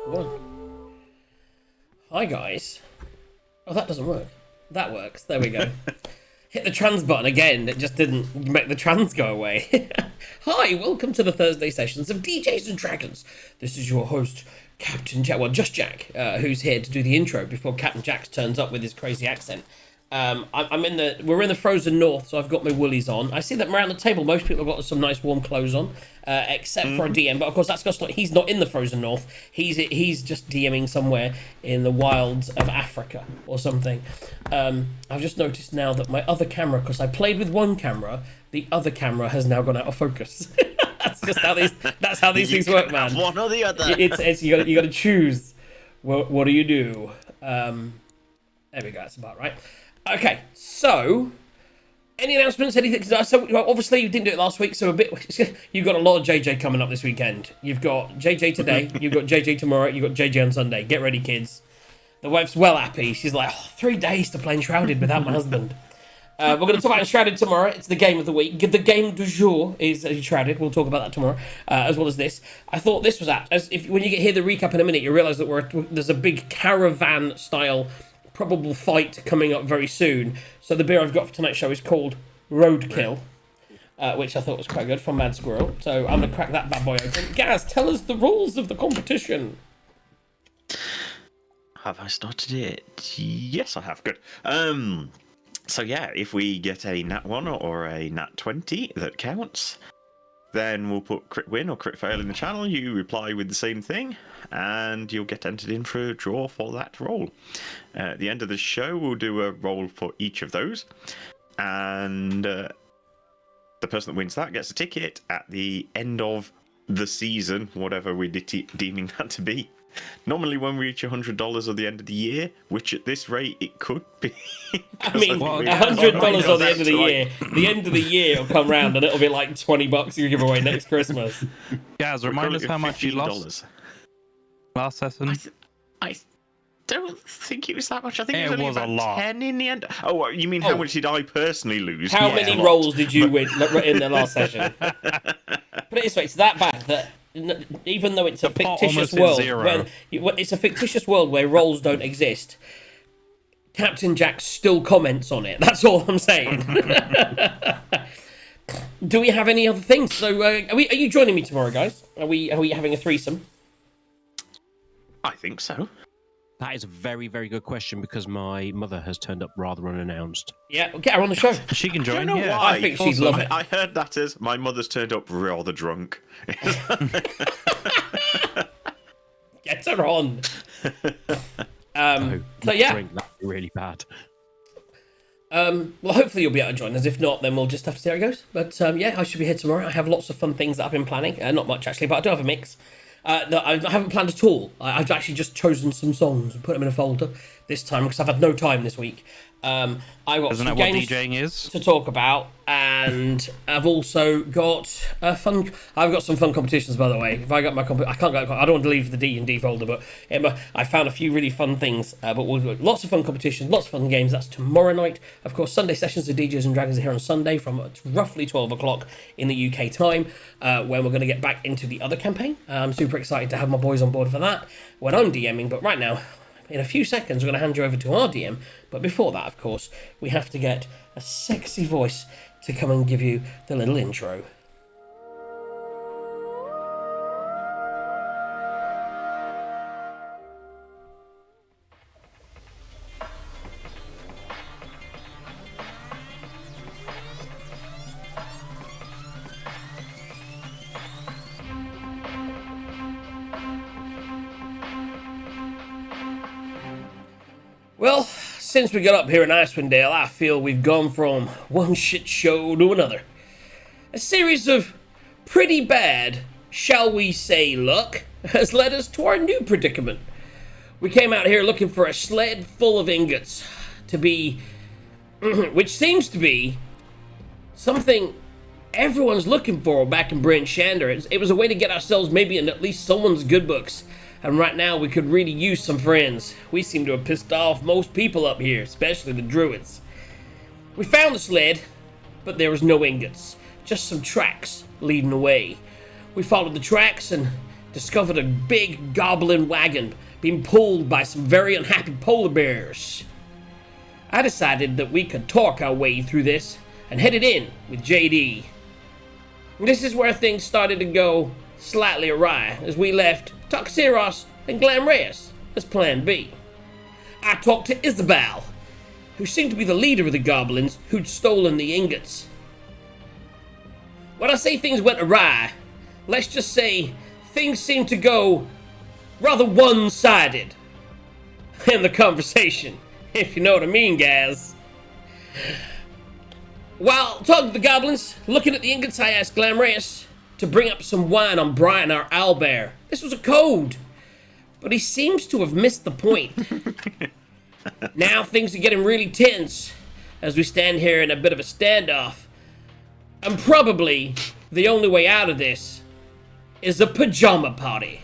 One. Hi guys. Oh, that doesn't work. That works. There we go. Hit the trans button again. It just didn't make the trans go away. Hi, welcome to the Thursday sessions of DJs and Dragons. This is your host, Captain Jack. Well, just Jack, who's here to do the intro before Captain Jack turns up with his crazy accent. We're in the frozen north, so I've got my woolies on. I see that around the table, most people have got some nice warm clothes on, except for a DM. But of course, that's just like he's not in the frozen north. He's just DMing somewhere in the wilds of Africa or something. I've just noticed now that my other camera, because I played with one camera, the other camera has now gone out of focus. That's just how these things work, man. One or the other. It's you got to choose. What do you do? There we go. That's about right. Okay, so any announcements? Anything? So obviously you didn't do it last week, so you've got a lot of JJ coming up this weekend. You've got JJ today, you've got JJ tomorrow, you've got JJ on Sunday. Get ready, kids. The wife's well happy. She's like, 3 days to play Enshrouded without my husband. We're going to talk about Enshrouded tomorrow. It's the game of the week. The game du jour is Enshrouded. We'll talk about that tomorrow, as well as this. I thought this was apt. When you hear the recap in a minute, you realise that there's a big caravan-style probable fight coming up very soon. So the beer I've got for tonight's show is called Roadkill, which I thought was quite good from Mad Squirrel. So I'm going to crack that bad boy open. Gaz, tell us the rules of the competition. Have I started it? Yes, I have. Good. So yeah, if we get a nat 1 or a nat 20 that counts, then we'll put crit win or crit fail in the channel. You reply with the same thing, and you'll get entered in for a draw for that roll. At the end of the show, we'll do a roll for each of those, and the person that wins that gets a ticket at the end of the season, whatever we're deeming that to be. Normally when we reach $100 at the end of the year, which at this rate it could be. I mean, $100 at the end of the year. The end of the year will come round and it'll be like $20 you give away next Christmas. Guys, remind us how much you lost last session. I don't think it was that much. I think it was only a about lot. 10 in the end. Oh, you mean how much did I personally lose? How many rolls did you win in the last session? Put it this way, it's that bad that even though it's a fictitious world, it's a fictitious world where rolls don't exist, Captain Jack still comments on it. That's all I'm saying. Do we have any other things? So, are you joining me tomorrow, guys? Are we having a threesome? I think so. That is a very, very good question because my mother has turned up rather unannounced. Yeah, get her on the show. She can join. I don't know Yeah. why. I think she'd love it. I heard that as my mother's turned up rather drunk. Get her on. So yeah. drink, that'd be really bad. Well, hopefully you'll be able to join us. If not, then we'll just have to see how it goes. But yeah, I should be here tomorrow. I have lots of fun things that I've been planning. Not much, actually, but I do have a mix. No, I haven't planned at all. I've actually just chosen some songs and put them in a folder this time because I've had no time this week. I've got Isn't some that what games DJing is? to talk about, and I've also got I've got some fun competitions, by the way. If I got my I can't go. I don't want to leave the D&D folder, but I found a few really fun things. But we'll do lots of fun competitions, lots of fun games. That's tomorrow night. Of course, Sunday sessions of DJs and Dragons are here on Sunday from roughly 12 o'clock in the UK time, when we're going to get back into the other campaign. I'm super excited to have my boys on board for that when I'm DMing. But right now, in a few seconds, we're going to hand you over to our DM. But before that, of course, we have to get a sexy voice to come and give you the little intro. Well, since we got up here in Icewind Dale, I feel we've gone from one shit show to another. A series of pretty bad, shall we say, luck has led us to our new predicament. We came out here looking for a sled full of ingots to be, which seems to be something everyone's looking for back in Bryn Shander. It was a way to get ourselves maybe in at least someone's good books. And right now, we could really use some friends. We seem to have pissed off most people up here, especially the druids. We found the sled, but there was no ingots. Just some tracks leading away. We followed the tracks and discovered a big goblin wagon being pulled by some very unhappy polar bears. I decided that we could talk our way through this and headed in with JD. This is where things started to go slightly awry as we left Toxeros and Glamreus as plan B. I talked to Isabel, who seemed to be the leader of the goblins who'd stolen the ingots. When I say things went awry, let's just say things seemed to go rather one-sided in the conversation, if you know what I mean, guys. While talking to the goblins, looking at the ingots, I asked Glamreus to bring up some wine on Brian, our owlbear. This was a code, but he seems to have missed the point. Now things are getting really tense as we stand here in a bit of a standoff. And probably the only way out of this is a pajama party.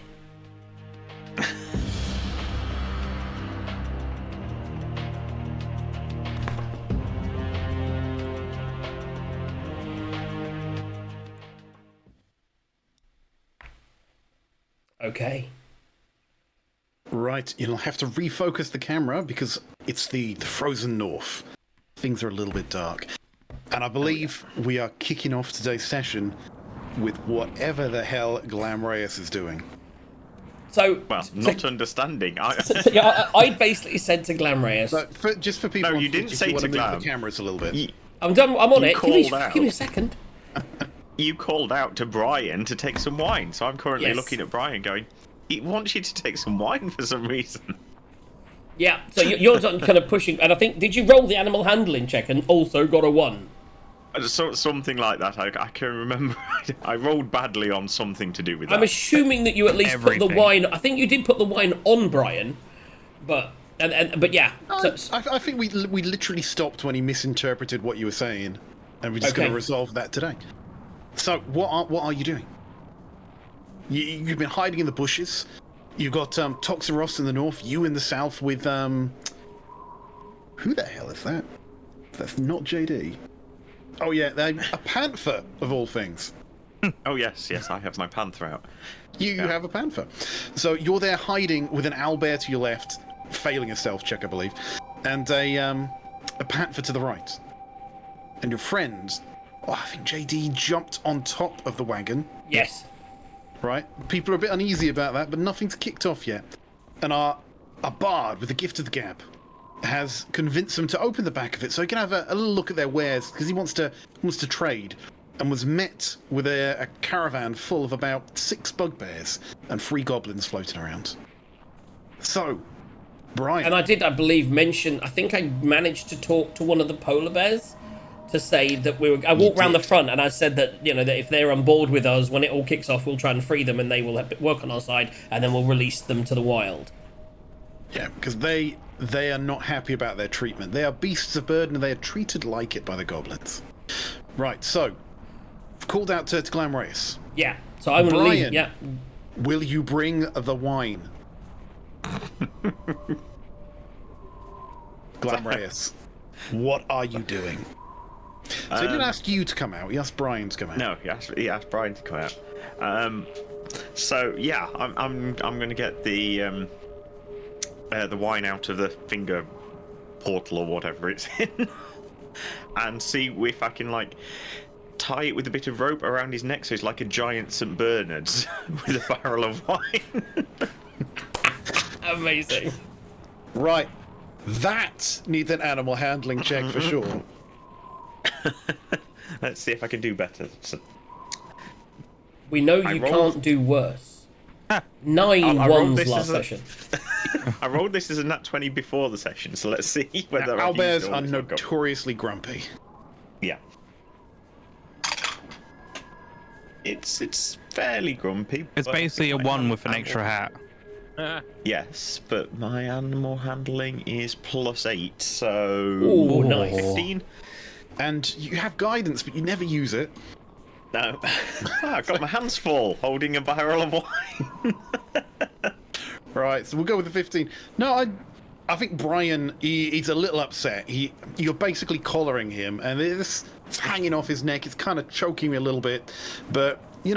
Okay. Right, you'll have to refocus the camera because it's the frozen north. Things are a little bit dark. And I believe we are kicking off today's session with whatever the hell Glamreus is doing. So, not understanding. I basically said to Glamreus. But just for people, no, you didn't say to Glam. Move the cameras a little bit. I'm done. I'm on it. Give me a second. You called out to Brian to take some wine, so I'm currently Yes. looking at Brian going, he wants you to take some wine for some reason. Yeah, so you're kind of pushing, and I think, did you roll the animal handling check and also got a 1? Something like that. I can remember. I rolled badly on something to do with that. I'm assuming that you at least put the wine. I think you did put the wine on Brian, but yeah. I think we literally stopped when he misinterpreted what you were saying, and we're just going to resolve that today. So what are you doing? You've been hiding in the bushes. You've got Toxeros in the north, you in the south with who the hell is that? That's not JD. Oh yeah, a panther of all things. Oh yes, I have my panther out. You have a panther. So you're there hiding with an owlbear to your left, failing a stealth check, I believe, and a panther to the right. And your friend, I think JD jumped on top of the wagon. Yes. Right? People are a bit uneasy about that, but nothing's kicked off yet. And our bard with the gift of the gab has convinced them to open the back of it so he can have a little look at their wares because he wants to trade, and was met with a caravan full of about 6 bugbears and 3 goblins floating around. So, Brian. And I believe, mention, I think I managed to talk to one of the polar bears to say that I walked around the front and I said that, that if they're on board with us, when it all kicks off, we'll try and free them and they will work on our side and then we'll release them to the wild. Yeah, because they are not happy about their treatment. They are beasts of burden and they are treated like it by the goblins. Right, so, called out to Glamreus. Yeah, so I'm going to leave. Yeah. Will you bring the wine? Glamreus, what are you doing? So he didn't ask you to come out. He asked Brian to come out. No, he asked Brian to come out. So yeah, I'm going to get the wine out of the finger portal or whatever it's in, and see if I can tie it with a bit of rope around his neck so he's like a giant St. Bernard's with a barrel of wine. Amazing. Right, that needs an animal handling check for sure. Let's see if I can do better. So, we know you can't do worse. 9 ones last session. I rolled this as a nat 20 before the session, so let's see whether owlbears are notoriously grumpy. Yeah. It's fairly grumpy. It's basically a 1 with an extra hat. Yes, but my animal handling is +8, so Ooh, nice. 15. And you have guidance, but you never use it. No. I've got my hands full holding a barrel of wine. Right, so we'll go with the 15. No, I think Brian, he's a little upset. You're basically collaring him, and it's hanging off his neck. It's kind of choking me a little bit, but he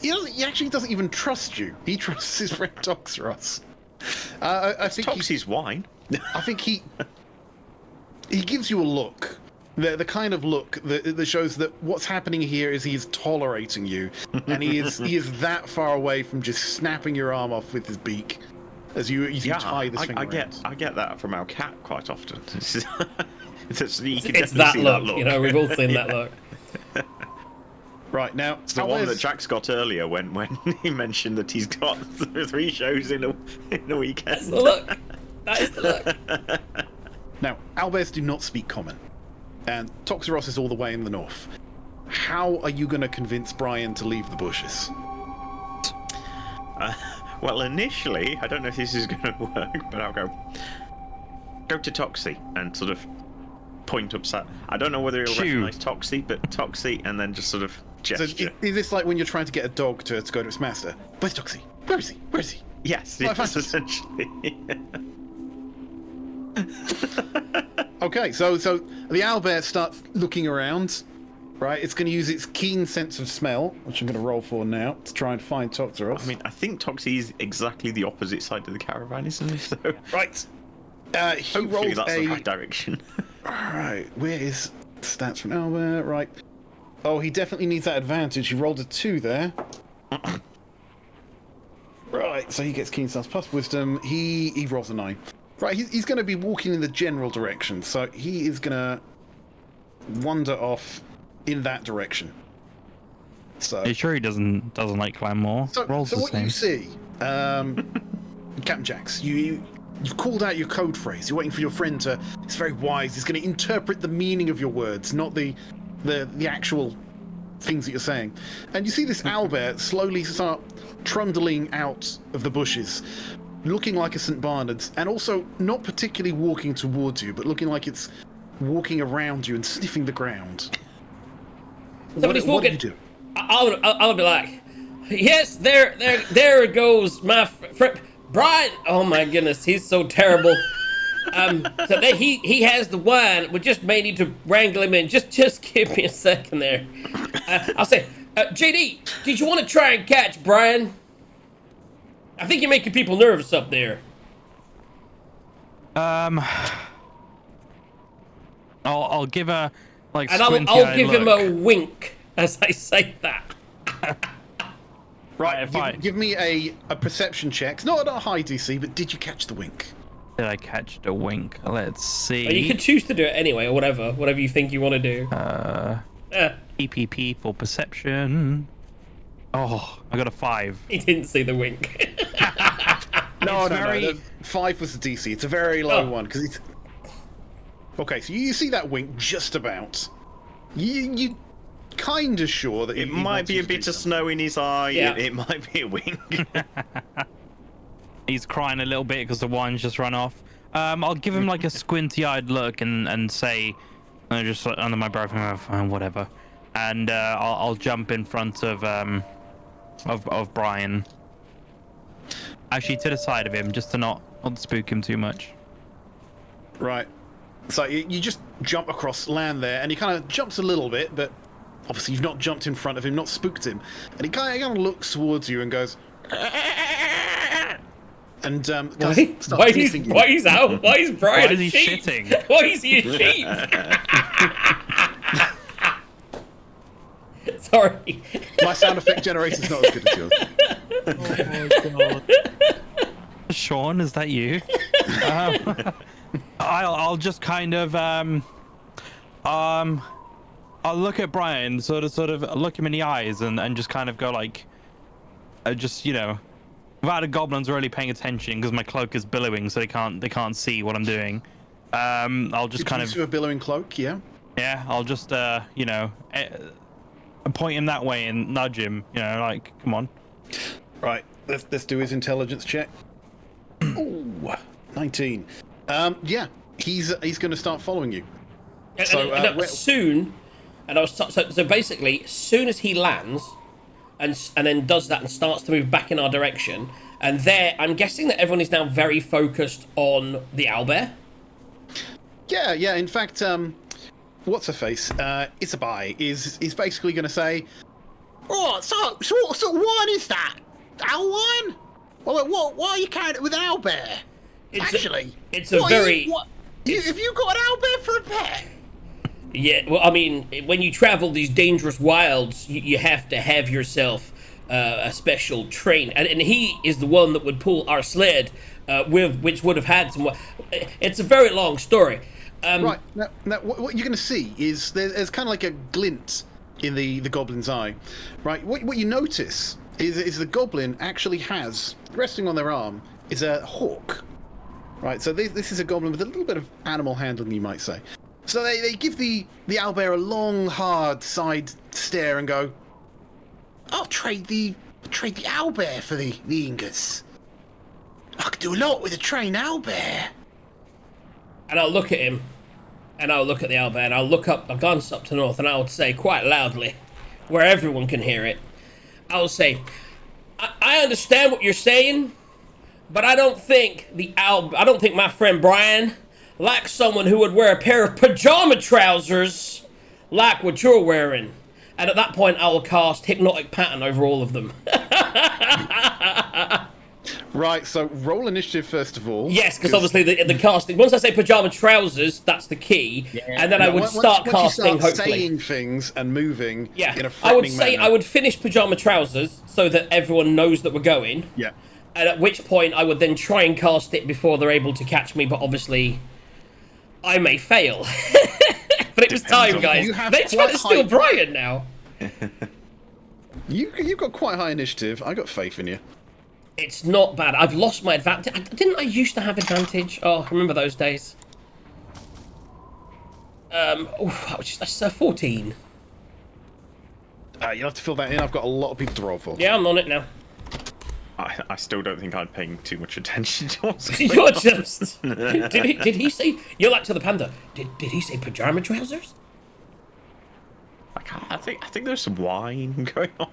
he actually doesn't even trust you. He trusts his friend Toxeros. I think Toxie's wine. I think he gives you a look, the kind of look that shows that what's happening here is he's tolerating you, and he is that far away from just snapping your arm off with his beak as you tie this thing around. I get that from our cat quite often. It's that look, you know. We've all seen that look. Right now, it's the one that Jax got earlier when he mentioned that he's got 3 shows in a weekend. That's the look. That is the look. Now, owlbears do not speak common, and Toxeros is all the way in the north. How are you going to convince Brian to leave the bushes? Well, initially, I don't know if this is going to work, but I'll go to Toxie and sort of point upside. I don't know whether he'll recognise Toxie, but Toxie, and then just sort of gesture. So is this like when you're trying to get a dog to go to its master? Where's Toxie? Where is he? Where is he? Yes, it is essentially. Okay, so the owlbear starts looking around, right? It's going to use its keen sense of smell, which I'm going to roll for now, to try and find Toxeros. I mean, I think Toxie is exactly the opposite side of the caravan, isn't he? So right. Hopefully that's the right direction. Right, where is stats from owlbear? Right. Oh, he definitely needs that advantage. He rolled a 2 there. Right, so he gets keen sense plus wisdom. He rolls a 9. Right, he's going to be walking in the general direction, so he is going to wander off in that direction. So, Are you sure he doesn't like climb more? so what same. you see, Captain Jax, you've called out your code phrase. You're waiting for your friend to. It's very wise. He's going to interpret the meaning of your words, not the actual things that you're saying. And you see this owlbear slowly start trundling out of the bushes, looking like a St. Bernard's, and also not particularly walking towards you, but looking like it's walking around you and sniffing the ground. Somebody's what do walking. you do? I'll be like, yes, there goes my friend Brian. Oh my goodness, he's so terrible. So he has the wine. We just may need to wrangle him in. Just give me a second there. I'll say, JD, did you want to try and catch Brian? I think you're making people nervous up there. I'll give a like. And I'll give him a wink as I say that. Right, give me a perception check. Not a high DC, but did you catch the wink? Did I catch the wink? Let's see. Well, you could choose to do it anyway, or whatever you think you want to do. EPP for perception. Oh, I got a 5. He didn't see the wink. No. 5 was the DC. It's a very low one because it's. Okay, so you see that wink just about. You kind of sure that it might be a bit of snow in his eye. Yeah. It might be a wink. He's crying a little bit because the wine's just run off. I'll give him like a squinty-eyed look and say, just like, under my breath, whatever. And I'll jump in front of Brian. Actually, to the side of him, just to not spook him too much. Right. So you just jump across land there, and he kind of jumps a little bit, but obviously you've not jumped in front of him, not spooked him. And he kind of looks towards you and goes, and why is Brian Why is he a sheep? shitting? Why is he a sheep? Sorry. My sound effect generator's not as good as yours. Oh my god. Sean, is that you? I'll just kind of I'll look at Brian, sort of look him in the eyes, and just kind of go like, just without the goblins really paying attention because my cloak is billowing, so they can't see what I'm doing. I'll just kind of a billowing cloak, yeah. Yeah, I'll just point him that way and nudge him, like, come on. Right, let's do his intelligence check. Ooh, 19. Yeah, he's going to start following you. Soon, so basically, as soon as he lands, and then does that and starts to move back in our direction, and there, I'm guessing that everyone is now very focused on the owlbear. Yeah. In fact, what's her face? Isabai is basically going to say, Oh, so what wine is that? Owl wine? Well, why are you carrying it with an owlbear? It's a very... Have you got an owlbear for a pet? Yeah, well, I mean, when you travel these dangerous wilds, you have to have yourself a special train, and he is the one that would pull our sled, which would have had some... It's a very long story. Right, now what you're going to see is there's kind of like a glint in the goblin's eye. Right, what you notice is the goblin actually has, resting on their arm, is a hawk. Right, so this is a goblin with a little bit of animal handling, you might say. So they give the owlbear a long, hard side stare and go, "I'll trade the owlbear for the Ingas. I could do a lot with a trained owlbear." And I'll look at him, and I'll look at the owlbear, and I'll glance up to the north, and I'll say quite loudly, where everyone can hear it, I'll say, I understand what you're saying, but I don't think my friend Brian likes someone who would wear a pair of pajama trousers like what you're wearing. And at that point, I will cast Hypnotic Pattern over all of them. Right, so roll initiative first of all. Yes, because obviously the casting. Once I say pajama trousers, that's the key, and then I would start casting. Once you start saying things and moving. Yeah, in a I would threatening say manner. I would finish pajama trousers so that everyone knows that we're going. Yeah. And at which point I would then try and cast it before they're able to catch me, but obviously I may fail. But it was time, guys. They're trying to steal Brian now. You've got quite high initiative. I got faith in you. It's not bad. I've lost my advantage. Didn't I used to have advantage? Oh, I remember those days. That's 14. You'll have to fill that in. I've got a lot of people to roll for. Yeah, I'm on it now. I still don't think I'm paying too much attention to what's going You're on. just... Did he say... You're like to the panda. Did he say pajama trousers? I think there's some wine going on.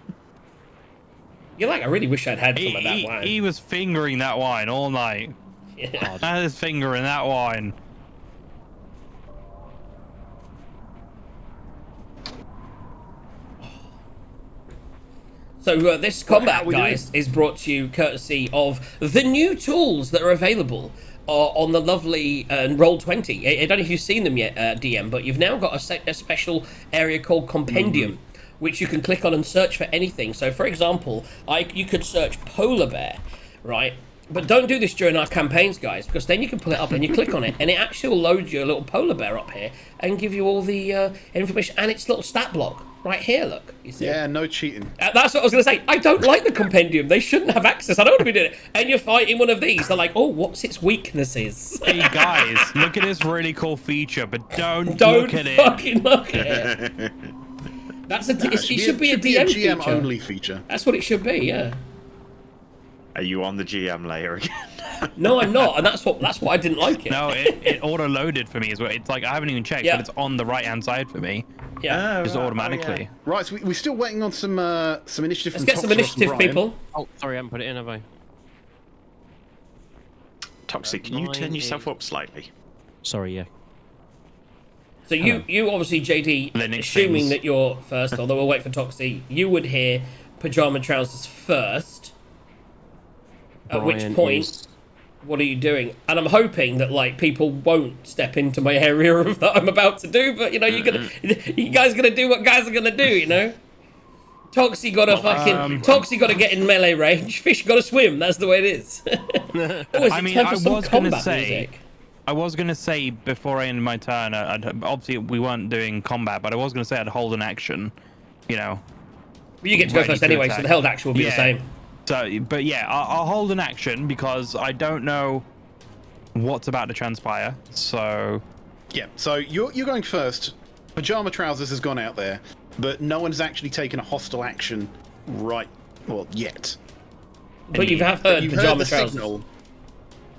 You're like, I really wish I'd had some of that wine. He was fingering that wine all night. Yeah. I had his finger in that wine. So this combat, guys, is brought to you courtesy of the new tools that are available on the lovely Roll20. I don't know if you've seen them yet, DM, but you've now got a special area called Compendium, which you can click on and search for anything. So, for example, you could search polar bear, right? But don't do this during our campaigns, guys, because then you can pull it up and you click on it, and it actually will load you a little polar bear up here and give you all the information and its little stat block. Right here, look. You see? Yeah, no cheating. That's what I was going to say. I don't like the compendium. They shouldn't have access. I don't want to be doing it. And you're fighting one of these. They're like, oh, what's its weaknesses? Hey guys, look at this really cool feature, but don't look at it. Fucking look at it. It should be a DM feature. GM only feature. That's what it should be, yeah. Are you on the GM layer again? No, I'm not, and that's what I didn't like it. No, it auto-loaded for me as well. It's like I haven't even checked, Yeah. but it's on the right-hand side for me. Yeah. Just automatically. Right, so we're still waiting on some initiative. Let's from get some Toxros and initiative, Brian. people. Oh, sorry, I haven't put it in, have I? Toxic, can you turn yourself up slightly? Sorry, yeah. So you obviously, JD, Linux assuming things. that you're first, although we'll wait for Toxie, you would hear pajama trousers first. At which Brian point, is- what are you doing? And I'm hoping that like people won't step into my area of that I'm about to do, but you know, you guys gonna do what guys are gonna do, you know. Toxie got to get in melee range. Fish got to swim. That's the way it is. I mean, I was gonna say before I ended my turn. Obviously, we weren't doing combat, but I was gonna say I'd hold an action. You know. You get to go ready first to anyway, so attack. the held action will be the same. So, but yeah, I'll hold an action because I don't know what's about to transpire. So. Yeah, so you're going first. Pajama Trousers has gone out there, but no one's actually taken a hostile action yet. But you have heard You've pajama heard the trousers. signal.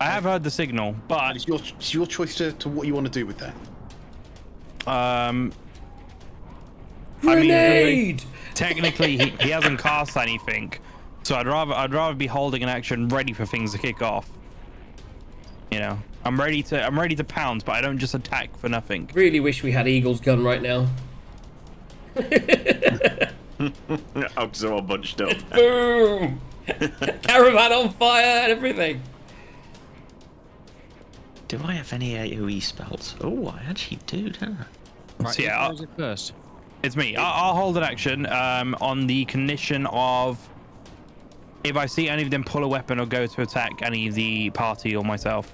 I have heard the signal, but It's your choice to what you want to do with that. Grenade! Technically, he hasn't cast anything, so I'd rather be holding an action ready for things to kick off. You know, I'm ready to pounce, but I don't just attack for nothing. Really wish we had Eagle's gun right now. Oggs are all bunched up. Boom! Caravan on fire and everything. Do I have any AoE spells? Oh, I actually do, don't I? Right, So, yeah, who goes it first? It's me. I'll hold an action on the condition of if I see any of them pull a weapon or go to attack any of the party or myself.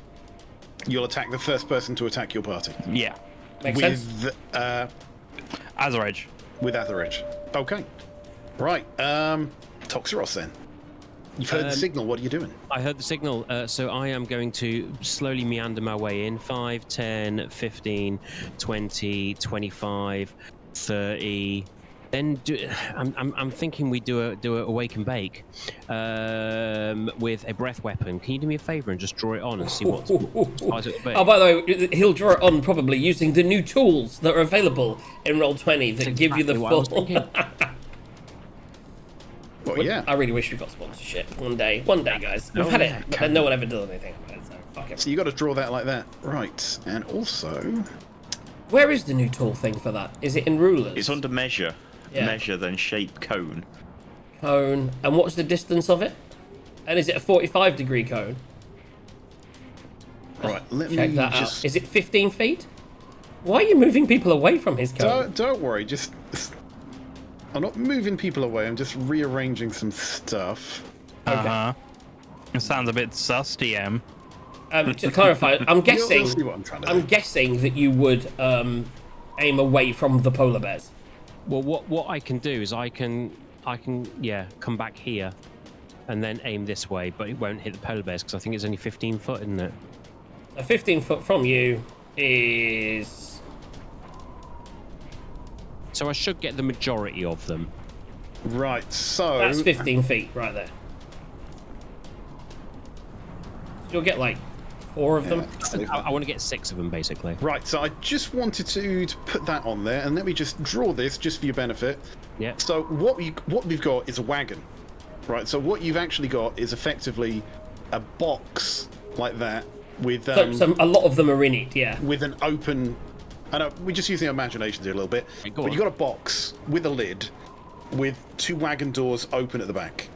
You'll attack the first person to attack your party. Yeah. Makes sense. Azorage. With Atherage. Okay. Right. Toxeros then. You've heard the signal. What are you doing? I heard the signal, so I am going to slowly meander my way in. 5, 10, 15, 20, 25, 30. Then I'm thinking we do a wake and bake with a breath weapon. Can you do me a favour and just draw it on and see what's Oh, by the way, he'll draw it on probably using the new tools that are available in Roll20 that give you the full. Well, yeah. I really wish we got sponsorship one day. One day, guys. We've had it, but then no one ever does anything about it, so fuck it. So you got to draw that like that. Right. And also... Where is the new tool thing for that? Is it in rulers? It's under measure. Yeah. Measure, then shape cone. Cone. And what's the distance of it? And is it a 45-degree cone? Right, let Check me that just... out. Is it 15 feet? Why are you moving people away from his cone? Don't worry, just... I'm not moving people away, I'm just rearranging some stuff. Uh-huh. It sounds a bit sus, DM. To clarify, I'm guessing... You'll see what I'm trying to do. I'm guessing that you would aim away from the polar bears. Well, what I can do is I can come back here, and then aim this way, but it won't hit the polar bears because I think it's only 15 foot, isn't it? So 15 foot from you is... So I should get the majority of them. Right, so... That's 15 feet right there. You'll get like 4 of them. I want to get 6 of them, basically. Right, so I just wanted to put that on there, and let me just draw this just for your benefit. Yeah. So what we've got is a wagon, right? So what you've actually got is effectively a box like that with So a lot of them are in it, yeah. with an open. I know we're just using our imaginations here a little bit, Okay, go but on. you got a box with a lid, with 2 wagon doors open at the back.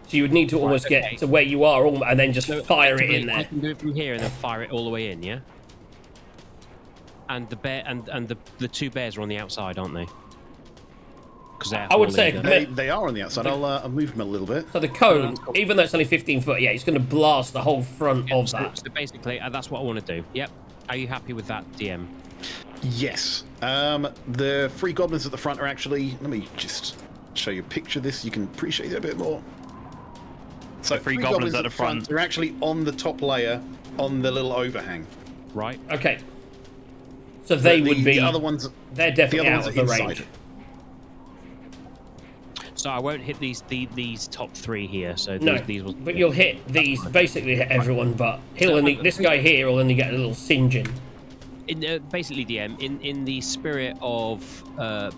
So you would need to almost okay. get to where you are and then just fire it in I there. can do it from here and then fire it all the way in, yeah? And the bear and the 2 bears are on the outside, aren't they? Because I would say They are on the outside. I'll move them a little bit. so the cone, even though it's only 15 foot, yeah, it's going to blast the whole front of that. So basically, that's what I want to do. Yep. Are you happy with that, DM? Yes. The 3 goblins at the front are actually. Let me just show you a picture of this. You can appreciate it a bit more. So The 3 goblins at the front. They're actually on the top layer, on the little overhang. Right. Okay. So they would be. The other ones. They're The definitely other out ones of are the inside. range. So I won't hit these top 3 here. So No, these will. but you'll hit these, basically hit everyone, but he'll only, this guy here will only get a little singeing. Basically, DM, in the spirit of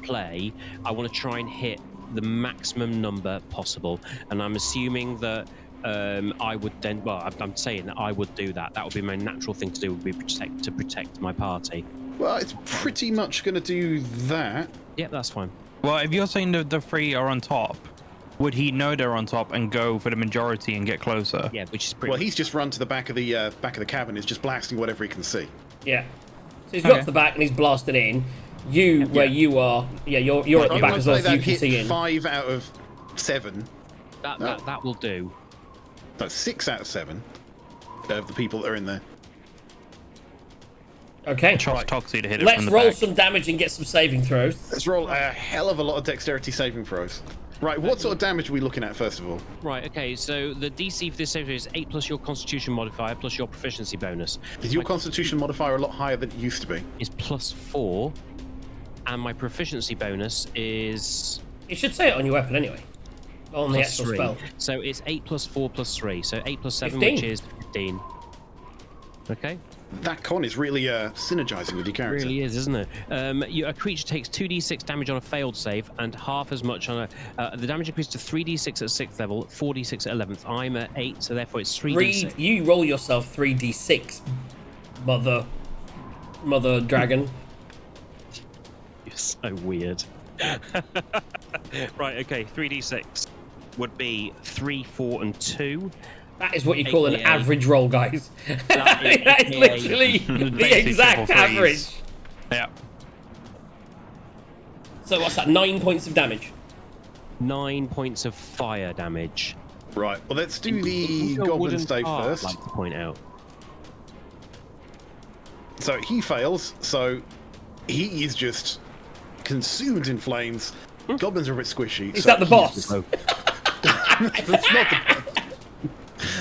play, I want to try and hit the maximum number possible, and I'm assuming that I would then. Well, I'm saying that I would do that. That would be my natural thing to do. Would be to protect my party. Well, it's pretty much going to do that. Yeah, that's fine. Well, if you're saying the 3 are on top, would he know they're on top and go for the majority and get closer? Yeah, which is pretty. Well, he's just run to the back of the cabin. Is just blasting whatever he can see. Yeah. So he's got Okay. to the back and he's blasted in. You, where you are, yeah, you're at the I back would as well, say so you that can hit see in. 5 out of 7. That will do. No, 6 out of 7 of the people that are in there. Okay. Trust Toxie to hit it Let's from the roll back. some damage and get some saving throws. Let's roll a hell of a lot of dexterity saving throws. Right, what sort of damage are we looking at first of all? Right. Okay. So the DC for this save is 8 plus your Constitution modifier plus your proficiency bonus. Is your Constitution modifier a lot higher than it used to be? Is +4, and my proficiency bonus is It should say it on your weapon anyway. On the actual +3. spell. So it's 8 plus 4 plus 3. So 8 plus 7, 15. which is 15. Okay. That con is really synergizing with your It character. really is, isn't it? A creature takes 2d6 damage on a failed save and half as much on a. The damage increases to 3d6 at 6th level, 4d6 at 11th. I'm at 8, so therefore it's 3d6. You roll yourself 3d6, mother dragon. You're so weird. Right, okay, 3d6 would be 3, 4, and 2. That is what you call an AKA average roll, guys. That is That is AKA literally the basically exact triple average. threes. Yeah. So what's that? 9 points of damage. 9 points of fire damage. Right. Well, let's do the You've got goblin wooden save tar, first. I'd like to point out. So he fails. So he is just consumed in flames. Goblins are a bit squishy. Is so that the he- boss? That's not the boss.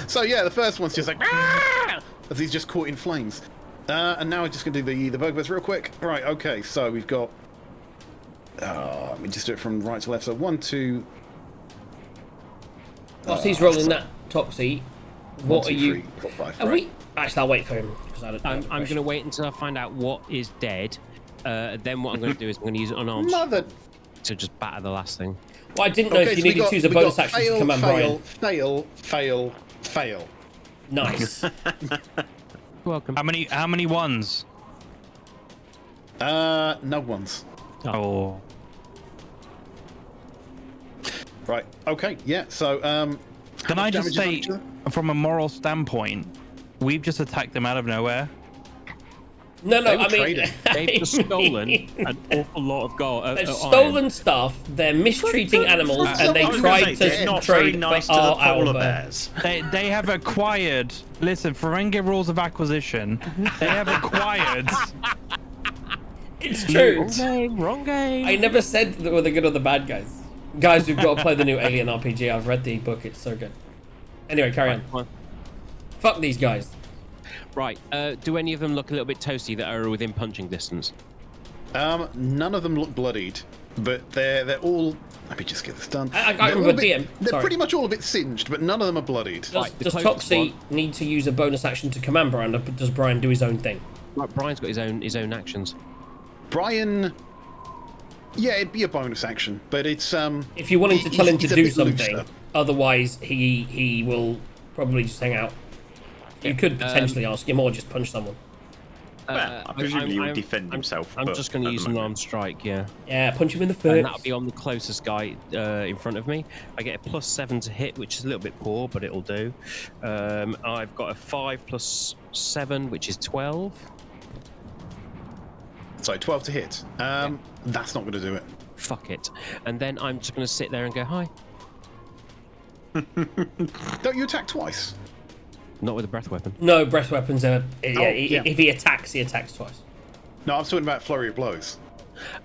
So yeah, the first one's just like "Ah!" as he's just caught in flames. And now we're just gonna do the bugbears real quick. Right. Okay. So we've got. Let me just do it from right to left. So 1, 2. Whilst he's rolling that Toxie, what 1, 2, are you... 3, 4, 5, Are right. we... Actually, I'll wait for him. 'Cause I don't I'm going to wait until I find out what is dead. Then what I'm going to do is I'm going to use an unarmed Mother. to just batter the last thing. Well, I didn't know if you so we needed to use a we bonus got action fail, to command fail, Brian. fail. Nice. Welcome. How many ones? No ones. Oh. Right. Okay. Yeah. So Can I just damage is say, on each from a moral standpoint, we've just attacked them out of nowhere. No, They were I mean... trading. They've just stolen an awful lot of gold. They've stolen stuff, they're mistreating animals, and they I was gonna tried say, to they're not very trade nice for to the our polar Alba. bears. They have acquired. Listen, Ferengi rules of acquisition. They have acquired. It's true. Wrong game. I never said that we're the good or the bad guys. Guys, we've got to play the new Alien RPG. I've read the book. It's so good. Anyway, carry on. Well, Fuck these guys. right. Do any of them look a little bit toasty that are within punching distance? None of them look bloodied, but they're all. Let me just get this done. I They're remember all a bit- DM. They're Sorry. pretty much all a bit singed, but none of them are bloodied. Does, Right, the does closest Toxie need to use a bonus action to command Brian, or does Brian do his own thing? Right, Brian's got his own actions. Brian. Yeah, it'd be a bonus action, but it's If you're willing to tell him to he's a do bit something, looser. otherwise he will probably just hang out. You could potentially ask him, or just punch someone. Well, I presume he would defend himself. I'm but just going to at the use an moment- armed strike, yeah. Yeah, punch him in the And face. that'll be on the closest guy in front of me. I get a +7 to hit, which is a little bit poor, but it'll do. I've got a 5 plus 7, which is 12. Sorry, 12 to hit. That's not going to do it. Fuck it. And then I'm just going to sit there and go, hi. Don't you attack twice? Not with a breath weapon. No, breath weapons are... yeah. If he attacks twice. No, I'm talking about flurry of blows.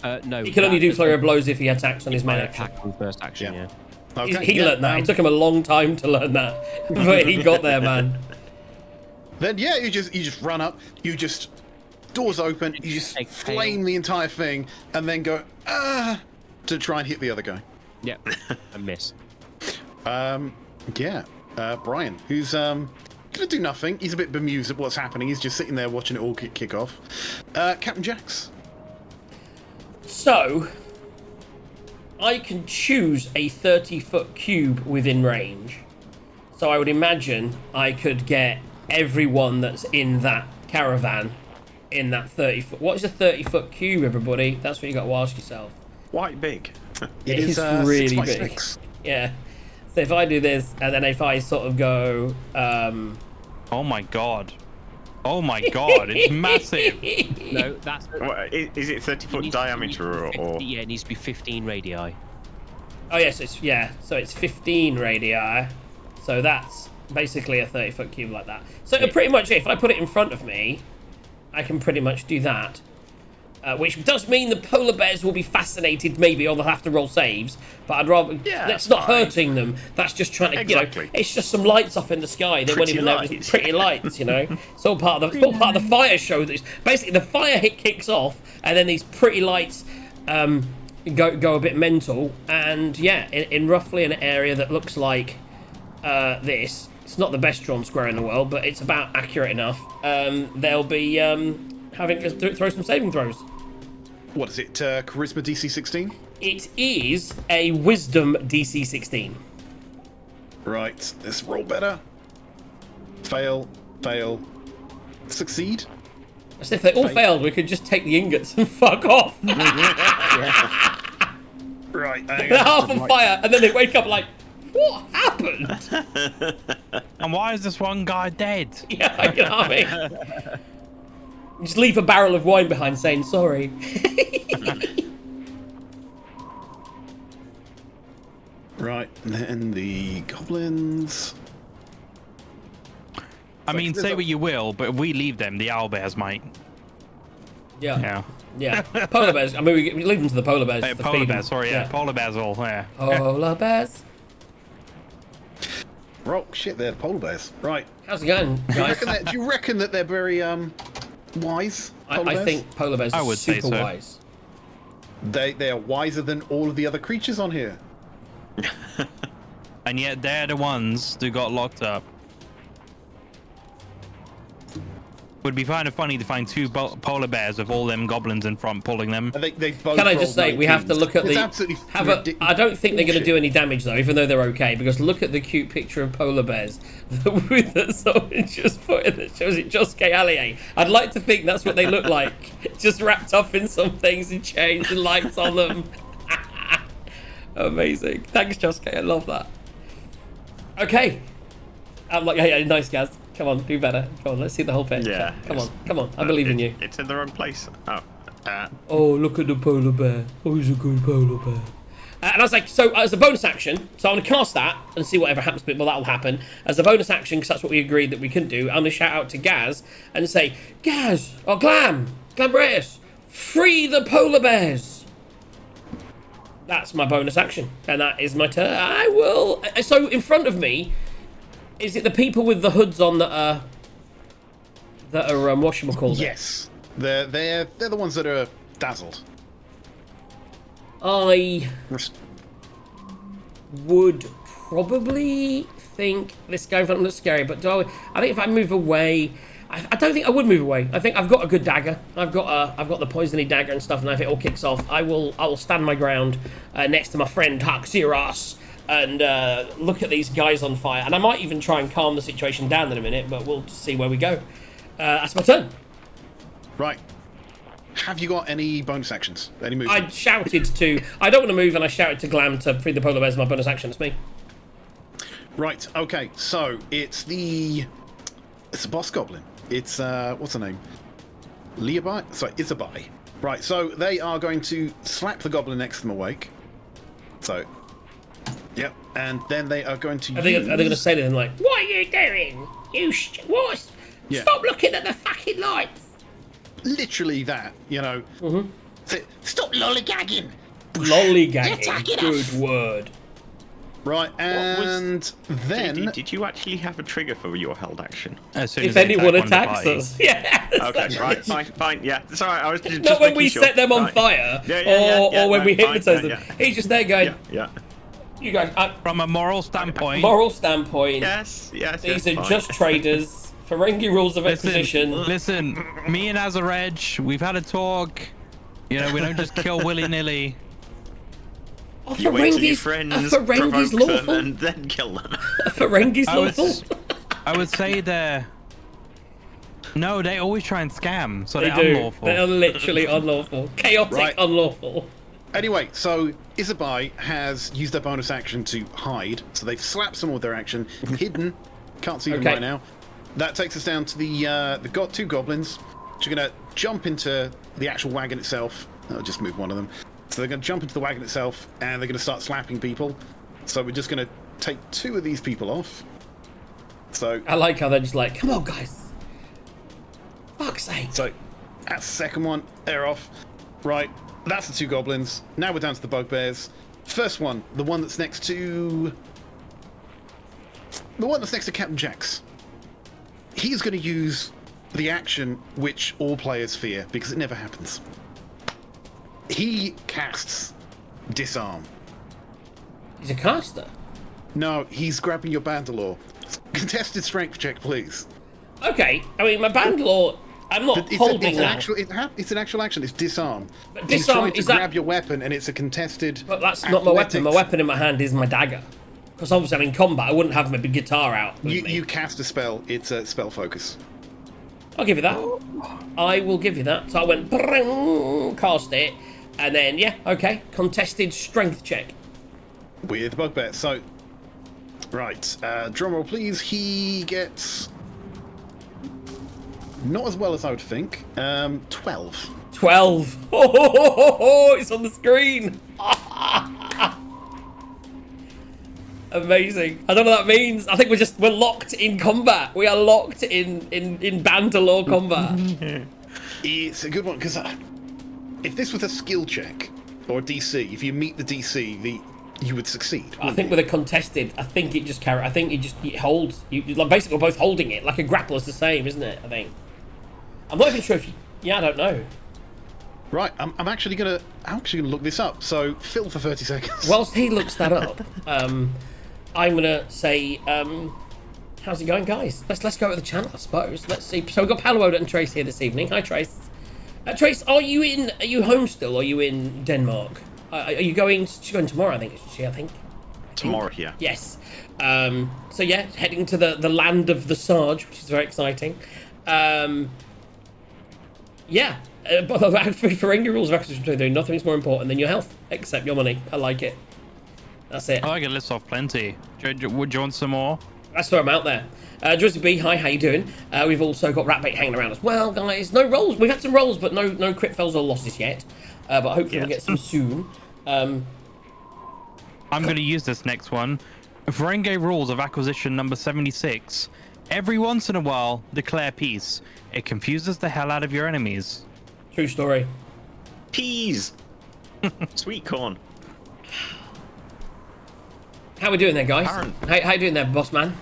No. He can only do that- flurry of blows if he attacks on his main my action. attack on first action, Yeah. yeah. Okay, He yeah, learned that. It took him a long time to learn that, but he got there, man. Then yeah, you just run up. You just doors open. You just Take flame the entire thing, and then go to try and hit the other guy. Yeah. I miss. Yeah, Brian, who's gonna do nothing. He's a bit bemused at what's happening. He's just sitting there watching it all kick off. Captain Jax. So, I can choose a 30-foot cube within range. So I would imagine I could get everyone that's in that caravan in that 30-foot. What is a 30-foot cube, everybody? That's what you got to ask yourself. Quite big. It is is really 6 by big. 6. Yeah. So if I do this, and then if I sort of go, Oh my god. Oh my god, it's massive. No, that's... What, is it 30-foot diameter or? Yeah, it needs to be 15 radii. oh yes, so it's 15 radii. So that's basically a 30-foot cube like that. So pretty much, if I put it in front of me, I can pretty much do that. Which does mean the polar bears will be fascinated, maybe, or they'll have to roll saves. But I'd rather that's that's not fine. hurting them. That's just trying to, Exactly. it's just some lights off in the sky. They won't Pretty even know lights. it's pretty lights. It's all part of the fire show. That's basically the fire hit kicks off, and then these pretty lights go a bit mental. And yeah, in roughly an area that looks like this. It's not the best drawn square in the world, but it's about accurate enough. They'll be having to throw some saving throws. What is it? Charisma DC 16. It is a Wisdom DC 16. Right. Let's roll better. Fail. Fail. Succeed. So if they all failed, we could just take the ingots and fuck off. Right. Right. They're half on fire, and then they wake up like, what happened? And why is this one guy dead? Yeah, you know what I mean? Just leave a barrel of wine behind saying sorry. Right, and then the goblins. I mean, say what you will, but if we leave them, the owlbears might. Yeah. Yeah. Polar bears. I mean, we leave them to the polar bears. to Polar feed them. bears, sorry, yeah. Polar bears all, yeah. Polar bears. Oh shit, they're the polar bears. Right. How's it going, guys? Do you reckon that they're very wise? Polar I bears? think polar bears I are would say super so. wise. They are wiser than all of the other creatures on here. And yet they're the ones who got locked up. Would be kind of funny to find two polar bears with all them goblins in front pulling them. I think they both. Can I just rolled say we have to 19s. look at It's the? absolutely I don't think they're going to do any damage though, even though they're okay. Because look at the cute picture of polar bears that someone just put in that shows it Josuke Allier. I'd like to think that's what they look like, just wrapped up in some things and chains and lights on them. Amazing. Thanks, Josuke. I love that. Okay. I'm like, hey, nice, Gaz. Come on, do better. Come on, let's see the whole picture. Yeah, Come on. I believe in you. It's in the wrong place. Oh. Oh, look at the polar bear. Oh, he's a good polar bear. And I was like, so as a bonus action, so I'm going to cast that and see whatever happens, but well, that'll happen. As a bonus action, because that's what we agreed that we can do, I'm going to shout out to Gaz and say, Gaz, or Glambrous, free the polar bears. That's my bonus action, and that is my turn. I will... So, in front of me, is it the people with the hoods on that are whatchamacallit? Yes, they're the ones that are dazzled. I would probably think this guy in front of me looks scary, but I think if I move away, I don't think I would move away. I think I've got a good dagger. I've got the poisony dagger and stuff, and if it all kicks off, I will stand my ground next to my friend Haxiras and look at these guys on fire. And I might even try and calm the situation down in a minute, but we'll see where we go. That's my turn. Right. Have you got any bonus actions? Any moves? I shouted to... I don't want to move, and I shouted to Glam to free the polar bears. My bonus action. It's me. Right. Okay. So it's the boss goblin. It's what's her name? Leobai? Sorry, Isabai. Right. So they are going to slap the goblin next to them awake. So, yep. And then they are going to. Are they going to say to him like, "What are you doing? What? Yeah. Stop looking at the fucking lights." Literally that, you know. Mm-hmm. Stop lollygagging. Lollygagging. Good word. Right, and then Did you actually have a trigger for your held action? As soon If as they anyone attack one of the attacks parties. us, yeah. Okay, fine, yeah. Sorry, I was just Not when making we sure. set them on Right. fire, Yeah, or when we fine, hypnotise them. yeah. He's just there going, Yeah. "You guys, From a moral standpoint, moral standpoint, Yes. these are fine. just traders. Ferengi rules of exposition." listen, me and Azareg, we've had a talk. You know, we don't just kill willy-nilly. Are You wait till your Ferengis friends provoke provoke them lawful? and then kill them. Are Ferengis lawful? I would say they're... No, they always try and scam, so They they're do. unlawful. They are literally unlawful. Chaotic, Right. unlawful. anyway, so Isabai has used their bonus action to hide. So they've slapped some of their action, hidden. Can't see them Okay. right now. That takes us down to the two goblins, which are going to jump into the actual wagon itself. I'll just move one of them. So they're going to jump into the wagon itself, and they're going to start slapping people. So we're just going to take two of these people off. So I like how they're just like, "Come on, guys. Fuck's sake." So, that's the second one. They're off. Right, that's the two goblins. Now we're down to the bugbears. First one, the one that's next to... The one that's next to Captain Jax. He's going to use the action which all players fear, because it never happens. He casts Disarm. He's a caster. No, he's grabbing your Bandalore. Contested strength check, please. Okay, I mean, my Bandalore, I'm not holding it's now. it's an actual action. It's disarm. But He's disarm, trying to is that- grab your weapon, and it's a contested. But that's not my weapon. My athletics. weapon in my hand is my dagger. Because obviously I'm in combat, I wouldn't have my big guitar out with me. You cast a spell. It's a spell focus. I'll give you that. I will give you that. So I went, brrrring, cast it, And then, yeah, okay. Contested strength check. With bugbear. So, right. Drum roll, please. He gets not as well as I would think. 12. 12. Oh, it's on the screen. Amazing. I don't know what that means. I think we're locked in combat. We are locked in Bandalore combat. It's a good one because if this was a skill check or a DC, if you meet the DC, you would succeed. I think with a contested, I think it just carry. I think it holds. Like basically, we're both holding it. Like a grappler's the same, isn't it? I think. I'm not even sure if. Yeah, I don't know. Right, I'm actually gonna look this up. So Phil for 30 seconds. Whilst he looks that up, I'm gonna say, how's it going, guys? Let's go to the channel, I suppose. Let's see. So we've got Palowoda and Trace here this evening. Hi, Trace. Trace, are you home still? Or are you in Denmark? Are you going? She's going tomorrow, I think. I think. Tomorrow, yeah. Yes. So yeah, heading to the land of the Sarge, which is very exciting. Yeah. But for Ferengi rules of acquisition 23, nothing's more important than your health, except your money. I like it. That's it. Oh, I can list off plenty. Would you want some more? Let's throw them out there. Drizzy B, hi, how you doing? We've also got Ratbait hanging around as well, guys. No rolls. We've had some rolls, but no crit fails or losses yet. But hopefully we'll get some soon. I'm going to use this next one. Ferengi rules of acquisition number 76. Every once in a while, declare peace. It confuses the hell out of your enemies. True story. Peas! Sweet corn. How we doing there, guys? Aaron. How you doing there, boss man?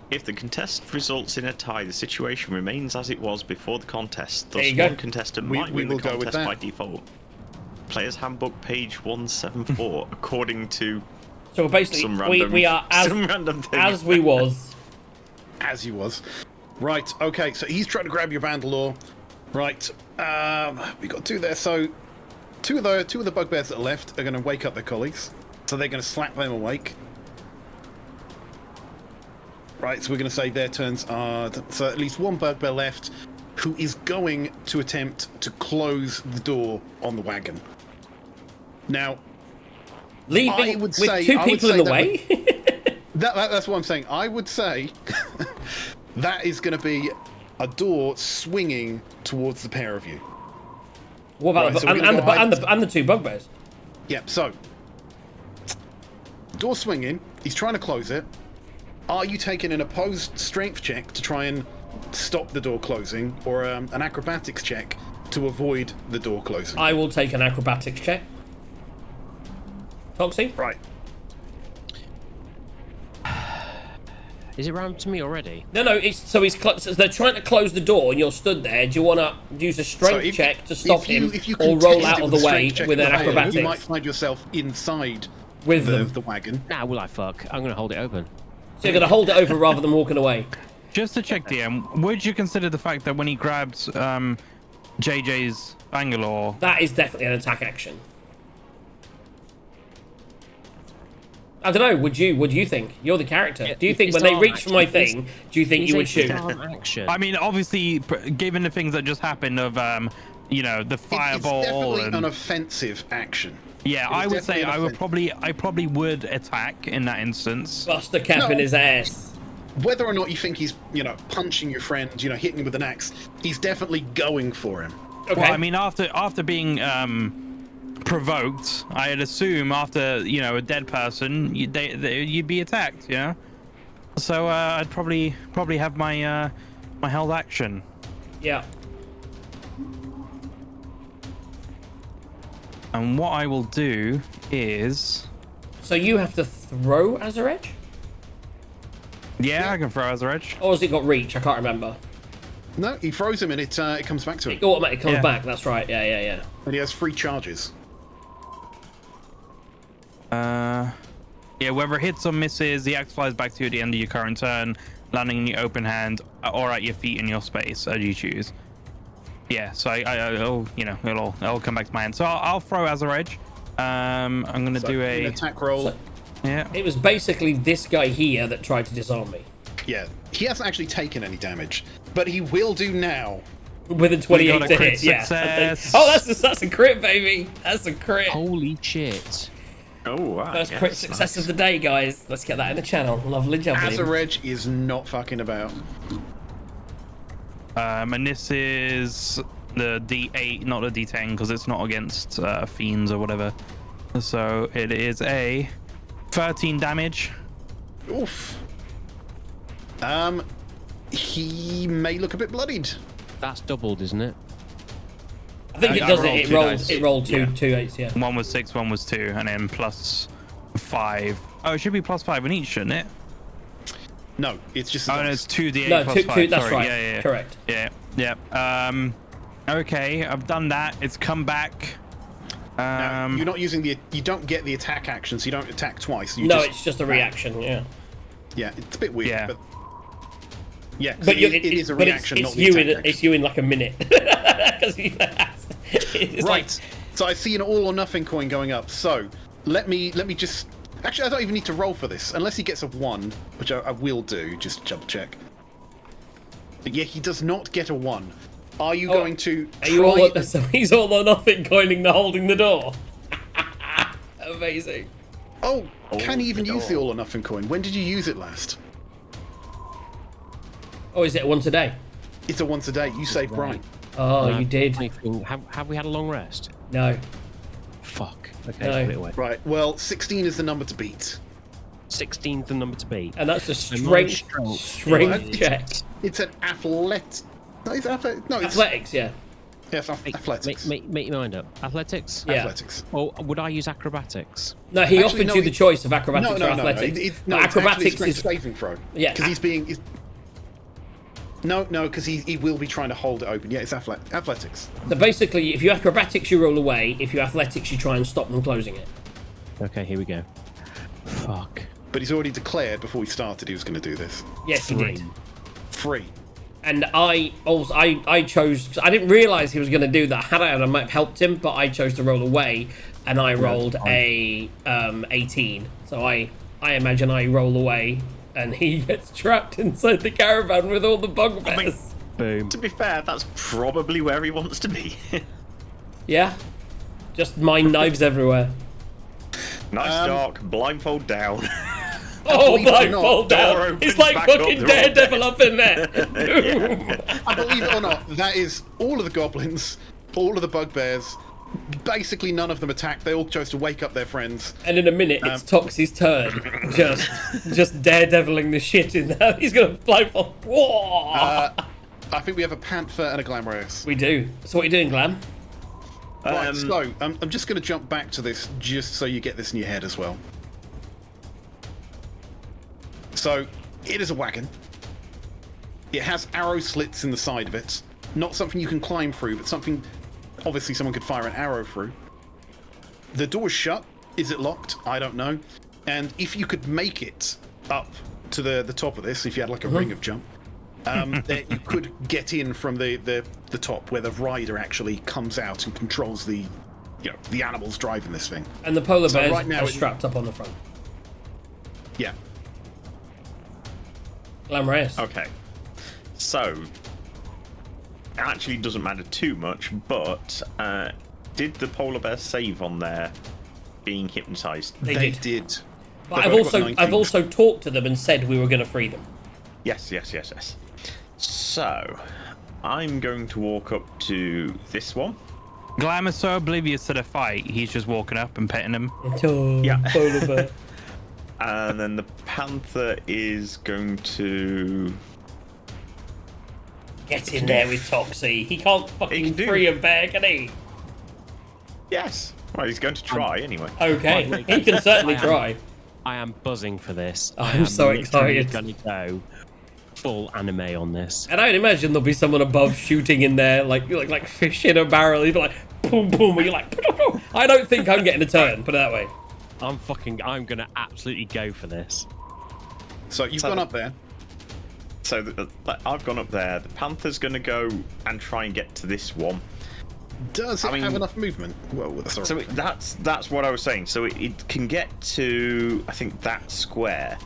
If the contest results in a tie, the situation remains as it was before the contest. Thus, There you go. one contestant might win the will go with contest by that. default. Player's Handbook, page 174, according to So basically, some random, we are some random thing. as we was. As he was. Right, okay, so he's trying to grab your Bandalore. Right, we got two there. So two of the bugbears that are left are going to wake up their colleagues. So they're going to slap them awake. Right, so we're going to say their turns are... So at least one bugbear left who is going to attempt to close the door on the wagon. Now, Leaving with two people in the way? that's what I'm saying. I would say that is going to be a door swinging towards the pair of you. What about Right, the two bugbears? Yep, so door swinging, he's trying to close it. Are you taking an opposed strength check to try and stop the door closing, or an acrobatics check to avoid the door closing? I will take an acrobatics check. Foxy? Right. Is it round to me already? No, so they're trying to close the door and you're stood there. Do you want to use a strength check to stop him, or roll out of the way with an acrobatics? You might find yourself inside with the wagon. Nah, will I fuck? I'm gonna hold it open. So you're going to hold it over rather than walking away. Just to check, DM, would you consider the fact that when he grabs JJ's Bangalore... That is definitely an attack action. I don't know, what do you think? You're the character. Do you think when they reach for my thing, do you think you would shoot? Action. I mean, obviously, given the things that just happened of, the fireball... It's definitely an offensive action. Yeah, I would say I probably would attack in that instance. Bust a cap in his ass. Whether or not you think he's, punching your friend, hitting him with an axe, he's definitely going for him. Okay. Well, I mean, after being provoked, I'd assume after a dead person, you'd be attacked, yeah. So I'd probably have my my held action. Yeah. And what I will do is... So you have to throw Azar-Edge? Yeah, I can throw Azar-Edge. Or has it got reach? I can't remember. No, he throws him and it comes back to him. It automatically comes back, that's right. Yeah. And he has 3 charges. Yeah, whether it hits or misses, the axe flies back to you at the end of your current turn, landing in your open hand or at your feet in your space, as you choose. Yeah, so it'll come back to my hand. So I'll throw Azar-Edge. I'm gonna do an attack roll. Yeah. It was basically this guy here that tried to disarm me. Yeah, he hasn't actually taken any damage, but he will do now With a We got 28 a to crit hit, yeah. success. Oh, that's a crit, baby. That's a crit. Holy shit. Oh, wow. First yes, crit success nice. of the day, guys. Let's get that in the channel. Lovely jubbly. Azareg is not fucking about. And this is the D8, not the D10, because it's not against fiends or whatever. So it is a 13 damage. Oof. He may look a bit bloodied. That's doubled, isn't it? I think it I does rolled it. two It dice. rolled two Yeah. 8s, yeah. One was 6, one was 2, and then plus 5. Oh, it should be plus 5 in each, shouldn't it? No, it's just. Oh, no, it's 2d8 No, plus two, 5. two, that's Sorry. right. Yeah. Correct. Yeah. Okay, I've done that. It's come back. Now, you're not using the. You don't get the attack action, so you don't attack twice. You No, just, it's just a reaction, yeah. Yeah, it's a bit weird, Yeah. but. Yeah, But it is a but reaction, it's not the you attack in action. it's you in like a minute. 'Cause it's Right. like, So I see an all or nothing coin going up. So let me just. Actually, I don't even need to roll for this unless he gets a 1, which I will do. Just double check. But yeah, he does not get a 1. Are you going to are you try? all, so he's all or nothing coining the holding the door. Amazing. Oh, can he even the use the door. all or nothing coin? When did you use it last? Oh, is it once a day? It's a once a day. You saved Brian. Oh, you did. Have we had a long rest? No. Fuck. Okay, No. put it away. Right. Well, 16 is the number to beat. 16th the number to beat. And that's a my strength strength check. It's an athletic. No, it's athletic. No, it's Athletics, yeah. yes, athletics. Make your mind up. Athletics? Yeah. Athletics. Or would I use acrobatics? No, he Actually, offered no, you the it- choice of acrobatics No, or no, no. athletics. It's But actually acrobatics strength is saving throw. Yeah, because he's being. No, because he will be trying to hold it open. Yeah, it's athletics. so basically if you acrobatics you roll away, if you athletics you try and stop them closing it. Okay, here we go. Fuck. But he's already declared before we started he was going to do this. Yes, he did. 3. And I chose. 'Cause I didn't realize he was going to do that. Had I might have helped him, but I chose to roll away, and I rolled a 18. So I imagine I roll away, and he gets trapped inside the caravan with all the bugbears. Boom. To be fair, that's probably where he wants to be. Yeah, just mine knives everywhere. Nice dark, blindfold down. Oh, believe it or blindfold not, door down! opens It's like back up, fucking they're all Daredevil up in there. Boom. Believe it or not, that is all of the goblins, all of the bugbears. Basically, none of them attacked. They all chose to wake up their friends. And in a minute, it's Toxie's turn. Just daredeviling the shit in there. He's gonna blindfold. Whoa! I think we have a panther and a glamorous. We do. So what are you doing, Glam? Right, so I'm just going to jump back to this just so you get this in your head as well. So it is a wagon. It has arrow slits in the side of it. Not something you can climb through, but something obviously someone could fire an arrow through. The door is shut. Is it locked? I don't know. And if you could make it up to the top of this, if you had like a ring of jump, then you could get in from the top where the rider actually comes out and controls the animals driving this thing. And the polar So bears right now are it- strapped up on the front. Yeah. Glamorous. Okay. So, it actually doesn't matter too much, but did the polar bear save on their being hypnotized? They They did. did. But They've I've both got also 19. talked to them and said we were going to free them. Yes. So, I'm going to walk up to this one. Glam is so oblivious to the fight, he's just walking up and petting him. Yeah. Polar bear. And then the panther is going to... Get in there with Toxie. He can't fucking can do. free a bear, can he? Yes. Well, he's going to try anyway. Okay, he can certainly try. I am buzzing for this. I'm I am so literally excited. Gonna go full anime on this. And I would imagine there'll be someone above shooting in there, like fish in a barrel. He'd be like, boom, boom, and you're like, I don't think I'm getting a turn, put it that way. I'm gonna absolutely go for this. So you've gone up there. So I've gone up there. The panther's going to go and try and get to this one. Does it I mean- have enough movement? Well, sorry. So that's what I was saying. So it can get to, I think, that square.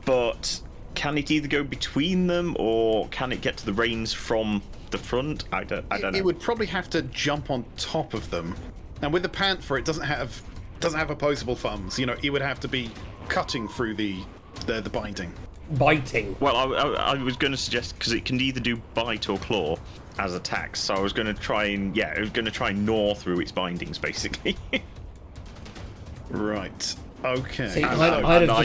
But can it either go between them or can it get to the reins from the front? I don't know. It would probably have to jump on top of them, and with the panther, it doesn't have opposable thumbs. You know, it would have to be cutting through the binding. Biting. Well, I was going to suggest, because it can either do bite or claw as attacks, so I was going to try and gnaw through its bindings, basically. Right. Okay. See, I'd have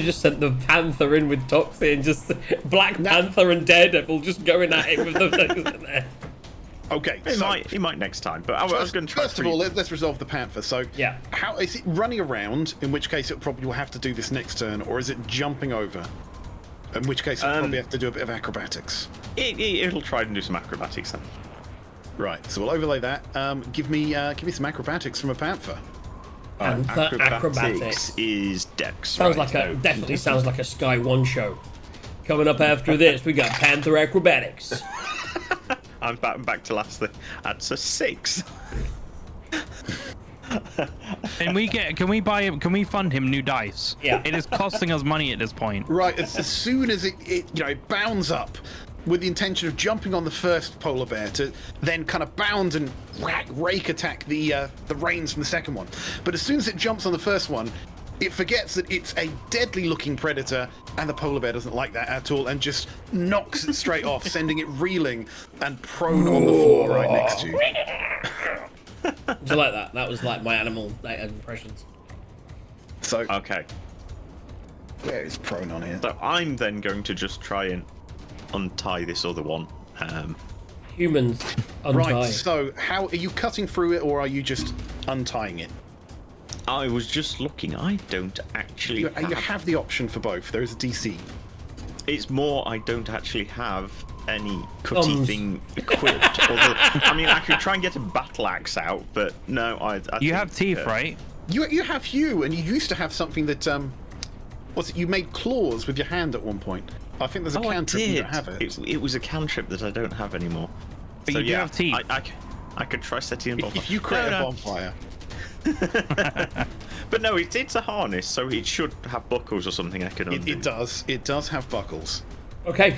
just sent the panther in with Toxie, just Black Panther and Daredevil just going at it with the things in there. Okay. He might next time, but I was going to try. First of all, let's resolve the panther. So, yeah, how is it running around? In which case, it probably will have to do this next turn, or is it jumping over? In which case, it'll probably have to do a bit of acrobatics. It'll try and do some acrobatics then. Right. So we'll overlay that. Give me some acrobatics from a panther. Acrobatics is Dex. Sounds right? definitely sounds like a Sky One show. Coming up after this, we got Panther acrobatics. I'm back to last thing. That's a 6. Can we fund him new dice? Yeah. It is costing us money at this point. Right. As soon as it bounds up with the intention of jumping on the first polar bear to then kind of bound and rake attack the reins from the second one. But as soon as it jumps on the first one, it forgets that it's a deadly looking predator, and the polar bear doesn't like that at all, and just knocks it straight off, sending it reeling and prone on the floor right next to you. Do you like that? That was like my animal impressions. So Okay. Where is prone on here? So I'm then going to just try and untie this other one. Humans untie. Right. So how are you cutting through it, or are you just untying it? I was just looking. I don't actually. You have the option for both. There is a DC. It's more. I don't actually have any cutty thing equipped. I mean, I could try and get a battle axe out, but no. You have teeth, right? You have Hugh, and you used to have something that what's it? You made claws with your hand at one point. I think there's a cantrip. You don't have it. It was a cantrip that I don't have anymore. But you do have teeth. I could try setting a bonfire. If you create a bonfire. But no, it's a harness, so it should have buckles or something I can undo. It does. It does have buckles. Okay.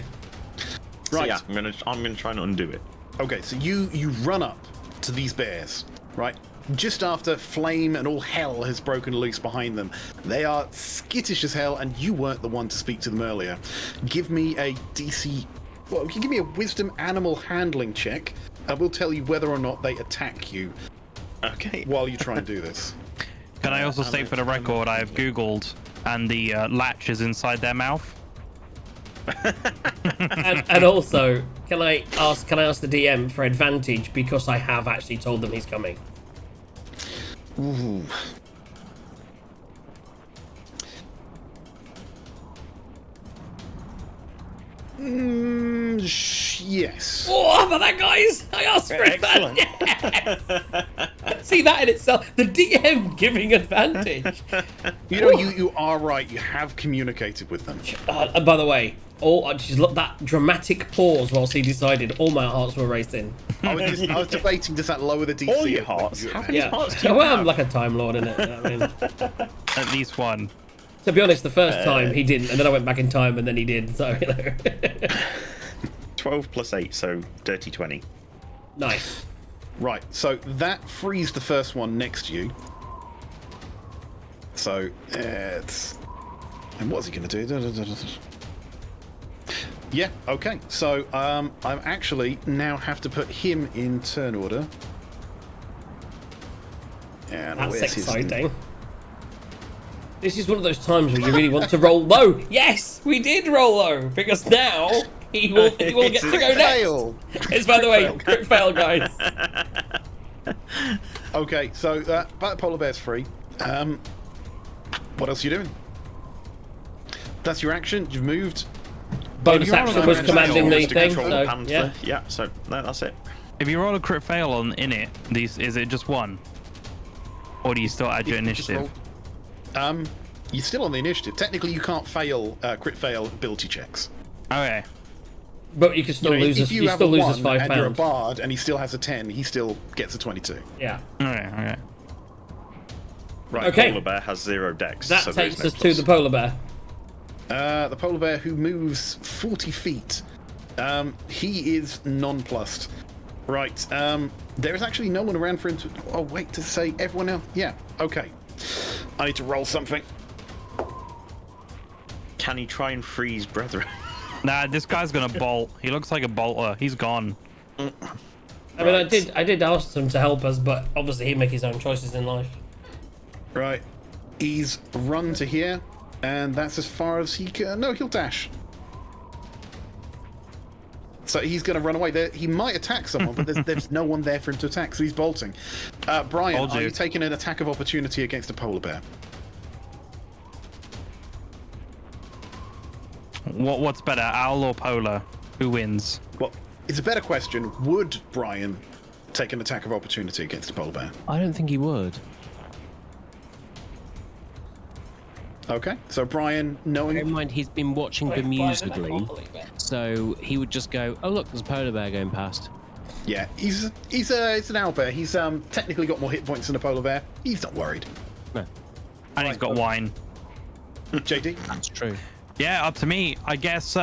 So Right. yeah, I'm gonna try and undo it. Okay, so you run up to these bears, right? Just after flame and all hell has broken loose behind them. They are skittish as hell, and you weren't the one to speak to them earlier. Give me a DC. Well, you can give me a wisdom animal handling check. I will tell you whether or not they attack you Okay. while you try and do this. Can I also state for the record, I have Googled, and the latch is inside their mouth. and also, can I ask the DM for advantage because I have actually told them he's coming? Ooh. Yes. Oh, how about that, guys? I asked for Excellent. Yes. See that in itself, the DM giving advantage. You know, you are right. You have communicated with them. And by the way, just look, that dramatic pause whilst he decided. All my hearts were racing. I was debating, does that lower the DC? All your hearts. How many Yeah. hearts do you Well, I'm have? like a Time Lord, innit? I mean, At least one. to be honest, the first time he didn't, and then I went back in time, and then he did. So, you know. 12 plus 8, so dirty 20. Nice. Right, so that frees the first one next to you. So it's. And what's he going to do? Yeah, okay. So I'm actually now have to put him in turn order. And That's where's his- exciting. This is one of those times where you really want to roll low. Yes, we did roll low because now he will get to go next. Fail. It's, by the way, crit fail, guys. Okay, so that polar bear's free. What else are you doing? That's your action. You've moved. Bonus you're on action a was bonus commanding the to thing. control So, the panther. yeah. Yeah, so no, that's it. If you roll a crit fail in it, is it just one? Or do you still add your You just initiative? roll- You're still on the initiative. Technically, you can't fail crit fail ability checks. Okay. But you can still You know, lose. if you You have still a lose us 1 £5. and you're a bard and he still has a 10, he still gets a 22. Yeah. Okay. Right, Okay. Polar Bear has 0 dex. That so there's takes no us to plus. the polar bear. The polar bear who moves 40 feet He is nonplussed. Right. There is actually no one around for him to. Oh, wait, to say everyone else. Yeah. Okay. I need to roll something. Can he try and freeze brethren? Nah, this guy's gonna bolt. He looks like a bolter. He's gone. I mean, I did ask him to help us, but obviously he'd make his own choices in life. Right. He's run to here, and that's as far as he can. No, he'll dash. So he's going to run away. He might attack someone, but there's no one there for him to attack, so he's bolting. Brian, are you taking an attack of opportunity against a polar bear? What's better, owl or polar? Who wins? Well, it's a better question. Would Brian take an attack of opportunity against a polar bear? I don't think he would. Okay, so Brian, knowing... Bear in mind, he's been watching bemusically, so he would just go, oh look, there's a polar bear going past. Yeah, he's an owl bear. He's technically got more hit points than a polar bear. He's not worried. No, And he's got wine. JD? that's true. Yeah, up to me. I guess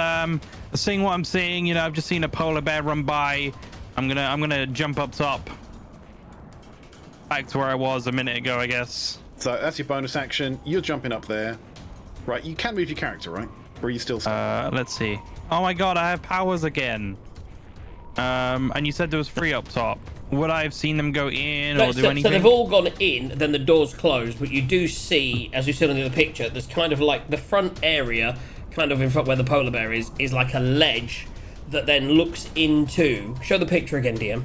seeing what I'm seeing, you know, I've just seen a polar bear run by. I'm gonna jump up top. Back to where I was a minute ago, I guess. So that's your bonus action. You're jumping up there. Right, you can move your character, right? Or are you still... Let's see. Oh my god, I have powers again. And you said there was 3 up top. Would I have seen them go in or do anything? So they've all gone in, then the door's closed, but you do see, as you see on the other picture, there's kind of like the front area, kind of in front where the polar bear is like a ledge that then looks into... Show the picture again, DM.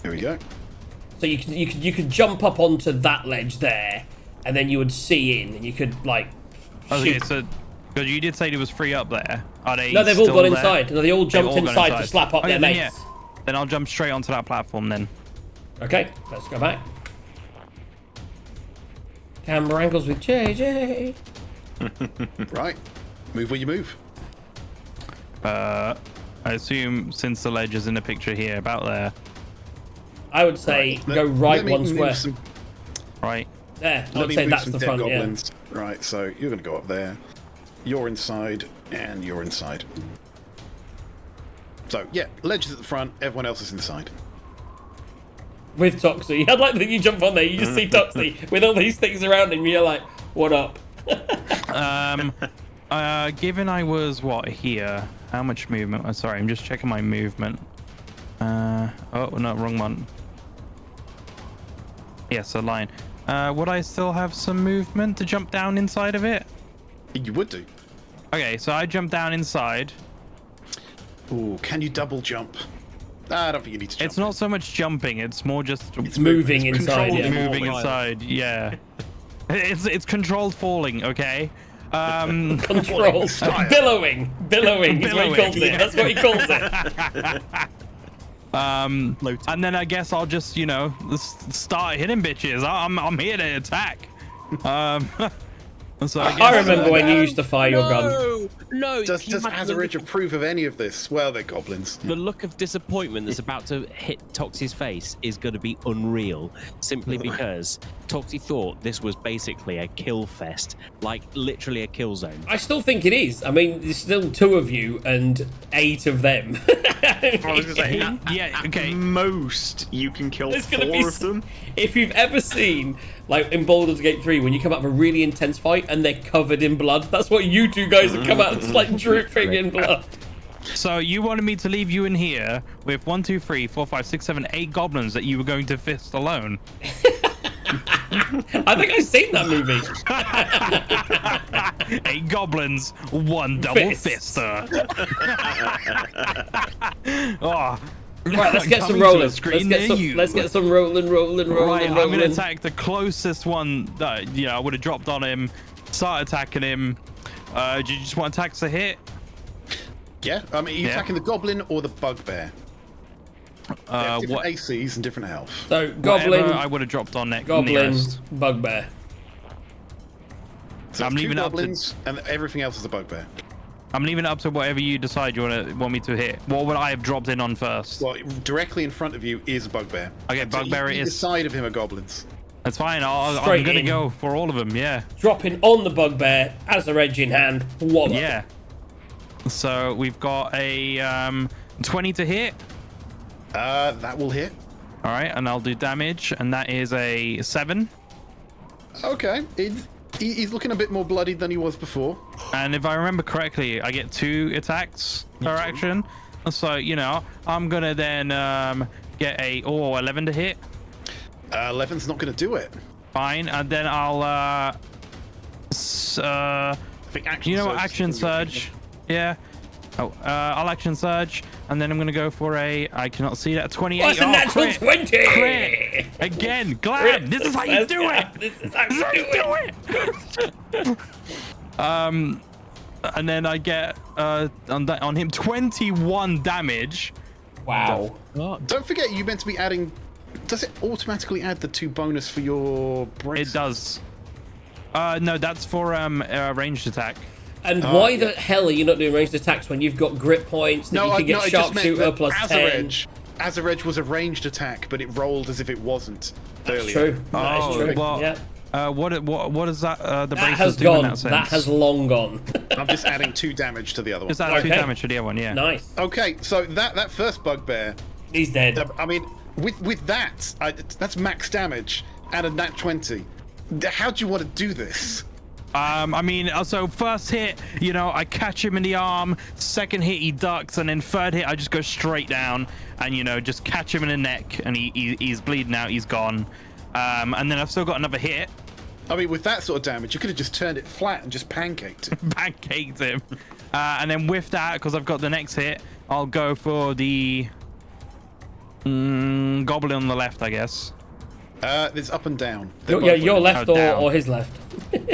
Here we go. So you could jump up onto that ledge there, and then you would see in, and you could like. Okay, shoot. so because you did say there was 3 up there. Are they? No, they've all still gone there? inside. No, they all jumped all gone inside to slap up Okay, their then, mates. yeah. Then I'll jump straight onto that platform then. Okay, let's go back. Camera angles with JJ. Right. Move where you move. I assume since the ledge is in the picture here, about there. I would say Let- go right let me one move square. some- Right. There, I Let would me say move that's some the dead front. Yeah. goblins. Right, so you're going to go up there. You're inside, and you're inside. So, yeah, ledge is at the front, everyone else is inside. With Toxie, I'd like that you jump on there. You just see Toxie with all these things around him. You're like, what up? Given I was what here, how much movement? Sorry, I'm just checking my movement. Oh no, wrong one. Yes, a line. Would I still have some movement to jump down inside of it? You would do. Okay, so I jump down inside. Ooh, can you double jump? I don't think you need to jump. It's not so much jumping; it's more just It's moving It's inside. controlled Yeah. moving inside. Yeah, it's controlled falling. Okay. Control. Billowing is what he calls it. That's what he calls it. And then I guess I'll just, you know, start hitting bitches. I'm here to attack. So I remember when you used to fire your gun. No, Does can you imagine Azarage approve of any of this? Well, they're goblins. the look of disappointment that's about to hit Toxie's face is going to be unreal, simply because Toxie thought this was basically a kill fest, like literally a kill zone. I still think it is. I mean, there's still 2 of you and 8 of them. I was gonna say, yeah, okay. most you can kill There's gonna 4 be of them. If you've ever seen, like in Baldur's Gate 3, when you come out of a really intense fight and they're covered in blood, that's what you 2 guys have come out and it's like dripping in blood. So you wanted me to leave you in here with 1, 2, 3, 4, 5, 6, 7, 8 goblins that you were going to fist alone. I think I've seen that movie. 8 goblins, 1 double Fists. fister. Oh. Right, let's get some Coming to rolling. a screen near you. Let's get some rolling. Right, I'm gonna attack the closest one that, you know, I would have dropped on him. Start attacking him. Do you just want attacks to hit? Yeah, I mean, are you Yeah. attacking the goblin or the bugbear? They have different What? ACs and different health. So, Whatever goblin, I would have dropped on next. goblin, nearest. bugbear. So I'm it's 2 leaving it up to- goblins, and everything else is a bugbear. I'm leaving it up to whatever you decide you want me to hit. What would I have dropped in on first? Well, directly in front of you is a bugbear. Okay, So bugbear it either is. side of him are goblins. That's fine. I'm Straight gonna in. go for all of them. Yeah. Dropping on the bugbear as a edge in hand. Wallop. Yeah. So we've got a 20 to hit. That will hit. All right, and I'll do damage, and that is a 7. Okay. He's looking a bit more bloodied than he was before. And if I remember correctly, I get 2 attacks per action. So, you know, I'm going to then get a 11 to hit. 11's not going to do it. Fine. And then I'll... I think action you know what? surge is Action what you're surge. Yeah. Oh, I'll action surge. And then I'm going to go for a... I cannot see that. 28. What's a natural crit. 20? Crit. Again. Glam. This is how you do it. This is how you do it. And then I get on him 21 damage. Wow. What? Don't forget, you meant to be adding... Does it automatically add the 2 bonus for your brace? It does. No, that's for a ranged attack. And why the hell are you not doing ranged attacks when you've got grit points that you can get I just meant sharpshooter that plus 10? Azar was a ranged attack, but it rolled as if it wasn't earlier. True. That is true. Well, yeah. what is that? The That braces has do in gone. that sense? That has long gone. I'm just adding 2 damage to the other one. Just add 2 Okay. damage to the other one, yeah. Nice. Okay, so that first bugbear, He's dead. I mean, with that, that's max damage and a nat 20. How do you want to do this? I mean, so first hit, you know, I catch him in the arm. Second hit, he ducks, and then third hit, I just go straight down and, you know, just catch him in the neck, and he's bleeding out. He's gone. And then I've still got another hit. I mean, with that sort of damage, you could have just turned it flat and just pancaked it. Pancaked him. And then with that, because I've got the next hit, I'll go for the goblin on the left, I guess. There's up and down. They're both Your like- left down. or his left?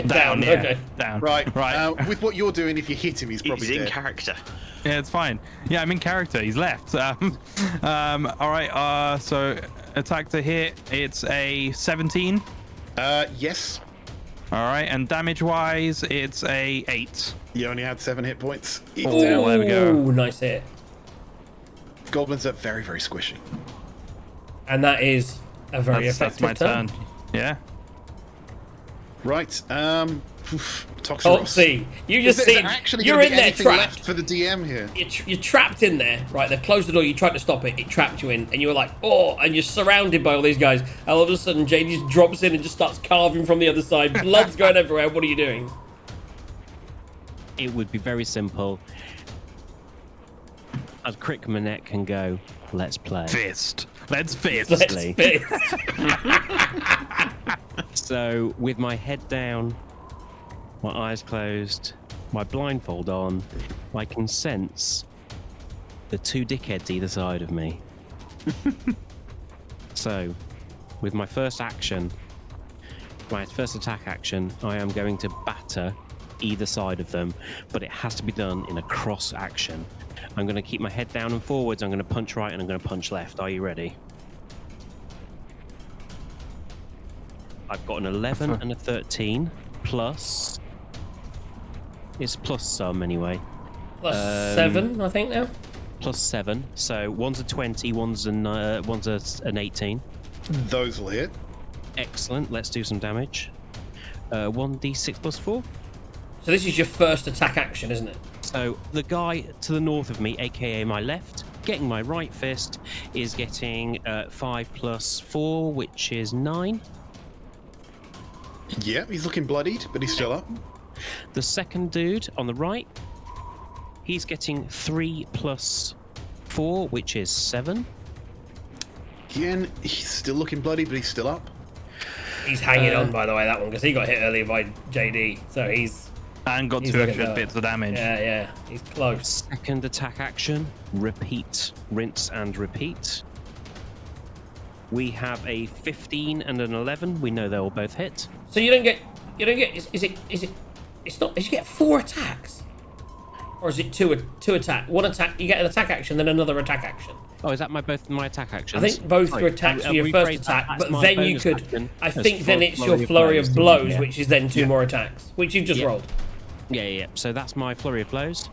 Down, yeah. Okay. Down. Right. Right. With what you're doing, if you hit him, he's probably He's in dead. character. Yeah, it's fine. Yeah, I'm in character. He's left. All right. So attack to hit. It's a 17. Yes. All right, and damage-wise, it's a 8. You only had 7 hit points. He's Oh, down. there we go. Ooh, nice hit. Goblins are very, very squishy. And that is a very That's effective my turn. turn. Yeah. Right. Toxaros. Oh, see, you just Is there see actually you're gonna in be there anything trapped. left for the DM here? You're trapped in there, right? They've closed the door. You tried to stop it. It trapped you in, and you were like, oh, and you're surrounded by all these guys. And all of a sudden, JD just drops in and just starts carving from the other side. Blood's going everywhere. What are you doing? It would be very simple. I'd crick my neck and go, let's play. Fist. Let's fist. Let's Honestly. fist. So, with my head down, my eyes closed, my blindfold on, I can sense the 2 dickheads either side of me. So, with my first action, my first attack action, I am going to batter either side of them, but it has to be done in a cross action. I'm going to keep my head down and forwards, I'm going to punch right and I'm going to punch left. Are you ready? I've got an 11 and a 13 plus. It's plus some anyway. Plus 7, I think now. Plus 7. So one's a 20, one's an 18. Those will hit. Excellent. Let's do some damage. 1d6 plus 4. So this is your first attack action, isn't it? So the guy to the north of me, aka my left, getting my right fist, is getting 5 plus 4, which is 9. Yeah, he's looking bloodied, but he's still up. The second dude on the right, he's getting 3 plus 4, which is 7. Again, he's still looking bloody, but he's still up. He's hanging on, by the way, that one, because he got hit earlier by JD. So he's And got He's 2 looking extra low. bits of damage. yeah, he's close. Second attack action, repeat, rinse and repeat. We have a 15 and an 11. We know they'll both hit. So you don't get. Is it? It's not. You get 4 attacks, or is it two attack? One attack. You get an attack action, then another attack action. Oh, is that both my attack actions? I think both Sorry, your attacks for your rephrase first that. attack, That's but my then you bonus could. action I as think then it's your flurry flurry of blows, yeah. which is then 2 more attacks, which you've just Yeah. rolled. Yeah. So that's my flurry of blows.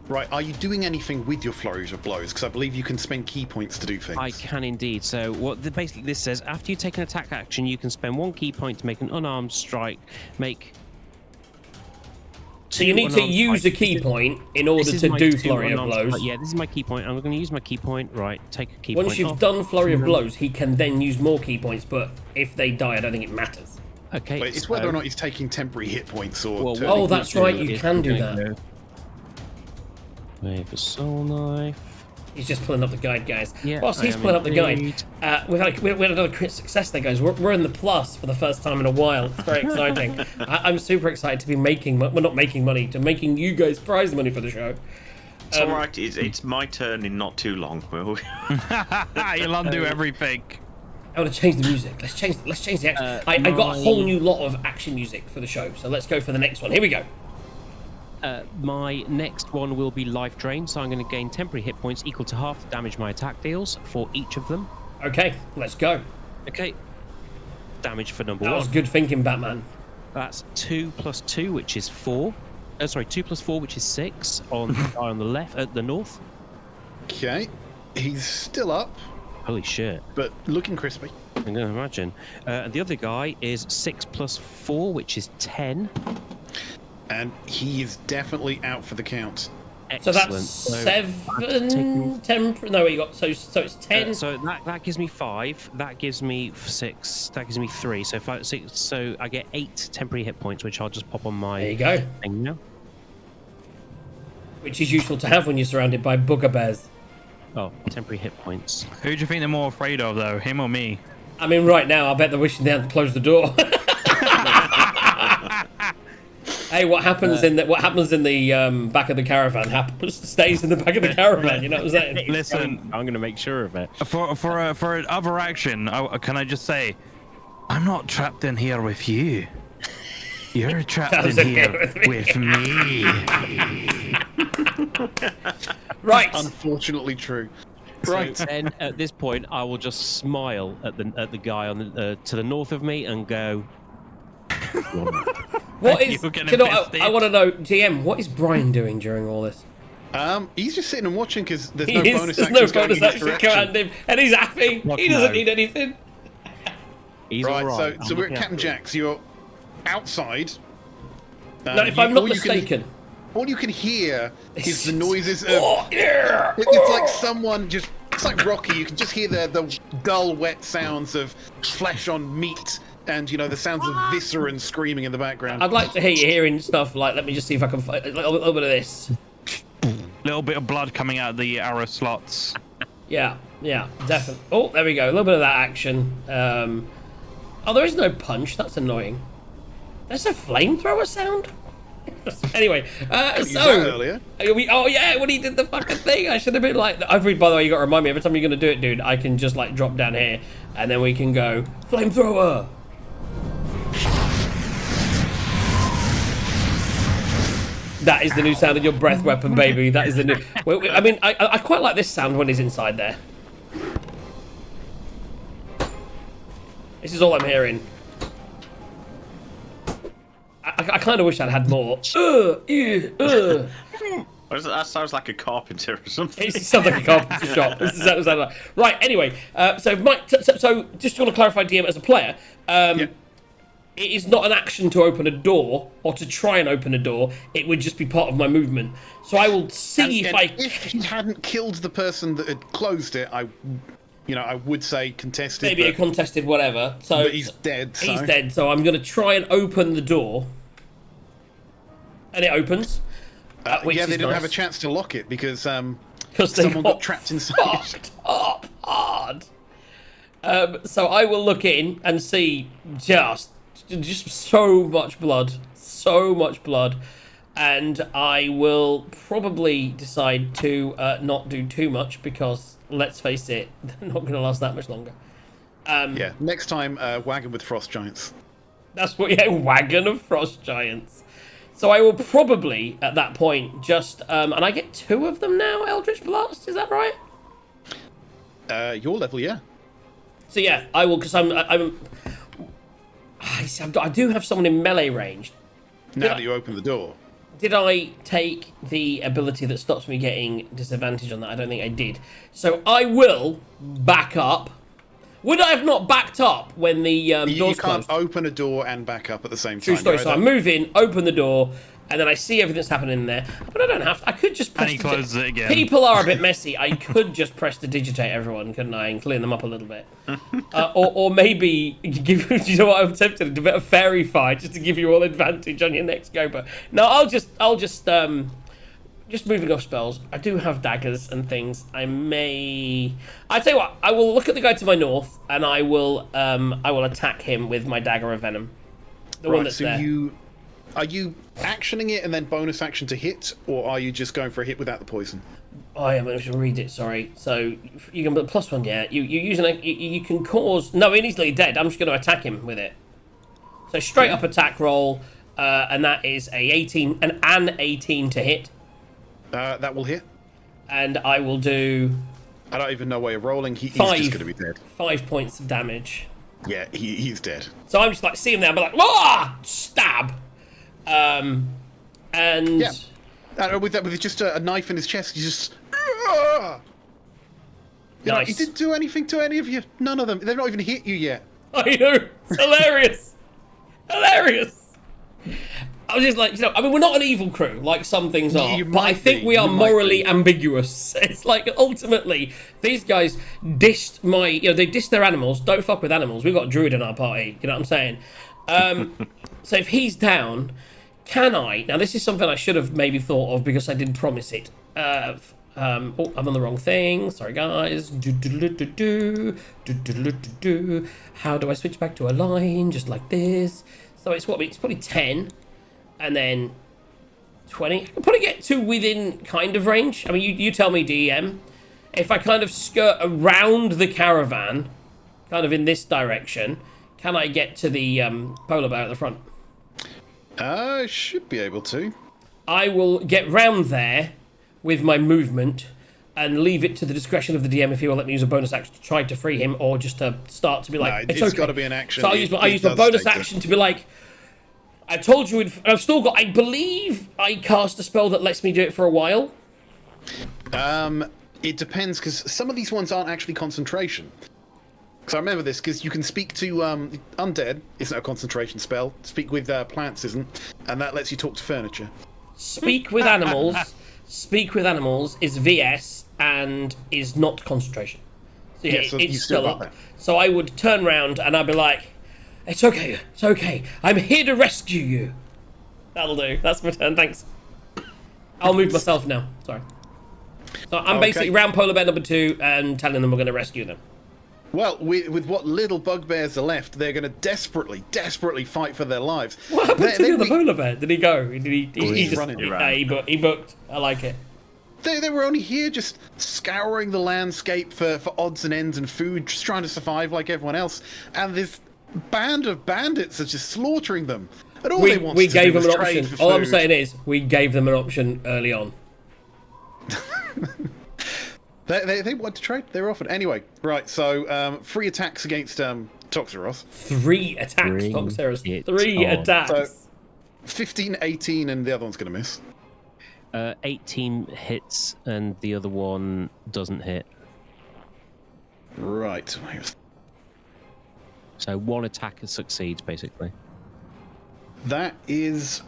Right, are you doing anything with your flurries of blows? Because I believe you can spend key points to do things. I can indeed. So basically this says, after you take an attack action, you can spend 1 key point to make an unarmed strike, make So you need to use a key point in order to do Flurry of Blows. Yeah, this is my key point. I'm going to use my key point. Right, take a key point. Once you've done Flurry of Blows, he can then use more key points, but if they die, I don't think it matters. Okay. But it's whether or not he's taking temporary hit points or. Well, turning Oh, that's into- right, you can do that. Wave a soul knife. He's just pulling up the guide, guys. Yeah, Whilst I he's am pulling up the guide, indeed. we had another crit success there, guys. We're in the plus for the first time in a while. It's very exciting. I'm super excited to be making, well, not making money, to making you guys prize money for the show. It's all right. It's my turn in not too long. Will You'll undo everything. I want to change the music. Let's change the action. I got a whole new lot of action music for the show, so let's go for the next one. Here we go. My next one will be life drain, so I'm going to gain temporary hit points equal to half the damage my attack deals for each of them. Okay, let's go. Okay. Damage for number That was one. good thinking, Batman. That's 2 plus 2, which is 4. Sorry, 2 plus 4, which is 6 on the guy on the left, at the north. Okay, he's still up, Holy shit. but looking crispy. I'm going to imagine. And the other guy is 6 plus 4, which is 10. And he is definitely out for the count. So Excellent. that's So 7, 10. No, you got so it's 10. so that gives me 5. That gives me 6. That gives me 3. So 5, 6. So I get 8 temporary hit points, which I'll just pop on my There you go. thing now. Which is useful to have when you're surrounded by booger bears. Oh, temporary hit points. Who do you think they're more afraid of, though? Him or me? I mean, right now, I bet they're wishing they hadn't closed the door. Hey, what happens in the back of the caravan stays in the back of the caravan. You know what I'm saying? Listen, I'm going to make sure of it. for an other action, can I just say, I'm not trapped in here with you. You're trapped Trapped in in here here with with me. Right. Unfortunately true. Right. So then, at this point, I will just smile at the guy on the to the north of me and go. What is? You're gonna You know, miss I it. want to know, GM. What is Brian doing during all this? He's just sitting and watching because there's He no is- bonus there's actions no going bonus in his action direction. command him, and he's happy. What, He doesn't no? need anything. He's Right, all right. so we're at Captain Jack's. You're outside. No, if I'm not all mistaken. all you can hear is the noises of. Oh, yeah. It's like someone just. It's like Rocky. You can just hear the dull, wet sounds of flesh on meat, and the sounds of viscera and screaming in the background. I'd like to hear you hearing stuff like. Let me just see if I can find a little bit of this. Little bit of blood coming out of the arrow slots. Yeah, definitely. Oh, there we go. A little bit of that action. Oh, there is no punch. That's annoying. There's a flamethrower sound. Anyway, Used that so earlier. oh yeah, when he did the fucking thing, I should have been like. By the way, you got to remind me every time you're gonna do it, dude. I can just like drop down here, and then we can go flamethrower. That is the new sound of your breath weapon, baby. That is the new. I mean, I quite like this sound when he's inside there. This is all I'm hearing. I kind of wish I'd had more. That sounds like a carpenter or something. It sounds like a carpenter shop. This is what it sounds like. Right. Anyway, so Mike. So just want to clarify, DM, as a player, it is not an action to open a door or to try and open a door. It would just be part of my movement. So I will see if I. If he hadn't killed the person that had closed it, I would say contested. Maybe a contested whatever. So but he's dead. He's so. dead. So I'm going to try and open the door, and it opens. Which Yeah, is they didn't nice. have a chance to lock it because Because they someone got trapped inside. fucked up hard. So I will look in and see just so much blood, and I will probably decide to not do too much because let's face it, they're not going to last that much longer. Yeah, next time, wagon with frost giants. That's what, yeah, wagon of frost giants. So I will probably, at that point, just... and I get 2 of them now, Eldritch Blast, is that right? Your level, yeah. So yeah, I will, because I do have someone in melee range. Now that you open the door. Did I take the ability that stops me getting disadvantage on that? I don't think I did. So I will back up. Would I have not backed up when the You doors can't closed? open a door and back up at the same True time. story. You're So I either- move in, open the door, and then I see everything that's happening in there, but I don't have to. I could just press And he closes it again. People are a bit messy. I could just press to digitate everyone, couldn't I, and clean them up a little bit. Or maybe give you know what I'm tempted to do a bit of fairy fight just to give you all advantage on your next go. But no, I'll just moving off spells. I do have daggers and things. I tell you what, I will look at the guy to my north and I will attack him with my dagger of venom. The one that's there. Are you actioning it and then bonus action to hit, or are you just going for a hit without the poison? I am going to read it. Sorry. So you can put +1. Yeah. You can cause. No, he's easily dead. I'm just going to attack him with it. So straight up attack roll, and that is an 18 to hit. That will hit. And I will do. I don't even know why you're rolling. He's Five. just going to be dead. 5 points of damage. Yeah, he's dead. So I'm just like see him there, but like, ah, stab. And yeah, with just a knife in his chest, he just. You know, he didn't do anything to any of you. None of them. They've not even hit you yet. I know. It's hilarious. Hilarious. I was just like, I mean, we're not an evil crew like some things are, but I think we are morally ambiguous. It's like ultimately these guys dissed they dissed their animals. Don't fuck with animals. We've got a druid in our party. You know what I'm saying? So if he's down, can I? Now this is something I should have maybe thought of because I did promise it. Oh, I'm on the wrong thing. Sorry, guys. How do I switch back to a line just like this? So it's probably 10. And then 20. I can probably get to within kind of range. I mean, you tell me, DM. If I kind of skirt around the caravan, kind of in this direction, can I get to the polar bear at the front? Should be able to. I will get round there with my movement and leave it to the discretion of the DM if he will let me use a bonus action to try to free him or just to start to be like, it's got to be an action. So I use my bonus action to be like, I told you, I've still got, I believe I cast a spell that lets me do it for a while. It depends, because some of these ones aren't actually concentration. Because I remember this, because you can speak to undead, isn't a concentration spell. Speak with plants isn't, and that lets you talk to furniture. Speak with animals is VS and is not concentration. So yeah, so it's still up. So I would turn around and I'd be like, it's okay. I'm here to rescue you. That'll do. That's my turn. Thanks. I'll move myself now. Sorry. So I'm basically round polar bear number 2 and telling them we're going to rescue them. Well, with what little bugbears are left, they're going to desperately fight for their lives. What happened to the other polar bear? Did he go? He's just running. He booked. I like it. They were only here just scouring the landscape for odds and ends and food, just trying to survive like everyone else. And this band of bandits are just slaughtering them. And all they want to gave do them is an trade option. for All food. I'm saying is, we gave them an option early on. They want to trade. They were offered. Anyway, right, so 3 attacks against Toxeros. 3 attacks, Toxeros. 3 attacks. So 15, 18, and the other one's going to miss. 18 hits, and the other one doesn't hit. Right. So 1 attacker succeeds, basically. That is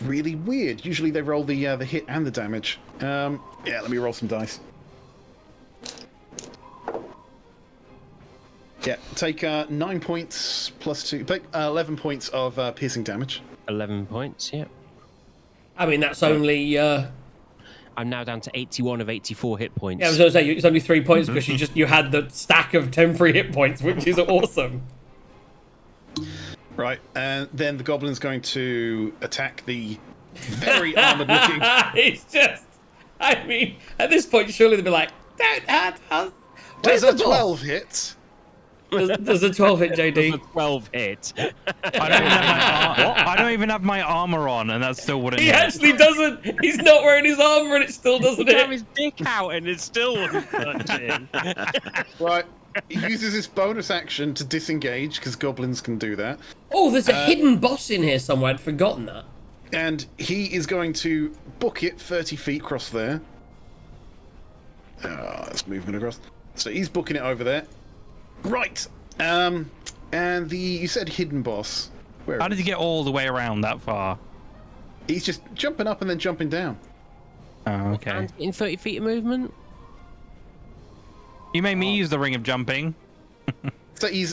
really weird. Usually they roll the hit and the damage. Yeah, let me roll some dice. Yeah, take 9 points plus 2. Take 11 points of piercing damage. 11 points, yeah. I mean, that's only... I'm now down to 81 of 84 hit points. Yeah, I was going to say, it's only 3 points because you had the stack of 10 free hit points, which is awesome. Right, and then the goblin's going to attack the very armored looking... It's just... I mean, at this point, surely they'd be like, don't hurt us. Does a 12 hit? Does a 12 hit, JD? Does a 12 hit. I don't even have my armor on, and that still wouldn't He hit. actually doesn't. He's not wearing his armor, and it still doesn't He can hit. have his dick out, and it's still touching. Right, he uses his bonus action to disengage, because goblins can do that. Oh, there's a hidden boss in here somewhere. I'd forgotten that. And he is going to book it 30 feet across there. That's movement across. So he's booking it over there. Right. And you said hidden boss. Where How did you get all the way around that far? He's just jumping up and then jumping down. Oh, okay. And in 30 feet of movement. You made me use the ring of jumping. So he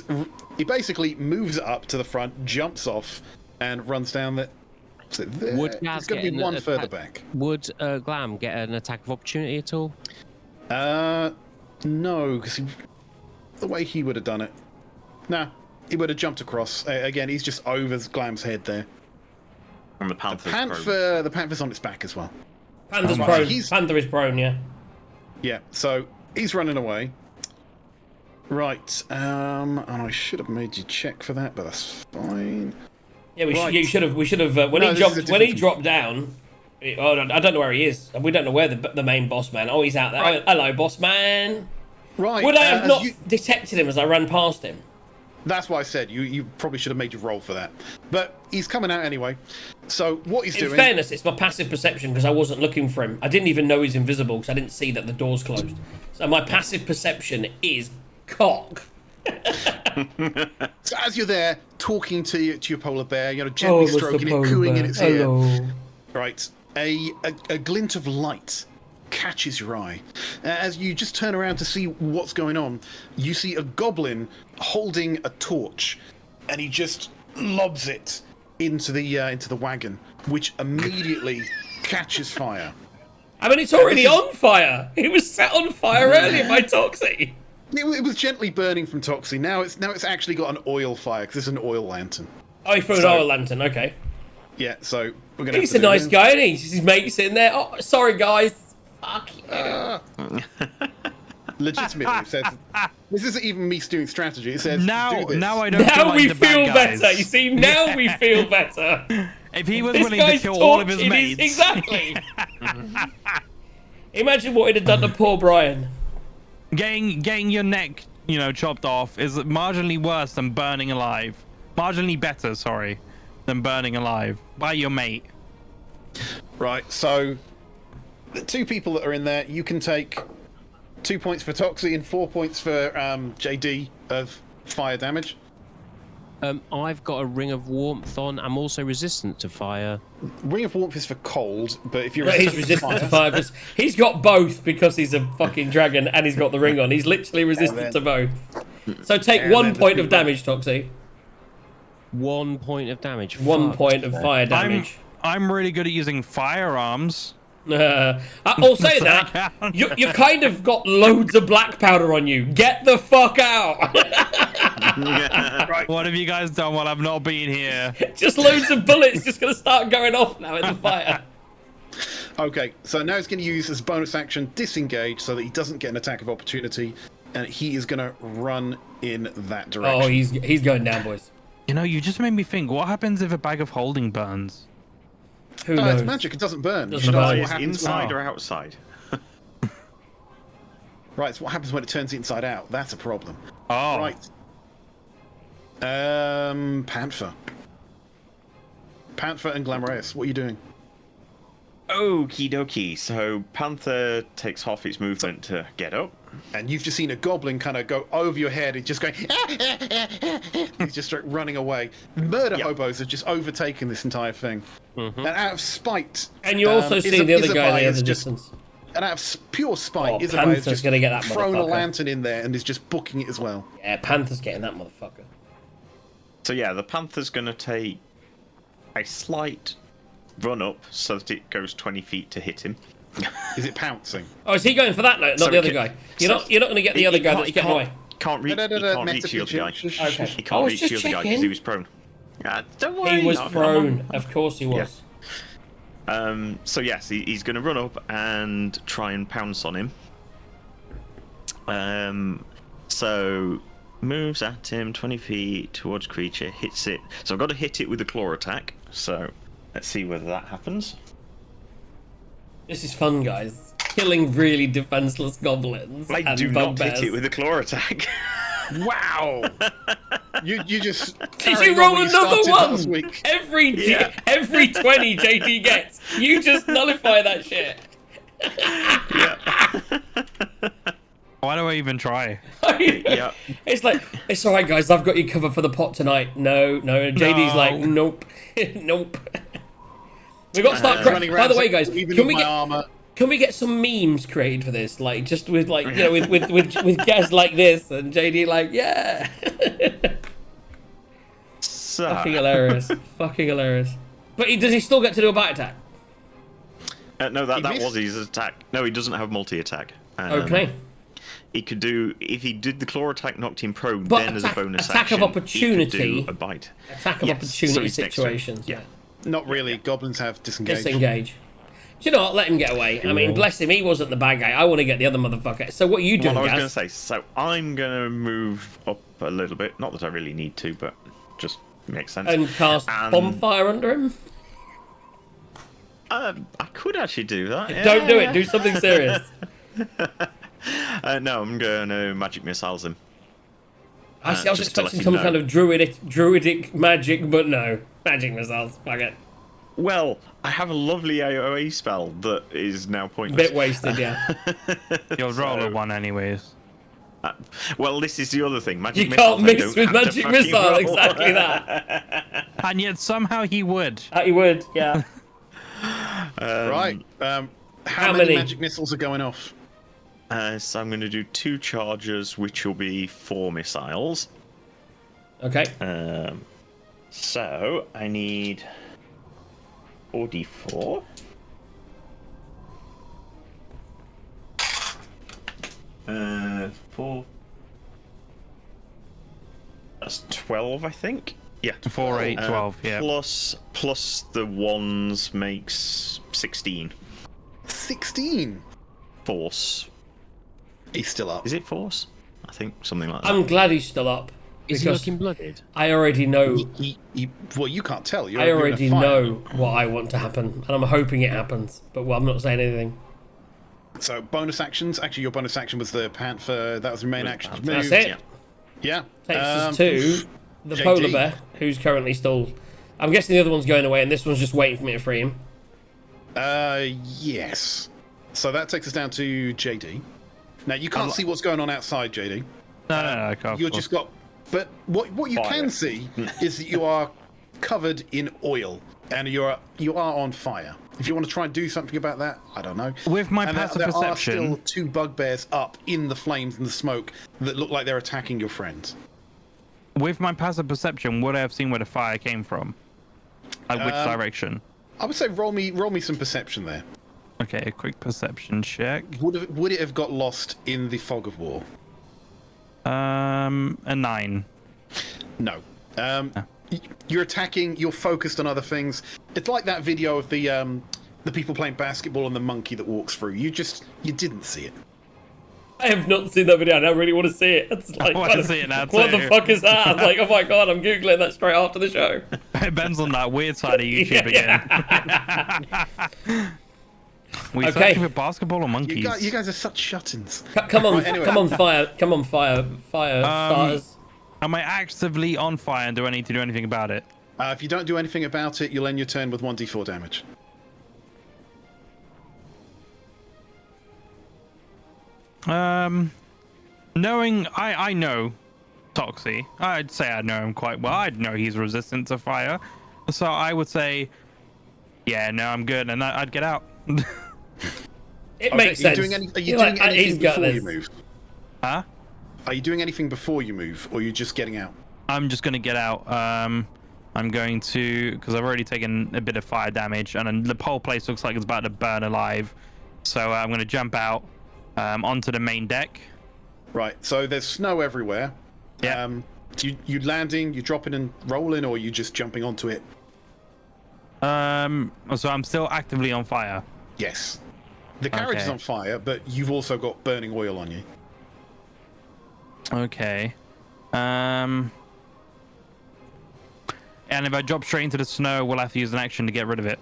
basically moves up to the front, jumps off, and runs down the. So there. Would He's Gaz going to get be an one further attack- back. Would Glam get an attack of opportunity at all? No, because the way he would have done it. Nah, he would have jumped across. Again, he's just over Glam's head there. And the panther's The panther's on its back as well. Panther's right. prone. He's- Panther is prone, yeah. Yeah, so he's running away. Right, and I should have made you check for that, but that's fine. Yeah, Right. you should have. We should have. When No, he this is jumped, a when he different- dropped down. I don't know where he is. We don't know where the main boss man. Oh, he's out there. Right. Oh, hello, boss man. Right. Would I have as not you- detected him as I ran past him? That's why I said you probably should have made your roll for that. But he's coming out anyway. So what he's In doing... fairness, it's my passive perception because I wasn't looking for him. I didn't even know he's invisible because I didn't see that the door's closed. So my passive perception is cock. So as you're there, talking to your polar bear, gently Mr. stroking it, Polar cooing Bear. in its ear. Hello. Right. A glint of light catches your eye. As you just turn around to see what's going on, you see a goblin holding a torch, and he just lobs it into the wagon, which immediately catches fire. I mean, it's already on fire. He was set on fire earlier by Toxie. It was gently burning from Toxie. Now it's actually got an oil fire because it's an oil lantern. Oh, he threw an So- oil lantern. Okay. Yeah, so we're gonna. He's have a to do nice this. guy, and his mate's sitting there. Oh, sorry, guys. Fuck you. Legitimately, it says this isn't even me doing strategy. It says Now do this. I don't feel Now like we the bad feel guys. better. You see, now we feel better. If he was This willing to guy's kill all of his torch, it is- mates, exactly. Imagine what he'd have done to poor Brian. getting your neck, chopped off is marginally worse than burning alive. Marginally better, sorry, than burning alive by your mate. Right, so the two people that are in there, you can take 2 points for Toxie and 4 points for JD of fire damage. I've got a ring of warmth on. I'm also resistant to fire. Ring of Warmth is for cold, but if you're But he's resistant to fire. Because he's got both because he's a fucking dragon and he's got the ring on. He's literally resistant to both. So take and 1 then point the of damage, Toxie. 1 point of damage. 1 Fuck. point of fire damage. I'm really good at using firearms. I'll say that. You kind of got loads of black powder on you. Get the fuck out. Right. What have you guys done while I've not been here? Just loads of bullets just going to start going off now in the fire. Okay, so now he's going to use as bonus action disengage so that he doesn't get an attack of opportunity, and he is going to run in that direction. Oh, he's going down, boys. You just made me think. What happens if a bag of holding burns? Who No, knows? it's magic. It doesn't burn. You Doesn't should ask burn. what Is happens inside when- or outside? Right, so what happens when it turns inside out? That's a problem. Oh, Right. Panther. Panther and Glamorous, what are you doing? Okie dokie. So Panther takes half its movement to get up. And you've just seen a goblin kind of go over your head. It's just going. He's just like running away. Murder Yep. hobos have just overtaken this entire thing. And out of spite. And you also see the other guy in the other is just. distance. And out of pure spite, Oh, Isabai Panther's has just gonna get that thrown a motherfucker. lantern in there and is just booking it as well. Yeah, Panther's getting that motherfucker. So yeah, the Panther's going to take a slight run up so that it goes 20 feet to hit him. Is it pouncing? Oh, is he going for that note, not So the other it guy? can- You're not going to get the other guy that's getting away. Can't reach, he can't reach the other guy. Okay. He I can't was reach the just other guy because checking. he was prone. Don't worry. He was I'm prone. Of course he was. So yes, he's going to run up and try and pounce on him. So moves at him 20 feet towards creature, hits it. So I've got to hit it with a claw attack. So let's see whether that happens. This is fun, guys. Killing really defenseless goblins. I and do not bugbears. hit it with a claw attack. Wow! you just. Did carrying you roll on what another started last one? week. Every 20 JD gets, you just nullify that shit. why do I even try? Yeah. It's like, it's alright, guys, I've got you covered for the pot tonight. No, JD's No. like, nope. Nope. We got to start. running By around the way, guys, even can with we my get armor. can we get some memes created for this? Like just with like you know with guests like this and JD like yeah. So, Fucking hilarious. Fucking hilarious. But does he still get to do a bite attack? no, that missed. was his attack. No, he doesn't have multi-attack. Okay. He could do, if he did the claw attack, knocked him prone, But then as a bonus attack action, of opportunity. he could do a bite. Attack of Yes, opportunity so he's next to him. situations. Yeah. Not really. Goblins have disengage. Disengage. Do you know what? Let him get away. I mean, bless him. He wasn't the bad guy. I want to get the other motherfucker. So what are you doing, What I was Gaz? going to say, so I'm going to move up a little bit. Not that I really need to, but just makes sense. And cast bonfire under him? I could actually do that. Don't do it. Do something serious. No, I'm going to magic missiles him. I see. I was just to expecting let some him know. kind of druidic magic, but no. Magic missiles. Fuck it. Well, I have a lovely AoE spell that is now pointless. Bit wasted, yeah. You'll roll a 1 anyways. Well, this is the other thing. Magic You can't missiles, I mix don't with have to magic fucking missile. roll. Exactly that. And yet somehow he would. He would, yeah. Right. How How many many? magic missiles are going off? So I'm going to do 2 charges, which will be 4 missiles. Okay. So I need 4d4. Four. That's 12, I think. Yeah. 4, 8, 12, yeah. Plus the ones makes 16. 16. Force. He's still up. Is it force? I think something like that. I'm glad he's still up. Is he Because looking blooded? I already know. Well, you can't tell. I already know what I want to happen, and I'm hoping it happens. But I'm not saying anything. So bonus actions. Actually, your bonus action was the panther. That was your main action. Panther. That's Move. it. Yeah. Yeah. Takes us to the JD. polar bear, who's currently still. I'm guessing the other one's going away, and this one's just waiting for me to free him. Yes. So that takes us down to JD. Now you can't see what's going on outside, JD. No, I can't. You're just got. But what you Fire. can see is that you are covered in oil and you are on fire. If you want to try and do something about that, I don't know. With my And passive there are perception, still 2 bugbears up in the flames and the smoke that look like they're attacking your friends. would I have seen where the fire came from? Like which direction? I would say roll me some perception there. Okay, a quick perception check. Would it have got lost in the fog of war? A 9. No. You're attacking. You're focused on other things. It's like that video of the people playing basketball and the monkey that walks through. You didn't see it. I have not seen that video, and I really want to see it. It's like, I want to see it now what the too. fuck is that? I'm like, oh my god, I'm googling that straight after the show. Ben's on that weird side of YouTube again. We Okay. searching for basketball or monkeys? You guys are such shut-ins. Come on, Right, anyway. come on, fire starters. Am I actively on fire and do I need to do anything about it? If you don't do anything about it, you'll end your turn with 1d4 damage. Knowing I know Toxie, I'd say I know him quite well. I'd know he's resistant to fire, so I would say, yeah, no, I'm good, and I'd get out. It makes sense. Are you You're doing like, he's anything got before you this. move? Huh? Are you doing anything before you move, or are you just getting out? I'm just gonna get out. I'm going to, because I've already taken a bit of fire damage, and the whole place looks like it's about to burn alive. So I'm gonna jump out onto the main deck. Right. So there's snow everywhere. Yeah. You landing, you dropping and rolling, or are you just jumping onto it? So I'm still actively on fire. Yes. The carriage is Okay. on fire, but you've also got burning oil on you. Okay. And if I drop straight into the snow, we'll have to use an action to get rid of it.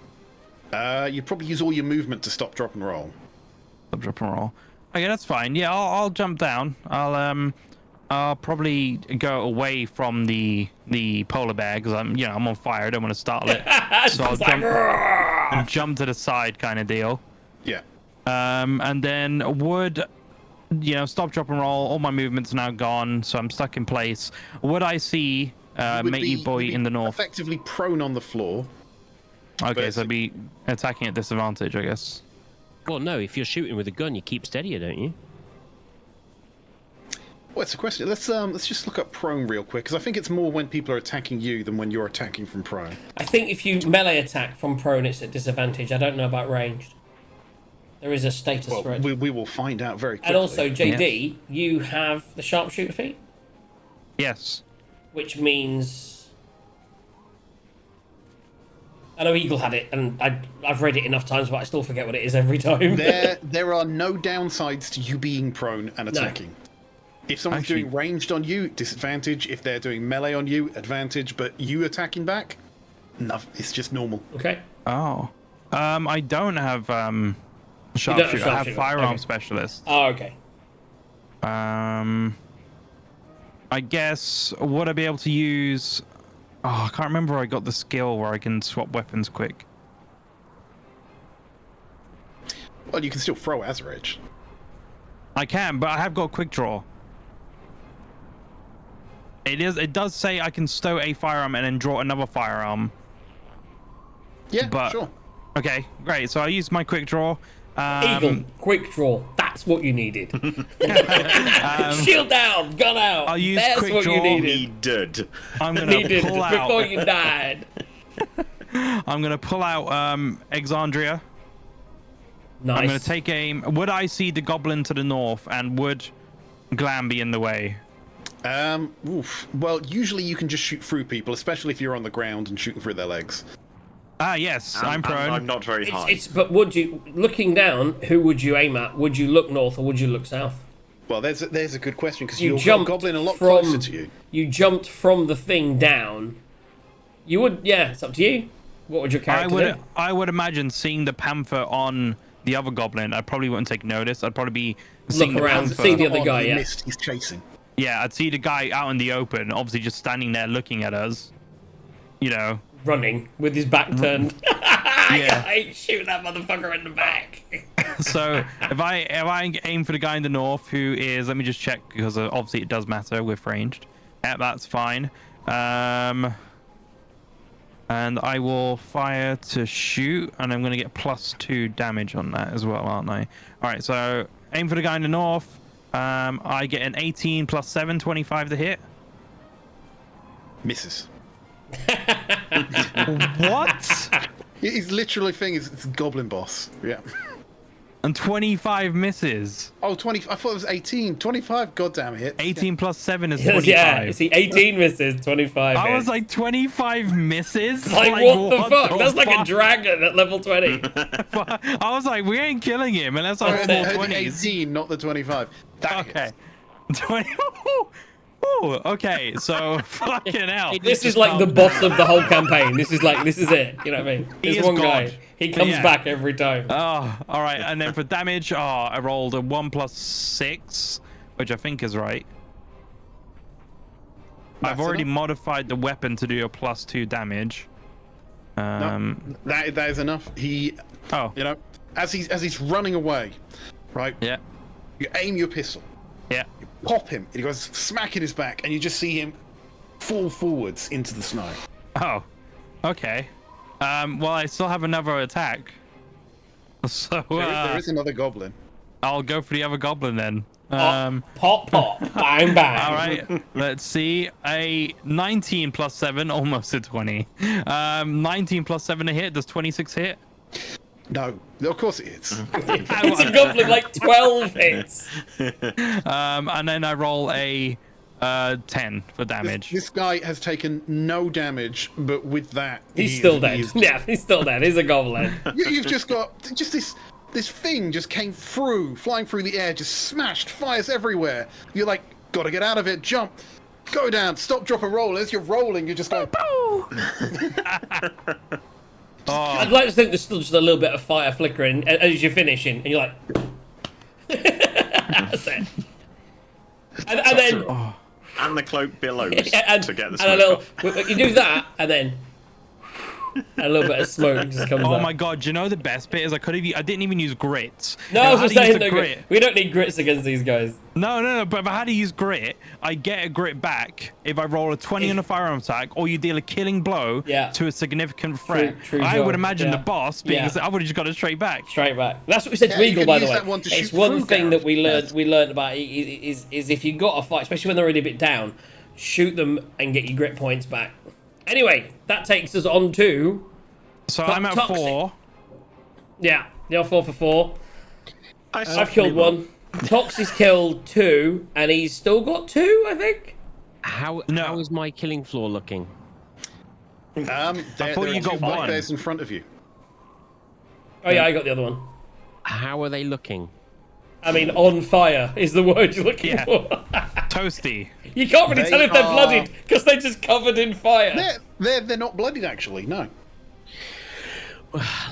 You probably use all your movement to stop, drop, and roll. Stop, drop, and roll. Okay, that's fine. Yeah, I'll jump down. I'll probably go away from the polar bear because I'm on fire. I don't want to startle it. So I'll jump to the side kind of deal. Yeah. And then would stop, drop, and roll. All my movements are now gone, so I'm stuck in place. Would I see Would matey boy you'd be in the north? effectively prone on the floor. Okay, But- so be attacking at disadvantage, I guess. Well, no, if you're shooting with a gun, you keep steadier, don't you? What's the question? Let's just look up prone real quick, because I think it's more when people are attacking you than when you're attacking from prone. I think if you melee attack from prone, it's at disadvantage. I don't know about ranged. There is a status Well, for it. we will find out very quickly. And also, JD, you have the sharpshooter feat, Yes. which means I know Eagle had it, and I've read it enough times, but I still forget what it is every time. there are no downsides to you being prone and attacking. If someone's Actually- doing ranged on you, disadvantage. If they're doing melee on you, advantage. But you attacking back, no, it's just normal. Okay. Oh. I don't have sharpshooter. I have sharpshooter, firearm okay. specialist. Oh, okay. I guess would I be able to use? Oh, I can't remember where I got the skill where I can swap weapons quick. Well, you can still throw Azarage. I can, but I have got quick draw. It does say I can stow a firearm and then draw another firearm. Yeah, But- sure. Okay, great. So I use my quick draw. Eagle, quick draw. That's what you needed. Shield down, gun out. I'll use That's quick what draw. you needed. He did. I'm gonna Needed pull out. before you died. I'm gonna pull out Exandria. Nice. I'm gonna take aim. Would I see the goblin to the north, and would Glam be in the way? Oof. Well, usually you can just shoot through people, especially if you're on the ground and shooting through their legs. Ah, yes, I'm prone. I'm not very high. But would you, looking down, who would you aim at? Would you look north or would you look south? Well, there's a good question because You you've got jumped goblin a lot from closer to you. You jumped from the thing down. You would, yeah. It's up to you. What would your character do? I would imagine seeing the panther on the other goblin. I probably wouldn't take notice. I'd probably be seeing the around, panther. see the other Oh, guy. he Yeah. missed. He's chasing. Yeah, I'd see the guy out in the open, obviously just standing there looking at us. You know. Running with his back turned. Yeah. I shoot that motherfucker in the back. So if I aim for the guy in the north, who is, let me just check because obviously it does matter with ranged. Yeah, that's fine. And I will fire to shoot, and I'm going to get +2 damage on that as well, aren't I? All right, so aim for the guy in the north. I get an 18 + 7, 25 to hit. Misses. What? His literally thing is it's goblin boss. Yeah. And 25 misses. Oh, 20. I thought it was 18. 25 goddamn hits. 18 + 7 is 25. Yeah. You see, 18 misses, 25. I was hits. like 25 misses. Like, what the fuck? the That's like a fuck? dragon at level 20. I was like, we ain't killing him unless I I'm heard 420s. 18, not the 25. That Okay. hits. 20. Ooh, okay, so fucking hell. This is like the boss of the whole campaign. This is it. You know what I mean? He This is one God. guy. He comes Yeah. back every time. Oh, all right. And then for damage, I rolled a 1 + 6, which I think is right. I've That's already enough. modified the weapon to do a +2 damage. No, that is enough. He, Oh, you know, as he's running away, right? yeah, You aim your pistol, yeah. pop him, and he goes smack in his back, and you just see him fall forwards into the snow. Oh, okay. Well, I still have another attack. So There is another goblin. I'll go for the other goblin then. Pop, bang, bang. All right, let's see. A 19 + 7, almost a 20. 19 + 7 a hit. Does 26 hit? No, of course it is. It's a goblin, like 12 hits. And then I roll a 10 for damage. This guy has taken no damage, but with that, He's still dead. Yeah, he's still dead. He's a goblin. You've just got this thing just came through, flying through the air, just smashed, fires everywhere. You're like, gotta get out of it, jump, go down, stop, drop, and roll. As you're rolling, you're just going, I'd like to think there's still just a little bit of fire flickering as you're finishing, and you're like, that's it. And then And the cloak billows and, to get the and a smoke little, off. you do that, and then A little bit of smoke just comes Oh out. my god! Do you know the best bit is I didn't even use grits. No, If I was had just saying, used a no, grit. we don't need grits against these guys. No. But if I had to use grit, I get a grit back if I roll a 20 on a firearm attack, or you deal a killing blow to a significant threat. True I job. would imagine Yeah. the boss being. I would have just got it straight back. Straight back. That's what we said to Yeah, you Eagle, can by the use way. that one to It's shoot one through thing that we learned. Gareth. We learned about is if you got a fight, especially when they're already a bit down, shoot them and get your grit points back. Anyway, that takes us on to. So I'm at Toxic. 4. Yeah, you're 4 for 4. I've Killed 1. Tox has killed 2, and he's still got 2, I think. How is my killing floor looking? There thought you are got 2 one. bears in front of you. Oh yeah, I got the other one. How are they looking? I mean, on fire is the word you're looking Yeah. for. Toasty. You can't really They tell if they're are- bloodied because they're just covered in fire. They're not bloodied actually. No.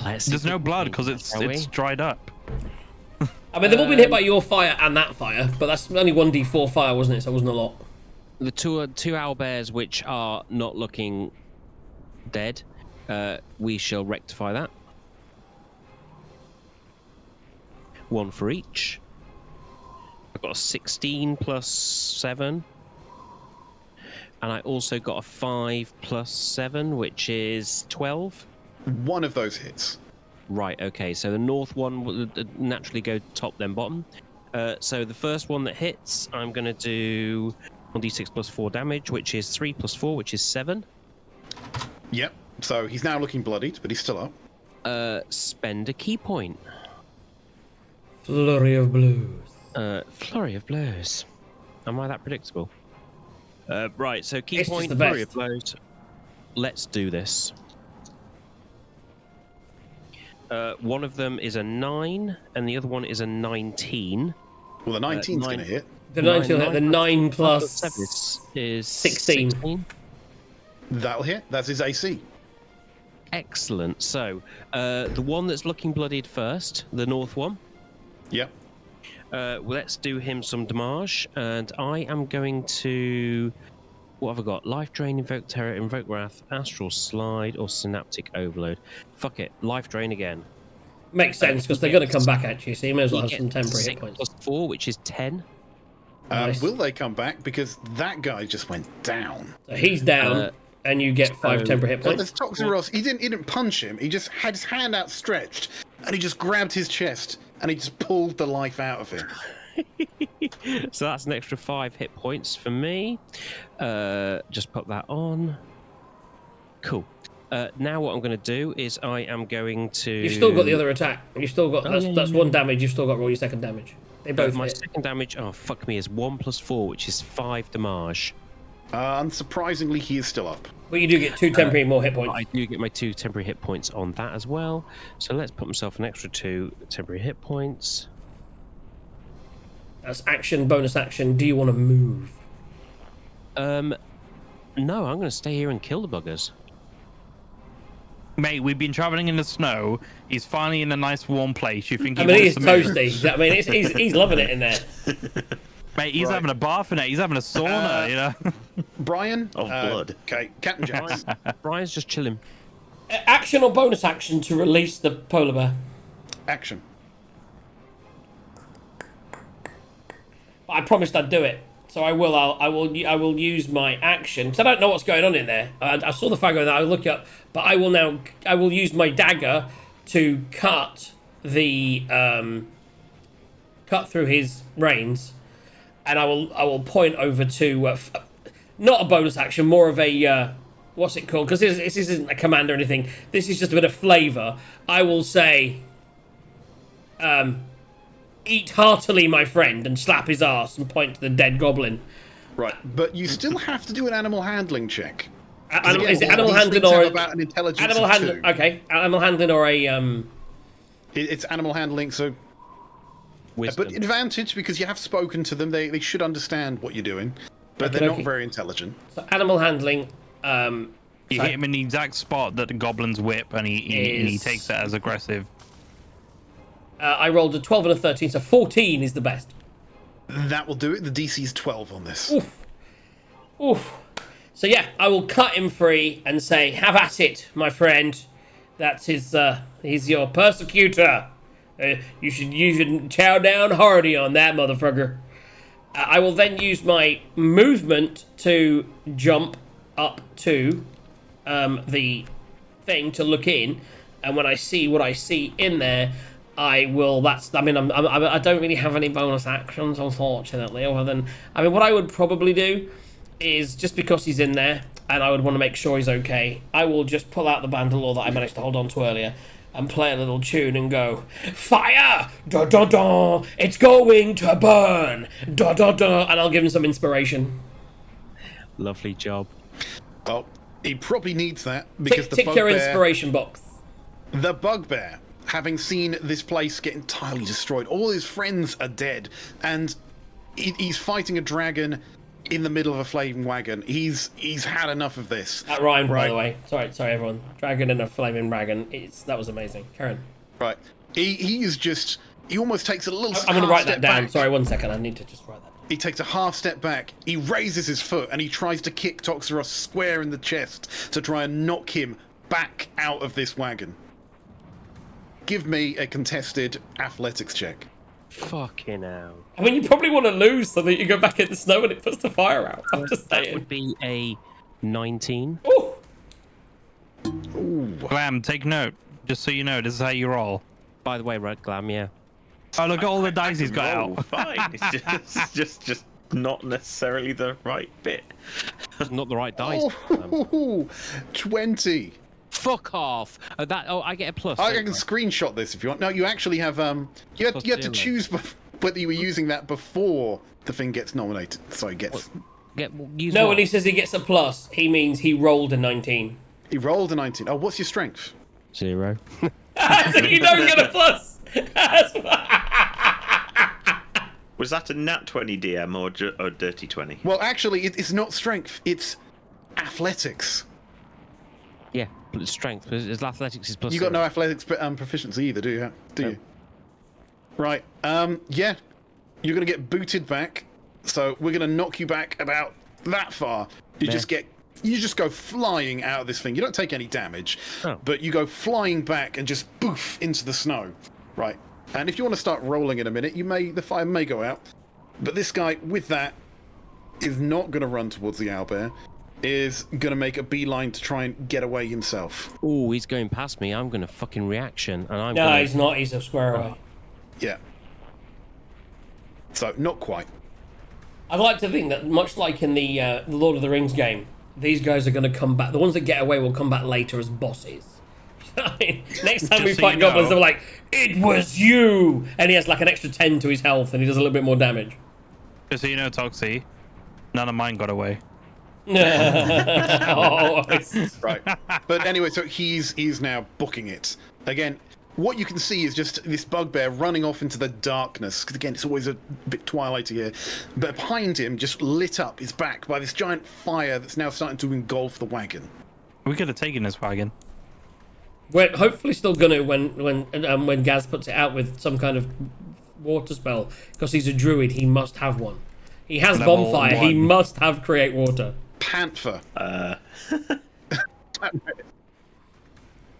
Let's see There's if no we blood can, because it's shall we? dried up. I mean, they've all been hit by your fire and that fire, but that's only 1d4 fire, wasn't it? So it wasn't a lot. The two owlbears which are not looking dead. We shall rectify that. 1 for each. I've got a 16 plus 7. And I also got a 5 plus 7, which is 12. One of those hits. Right, okay, so the north one will naturally go top then bottom. So the first one that hits, I'm going to do 1d6 plus 4 damage, which is 3 plus 4, which is 7. Yep. So he's now looking bloodied, but he's still up. Spend a key point. Flurry of blues. Flurry of blows. Am I that predictable? Right, so key It's just point, the flurry best. of blows. Let's do this. One of them is a 9, and the other one is a 19. Well, the 19's going to 9. hit. The 19 Nine the 9 plus plus 7 is 16. That'll hit. That's his AC. Excellent. So, the one that's looking bloodied first, the north one. Yep. Well, let's do him some damage, and I am going to. What have I got? Life Drain, Invoke Terror, Invoke Wrath, Astral Slide, or Synaptic Overload. Fuck it, Life Drain again. Makes sense because they're going to come back at you, so you may as well have He some gets temporary hit 6 points. plus 4, which is 10. Nice. Will they come back? Because that guy just went down. So he's down, and you get 5 so- temporary hit So points. there's Toxic Ross. He didn't punch him. He just had his hand outstretched, and he just grabbed his chest, and he just pulled the life out of him. So that's an extra 5 hit points for me. Just put that on. Cool. Now what I'm going to do is I am going to. You've still got the other attack. You've still got that's 1 damage. You've still got roll your second damage. They both my hit. second damage. Oh fuck me! Is 1 plus 4, which is 5 damage. Unsurprisingly, he is still up. But you do get 2 temporary more hit points. I do get my 2 temporary hit points on that as well. So let's put myself an extra 2 temporary hit points. That's action, bonus action. Do you want to move? No, I'm going to stay here and kill the buggers. Mate, we've been traveling in the snow. He's finally in a nice warm place. You think he I mean, wants he's to move? toasty. I mean, he's loving it in there. Mate, he's Right. having a bath in it. He's having a sauna, you know? Brian. Of blood. Okay, Captain Jacks. Brian's just chilling. Action or bonus action to release the polar bear. Action. I promised I'd do it, so I will. I will use my action because I don't know what's going on in there. I saw the fire going there. I'll look up, but I will now. I will use my dagger to cut the cut through his reins, and I will point over to not a bonus action, more of a what's it called? Because this isn't a command or anything. This is just a bit of flavour. I will say, eat heartily, my friend, and slap his ass and point to the dead goblin. Right, but you still have to do an animal handling check. Is it animal these handling things or have about an intelligence animal of handling? 2. Okay, animal handling or a It's animal handling, so Wisdom. but advantage because you have spoken to them. They should understand what you're doing, but they're Okey-dokey. not very intelligent. so animal handling. You So- hit him in the exact spot that the goblins whip, and he Is- takes that as aggressive. I rolled a 12 and a 13, so 14 is the best. That will do it. The DC's 12 on this. Oof. So yeah, I will cut him free and say, "Have at it, my friend. That's his. He's your persecutor. You should chow down hearty on that motherfucker." I will then use my movement to jump up to the thing to look in, and when I see what I see in there, I will. I don't really have any bonus actions, unfortunately, other than what I would probably do is, just because he's in there and I would want to make sure he's okay, I will just pull out the bandolier that I managed to hold on to earlier and play a little tune and go, "Fire! Da da da! It's going to burn! Da da da!" And I'll give him some inspiration. Lovely job. Oh, he probably needs that because Tick your inspiration box. The bugbear, having seen this place get entirely destroyed, all his friends are dead, and he's fighting a dragon in the middle of a flaming wagon. He's had enough of this. That rhymed, by the way. Sorry, everyone. Dragon and a flaming wagon. That was amazing. Karen. Right. He almost takes a little. I'm going to write step that down. back. Sorry, 1 second. I need to just write that down. He takes a half step back. He raises his foot and he tries to kick Toxeros square in the chest to try and knock him back out of this wagon. Give me a contested athletics check. Fucking hell. You probably want to lose so that you go back in the snow and it puts the fire out. I'm just That saying. would be a 19. Ooh. Glam, take note. Just so you know, this is how you roll. By the way, Red Glam, yeah. Oh, look at all the dice he's got Roll out. fine. It's just not necessarily the right bit. Not the right dice. Oh, 20. Fuck off. I get a plus. I don't can screenshot this if you want. No, you actually have you have to zero. choose whether you were using that before the thing gets nominated. Sorry, Use No, what? when he says he gets a plus, he means he rolled a 19. He rolled a 19. Oh, what's your strength? 0. So you don't get a plus. Was that a nat 20 DM or dirty 20? Well, actually, it's not strength. It's athletics. Yeah, strength. His athletics is plus. You got 0. no athletics proficiency either, do you? Do you? Right. Yeah. You're gonna get booted back. So we're gonna knock you back about that far. You just go flying out of this thing. You don't take any damage, but you go flying back and just boof into the snow. Right. And if you want to start rolling in a minute, the fire may go out. But this guy with that is not gonna run towards the owlbear. Is gonna make a beeline to try and get away himself. Oh, he's going past me. I'm gonna fucking reaction, and I'm. No, gonna... he's not. He's a square away. Yeah. So not quite. I'd like to think that, much like in the Lord of the Rings game, these guys are going to come back. The ones that get away will come back later as bosses. Next time we so fight you know. goblins, they're like, "It was you!" And he has like an extra 10 to his health, and he does a little bit more damage. Just so you know, Toxie, none of mine got away. Oh, Right. But anyway, so he's now booking it. Again, what you can see is just this bugbear running off into the darkness. Because again, it's always a bit twilighty here. But behind him, just lit up his back by this giant fire that's now starting to engulf the wagon. We could have taken this wagon. we're hopefully still gonna when Gaz puts it out with some kind of water spell, because he's a druid. He must have one. He has Level bonfire. He 1. must have create water. Panther.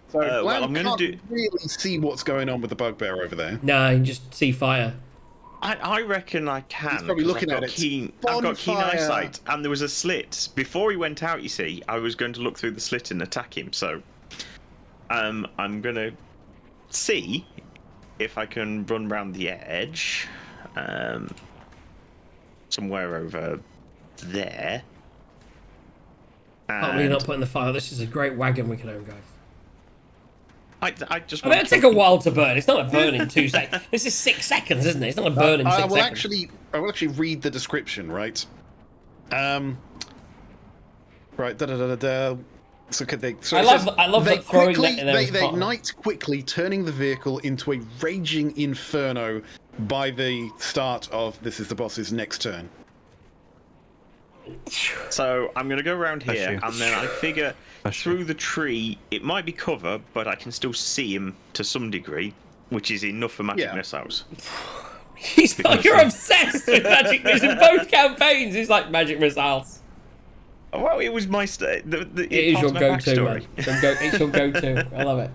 So well, Glam I'm gonna can't really see what's going on with the bugbear over there. Nah, you just see fire. I reckon I can. He's probably 'cause looking I've at got it. I've got keen Bonfire. eyesight, and there was a slit. Before he went out, you see, I was going to look through the slit and attack him. So, I'm gonna see if I can run round the edge, somewhere over there. Can't believe you're not putting the fire. This is a great wagon we can own, guys. I just. I mean, it'll take a while to burn. It's not a burn in 2 seconds. This is 6 seconds, isn't it? It's not a burn in 6 I will seconds. I will actually read the description, right? Right. Da da da da da. So could they? So I it love says, I love they that throwing quickly, that in there. they, as they part of it. ignite quickly, turning the vehicle into a raging inferno by the start of this is the boss's next turn. So I'm gonna go around Bless here, you. and then I figure Bless you. through the tree it might be cover, but I can still see him to some degree, which is enough for magic Yeah. missiles. He's like, you're obsessed with magic missiles in both campaigns. He's like magic missiles. Well, it was my It is your go-to, man. It's your go-to. I love it.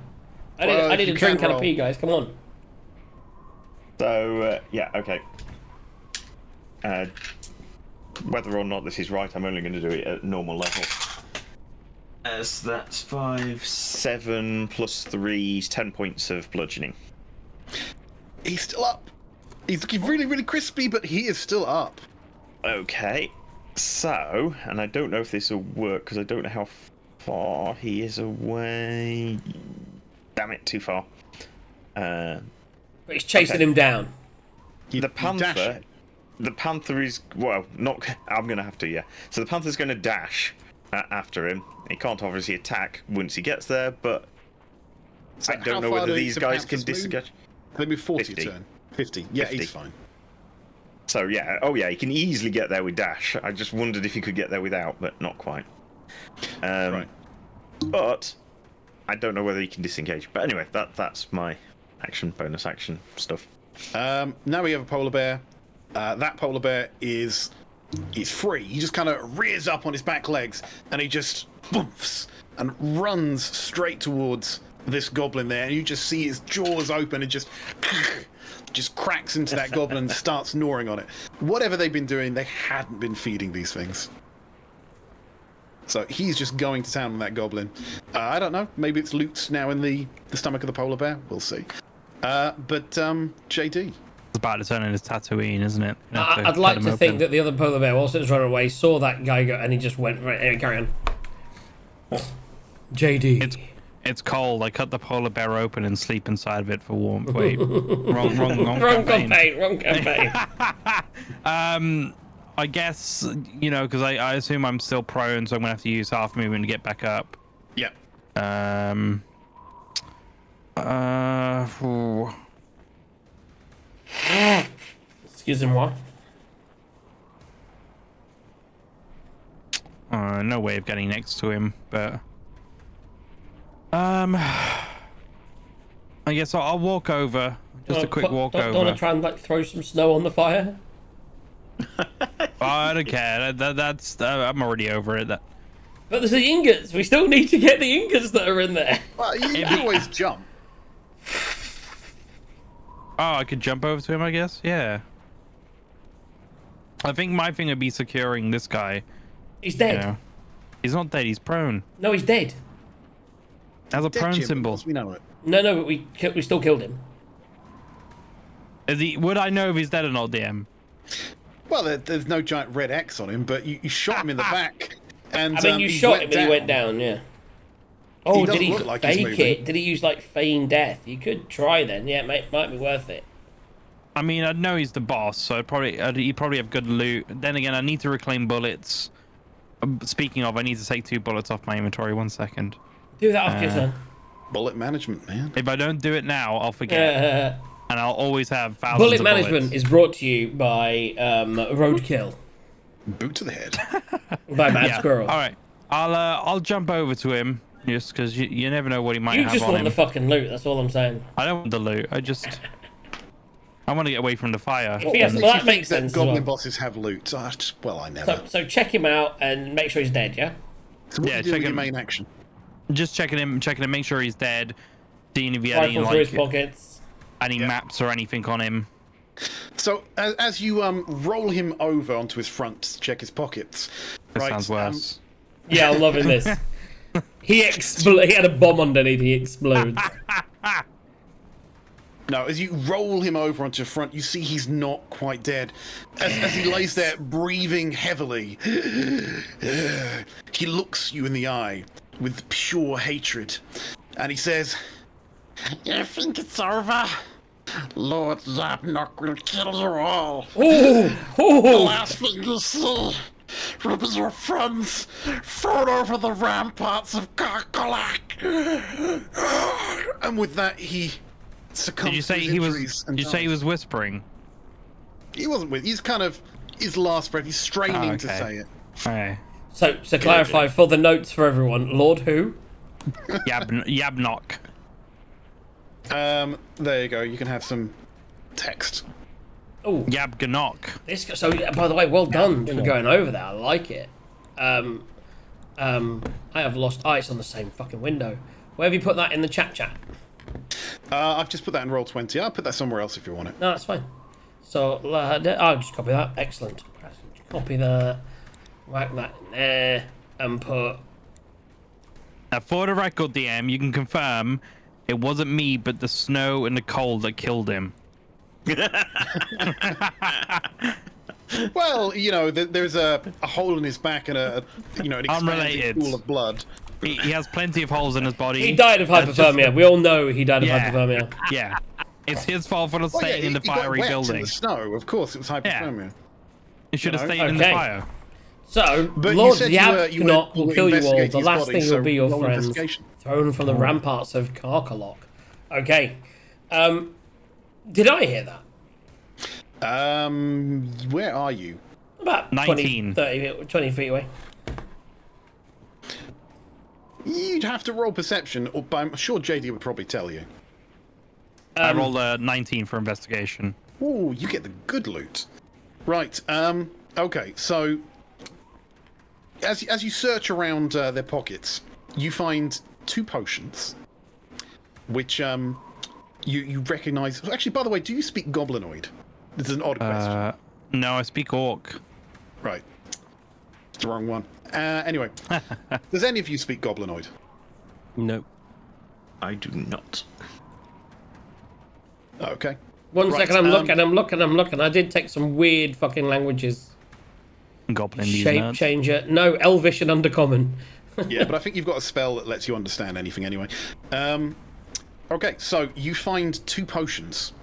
I need a drink and a pee, guys. Come on. So, yeah, okay. Whether or not this is right, I'm only going to do it at normal level. So that's 5, 7 plus 3 is 10 points of bludgeoning. He's still up. He's looking really, really crispy, but he is still up. Okay. So, and I don't know if this will work because I don't know how far he is away. Damn it, too far. But he's chasing him down. The panther is, well, not. I'm gonna have to, yeah. So the panther's gonna dash after him. He can't obviously attack once he gets there, but So I don't how know far whether do these guys can panthers move? disengage. They move 40 a 50. turn. 50. Yeah, 50. he's fine. So yeah, oh yeah, he can easily get there with dash. I just wondered if he could get there without, but not quite. Right. But I don't know whether he can disengage. But anyway, that's my bonus action stuff. Now we have a polar bear. That polar bear is free. He just kind of rears up on his back legs and he just boomps and runs straight towards this goblin there. And you just see his jaws open and just cracks into that goblin and starts gnawing on it. Whatever they've been doing, they hadn't been feeding these things. So he's just going to town on that goblin. I don't know. Maybe it's loot now in the stomach of the polar bear. We'll see. But JD. It's about to turn into Tatooine, isn't it? I'd like to think that the other polar bear, whilst it was running away, saw that guy go and he just went, right, anyway, carry on. JD. It's cold. I cut the polar bear open and sleep inside of it for warmth. Wait, wrong Wrong campaign. campaign. I guess, you know, because I assume I'm still prone, so I'm gonna have to use half movement to get back up. Yeah. Ooh. Excusez-moi. No way of getting next to him, but I guess I'll walk over. Just a quick walk over. Don't want to try and like throw some snow on the fire? I don't care. That's I'm already over it. But there's the ingots. We still need to get the ingots that are in there. Well, you can always jump. Oh, I could jump over to him, I guess? Yeah. I think my thing would be securing this guy. He's dead. You know. He's not dead, he's prone. No, he's dead. Has a prone symbol. We know it. No, but we still killed him. Is he? Would I know if he's dead or not, DM? Well, there's no giant red X on him, but you shot him in the back. And I mean, you shot him and he went down, yeah. Oh, did he look like he's fake moving. it? Did he use, like, feign death? You could try then. Yeah, it might be worth it. I mean, I'd know he's the boss, so he'd probably have good loot. Then again, I need to reclaim bullets. Speaking of, I need to take 2 bullets off my inventory. 1 second. Do that after your turn. Bullet management, man. If I don't do it now, I'll forget. And I'll always have thousands Bullet of management bullets. is brought to you by Roadkill. Boot to the head. By Mad Squirrel. All right. I'll jump over to him just because you never know what he might You have just on want him. the fucking loot, that's all I'm saying. I don't want the loot. I want to get away from the fire. Yes, well, that makes sense as Goblin well. bosses have loot. Well, I never. So check him out and make sure he's dead, yeah? So what Yeah, do you do check with your him. main action? Just checking him, make sure he's dead. Seeing if he had any Rifle through his pockets. maps or anything on him. So as you roll him over onto his front to check his pockets, That right? sounds worse. Yeah, I'm loving this. He had a bomb underneath, he explodes. No, as you roll him over onto the front, you see he's not quite dead. As he lays there breathing heavily, he looks you in the eye with pure hatred, and he says, "You think it's over? Lord Zabnok will kill you all. The last thing you see will be your friends thrown over the ramparts of Karkolak." And with that, he succumbs Did you say to his he injuries was? and Did you say he dies. was whispering? He wasn't with. He's kind of his last breath. He's straining to okay. say it. Okay. So clarify for the notes for everyone, Lord who? Yabnok. There you go. You can have some text. Oh, Yabganok. this. So by the way, well done for going over that. I like it. I have lost. Oh, it's on the same fucking window. Where have you put that in the chat? I've just put that in Roll20. I'll put that somewhere else if you want it. No, that's fine. So I'll just copy that. Excellent. Copy that. Whack that in there and put. Now, for the record, DM, you can confirm it wasn't me, but the snow and the cold that killed him. Well, you know, there's a hole in his back and an expanding Unrelated. pool of blood. He has plenty of holes in his body. He died of hypothermia. We all know he died of Yeah. hypothermia. Yeah. It's his fault for not Well, staying in the he got fiery wet building. in the snow. Of course, it was hypothermia. He should have You know, stayed in the okay. fire. So, But Lord you said Diab you were will kill you all. investigating The his last body, thing so will be your roll friends investigation. thrown from the ramparts of Karkalok. Okay. Did I hear that? Where are you? About 19. 20 feet away. You'd have to roll perception, but I'm sure JD would probably tell you. I rolled a 19 for investigation. Ooh, you get the good loot. Right. Okay. So, as you search around their pockets, you find 2 potions, which you recognise. Actually, by the way, do you speak Goblinoid? This is an odd question. No, I speak Orc. Right. It's the wrong one. Anyway, does any of you speak Goblinoid? No. I do not. Okay. One Right, second, I'm looking. I did take some weird fucking languages. Goblin these Shape nerds. changer. No, Elvish and Undercommon. Yeah, but I think you've got a spell that lets you understand anything anyway. Okay, so you find 2 potions.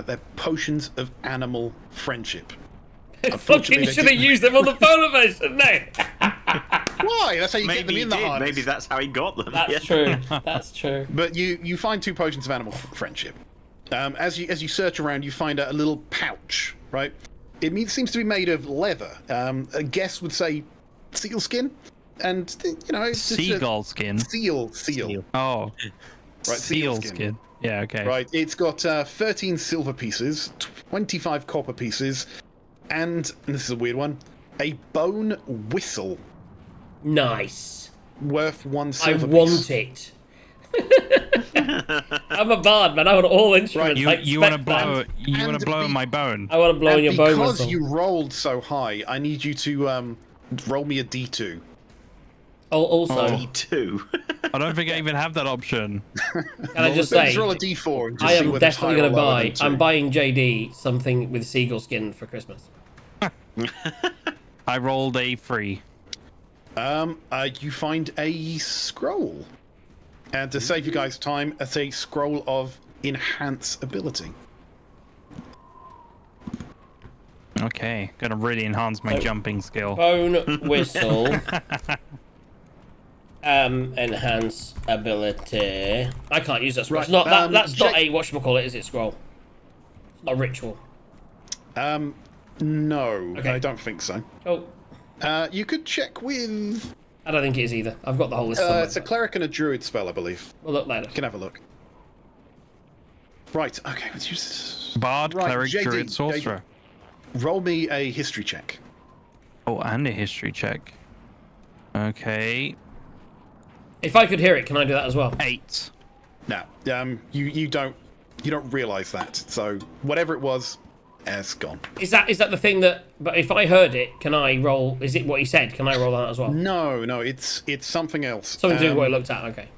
They're potions of animal friendship. Fucking Unfortunately, they should have didn't- used them on the polar bear, shouldn't they? Why? That's how you get them Maybe he in the did. harness. Maybe that's how he got them. That's yeah. true. That's true. But you find 2 potions of animal friendship. As you search around, you find a little pouch. Right. Seems to be made of leather. A guess would say seal skin, and it's just Seagull skin. Seal. Oh, Right. seal skin. Yeah, okay. Right, it's got 13 silver pieces, 25 copper pieces, and this is a weird one, a bone whistle Nice. worth 1 I silver want piece. it. I'm a bard, man. I want all instruments. You, like you want to spec blow? bands. You want And to blow in be- my bone? I want to blow in your bone Because whistle. you rolled so high, I need you to roll me a d2. Also, D2. I don't think I even have that option. can I just say, roll a d4 and just I see am whether it's definitely higher going to or lower buy. than 2. I'm buying JD something with seagull skin for Christmas. I rolled a 3. You find a scroll. And to save you guys time, it's a scroll of enhance ability. Okay, gonna really enhance my So- jumping skill. Bone whistle. Enhance ability. I can't use that scroll. Right, It's not that. That's not Jake- a whatchamacallit, is it? Scroll. It's not a ritual. No, Okay. I don't think so. Oh, You could check with. I don't think it is either. I've got the whole list. somewhere. It's a cleric and a druid spell, I believe. We'll look later. You can have a look. Right. Okay. Let's use this. Bard, Right, cleric, JD, druid, sorcerer. Roll me a history check. Oh, and a history check. Okay, If I could hear it, can I do that as well? 8. Now, you don't realise that. So whatever it was, it's gone. Is that the thing that? But if I heard it, can I roll? Is it what he said? Can I roll that as well? No, it's something else. Something to do with what I looked at. Okay.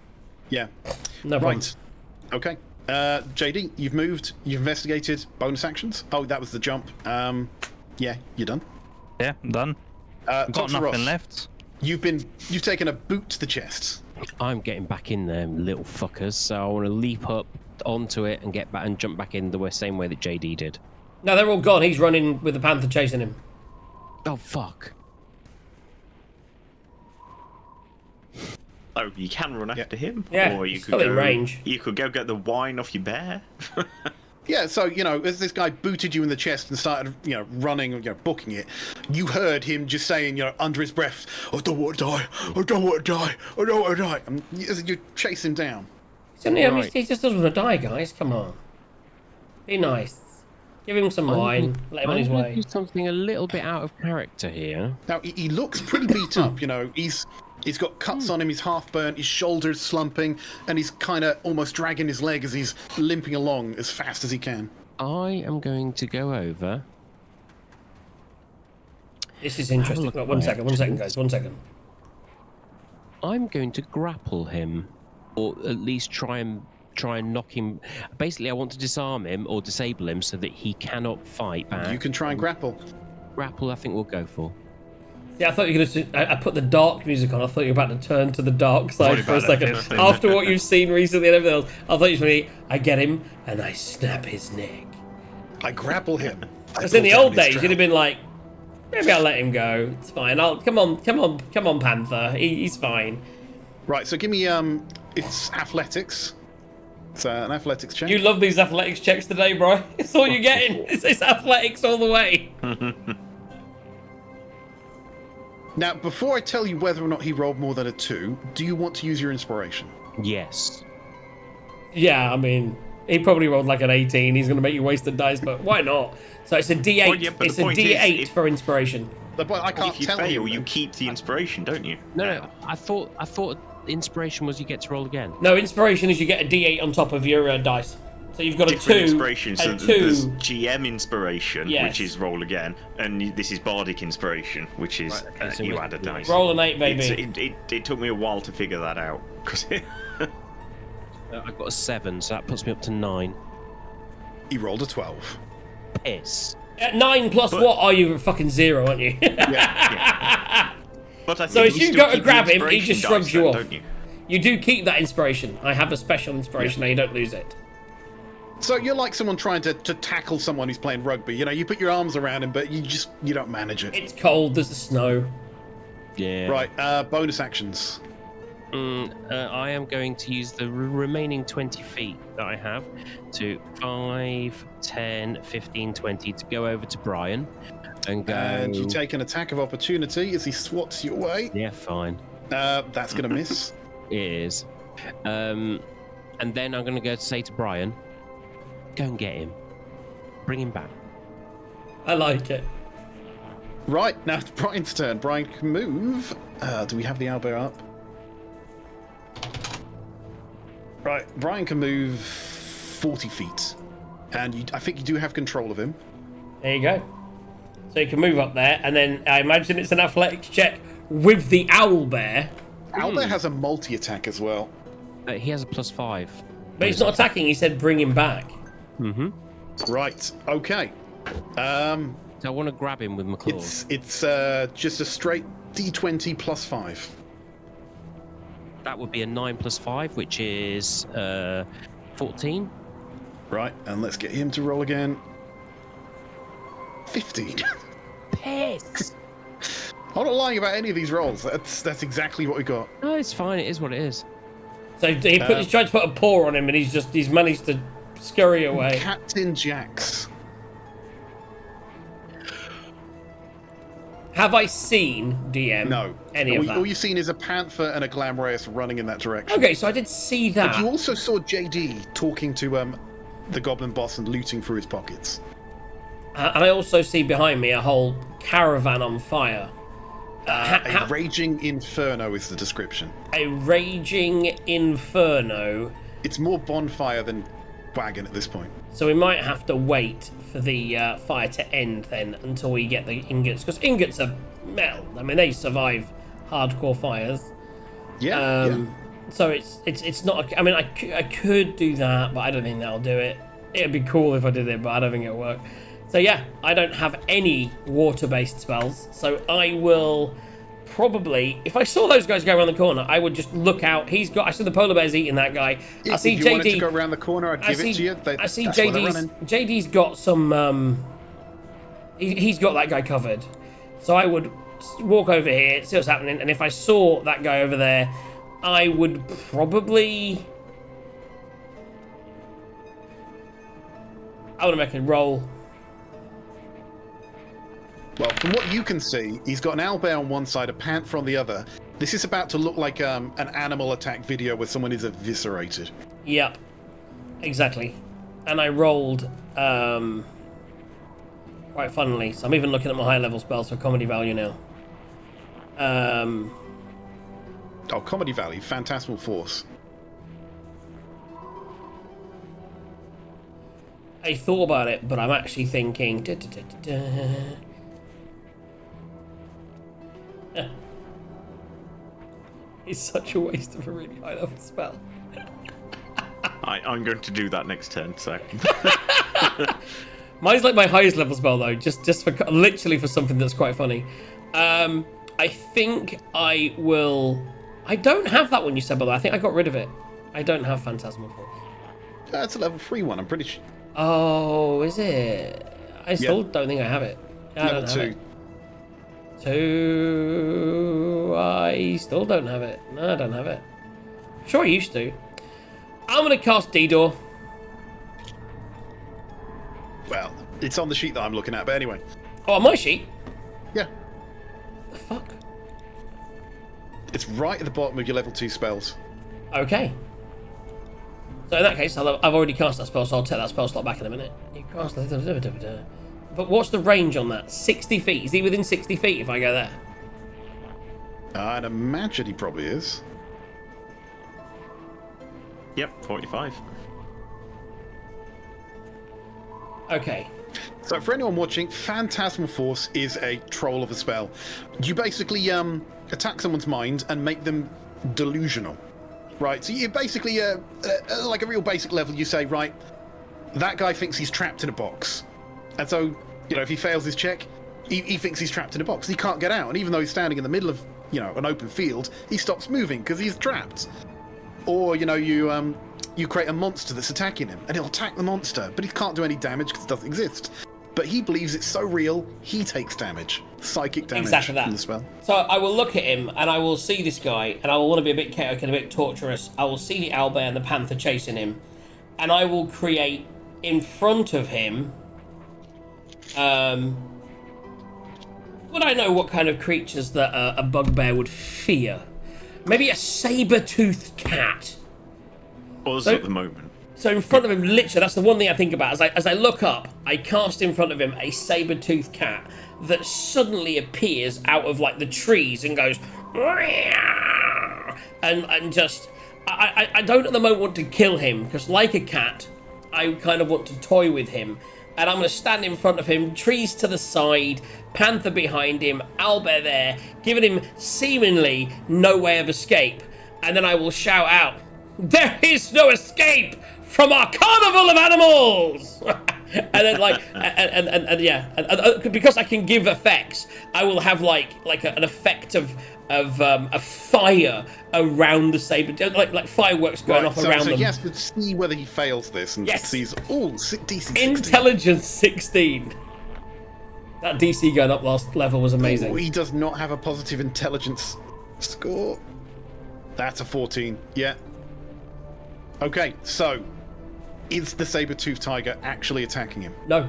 Yeah. No problem. Right. Okay. JD, you've moved. You've investigated. Bonus actions. Oh, that was the jump. Yeah, you're done. Yeah, I'm done. Got Got nothing left. You've taken a boot to the chest. I'm getting back in there, little fuckers. So I want to leap up onto it and get back and jump back in the same way that JD did. No, they're all gone. He's running with the panther chasing him. Oh fuck! Oh, you can run after him. Yeah, or you he's could still in go, range. You could go get the wine off your bear. Yeah, so, as this guy booted you in the chest and started, running, booking it, you heard him just saying, under his breath, I don't want to die, I don't want to die, I don't want to die. And you chase him down. Right. He just doesn't want to die, guys. Come on. Be nice. Give him some wine. Let him on his I'm gonna way. do something a little bit out of character here. Now, he looks pretty beat up, he's He's got cuts on him, he's half burnt, his shoulder's slumping, and he's kind of almost dragging his leg as he's limping along as fast as he can. I am going to go over. This is interesting. look at One my second, guys. 1 second. I'm going to grapple him, or at least try and knock him. Basically, I want to disarm him or disable him so that he cannot fight back. You can try and grapple. Grapple, I think we'll go for. Yeah, I thought you were going to. I put the dark music on. I thought you were about to turn to the dark side Already for a about second. that, yes. After what you've seen recently and everything else, I thought you were going to. I get him and I snap his neck. I grapple him. Because in the old days, you'd have been like, maybe I'll let him go. It's fine. Come on, Panther. He's fine. Right, so give me it's athletics. It's an athletics check. You love these athletics checks today, bro. It's all you're getting. It's athletics all the way. Now, before I tell you whether or not he rolled more than a 2, do you want to use your inspiration? Yes. Yeah, I mean, he probably rolled like an 18. He's going to make you waste the dice, but why not? So it's a D8. Well, yeah, but it's the a point D8 is, for inspiration. But I can't If you tell fail, you. you keep the inspiration, don't you? No. I thought inspiration was you get to roll again. No, inspiration is you get a D8 on top of your dice. So you've got a Different 2. inspiration. So a 2. there's GM inspiration, Yes. which is roll again, and this is Bardic inspiration, which is Right, okay, so you we- add a dice. Roll an 8, baby. It took me a while to figure that out because I've got a 7, so that puts me up to 9. He rolled a 12. Piss. At 9 plus But- what are you? Fucking 0, aren't you? But I So think if you you still go to keep the grab him, he inspiration just dice shrugs you then, off. don't you? You do keep that inspiration. I have a special inspiration now, you don't lose it. So you're like someone trying to tackle someone who's playing rugby. You know, you put your arms around him, but you don't manage it. It's cold, there's the snow. Yeah. Right, bonus actions. I am going to use the remaining 20 feet that I have to 5, 10, 15, 20 to go over to Brian and go. And you take an attack of opportunity as he swats you away. Yeah, fine. That's going to miss. It is. And then I'm going to go to say to Brian, go and get him. Bring him back. I like it. Right, now it's Brian's turn. Brian can move. Do we have the owlbear up? Right, Brian can move 40 feet. And I think you do have control of him. There you go. So you can move up there, and then I imagine it's an athletics check with the owlbear. Owlbear has a multi-attack as well. He has a +5. But he's not attacking, he said bring him back. Mm-hmm. Right, okay. So I want to grab him with my claws. It's just a straight D20 plus 5. That would be a 9 + 5, which is 14. Right, and let's get him to roll again. 15. Piss! I'm not lying about any of these rolls. That's exactly what we got. No, it's fine. It is what it is. So he's tried to put a paw on him, and he's managed to scurry away. Captain Jax. Have I seen DM? No. Any of that? All you've seen is a panther and a Glamreus running in that direction. Okay, so I did see that. But you also saw JD talking to the goblin boss and looting through his pockets. And I also see behind me a whole caravan on fire. A raging inferno is the description. A raging inferno. It's more bonfire than wagon at this point. So we might have to wait for the fire to end then until we get the ingots. Because ingots are metal. I mean, they survive hardcore fires. Yeah. So it's not... I mean, I could do that, but I don't think that'll do it. It'd be cool if I did it, but I don't think it'll work. So yeah, I don't have any water-based spells. So I will probably... If I saw those guys go around the corner, I would just look out. I see the polar bears eating that guy. I see if you JD... wanted to go around the corner, I'd give it to you. I see that's where they're running. JD's got some... He's got that guy covered. So I would walk over here, see what's happening, and if I saw that guy over there, I would probably... I would make a roll. Well, from what you can see, he's got an owlbear on one side, a panther on the other. This is about to look like an animal attack video where someone is eviscerated. Yep. Exactly. And I rolled quite funnily, so I'm even looking at my high level spells for comedy value now. Oh, Comedy Valley, Phantasmal Force. I thought about it, but I'm actually thinking. It's such a waste of a really high level spell. I'm going to do that next turn, so. Mine's like my highest level spell though, just for literally for something that's quite funny. I think I will. I don't have that one you said, by the way. I think I got rid of it. I don't have Phantasmal Force. That's a level 3 one, I'm pretty sure. Oh, is it? I still don't think I have it. I Level don't have 2. it. 2. I still don't have it. No, I don't have it. Sure, I used to. I'm gonna cast D-Door. Well, it's on the sheet that I'm looking at, but anyway. Oh, on my sheet. Yeah. The fuck? It's right at the bottom of your level 2 spells. Okay. So in that case, I've already cast that spell, so I'll take that spell slot back in a minute. You cast. But what's the range on that? 60 feet. Is he within 60 feet if I go there? I'd imagine he probably is. Yep, 45. Okay. So for anyone watching, Phantasmal Force is a troll of a spell. You basically attack someone's mind and make them delusional. Right, so you basically, like a real basic level, you say, right, that guy thinks he's trapped in a box. And so, you know, if he fails his check, he thinks he's trapped in a box. He can't get out. And even though he's standing in the middle of, you know, an open field, he stops moving because he's trapped. Or, you know, you create a monster that's attacking him, and he'll attack the monster, but he can't do any damage because it doesn't exist. But he believes it's so real, he takes damage. Psychic damage Exactly that. from the spell. So I will look at him, and I will see this guy, and I will want to be a bit chaotic and a bit torturous. I will see the owlbear and the panther chasing him, and I will create in front of him. Would I know what kind of creatures that a bugbear would fear? Maybe a saber-toothed cat. Us at the moment. So in front of him, literally, that's the one thing I think about. As I look up, I cast in front of him a saber-toothed cat that suddenly appears out of like the trees and goes, and just, I don't at the moment want to kill him because like a cat, I kind of want to toy with him. And I'm going to stand in front of him, trees to the side, panther behind him, owlbear there, giving him seemingly no way of escape. And then I will shout out, "There is no escape from our carnival of animals!" And then like, and yeah, and because I can give effects, I will have like an effect of a fire around the saber, like fireworks going off around so them. yes, but see whether he fails this and sees DC 16. Intelligence 16. That DC going up last level was amazing. Oh, he does not have a positive intelligence score. That's a 14. Yeah. Okay, so is the saber-toothed tiger actually attacking him? No,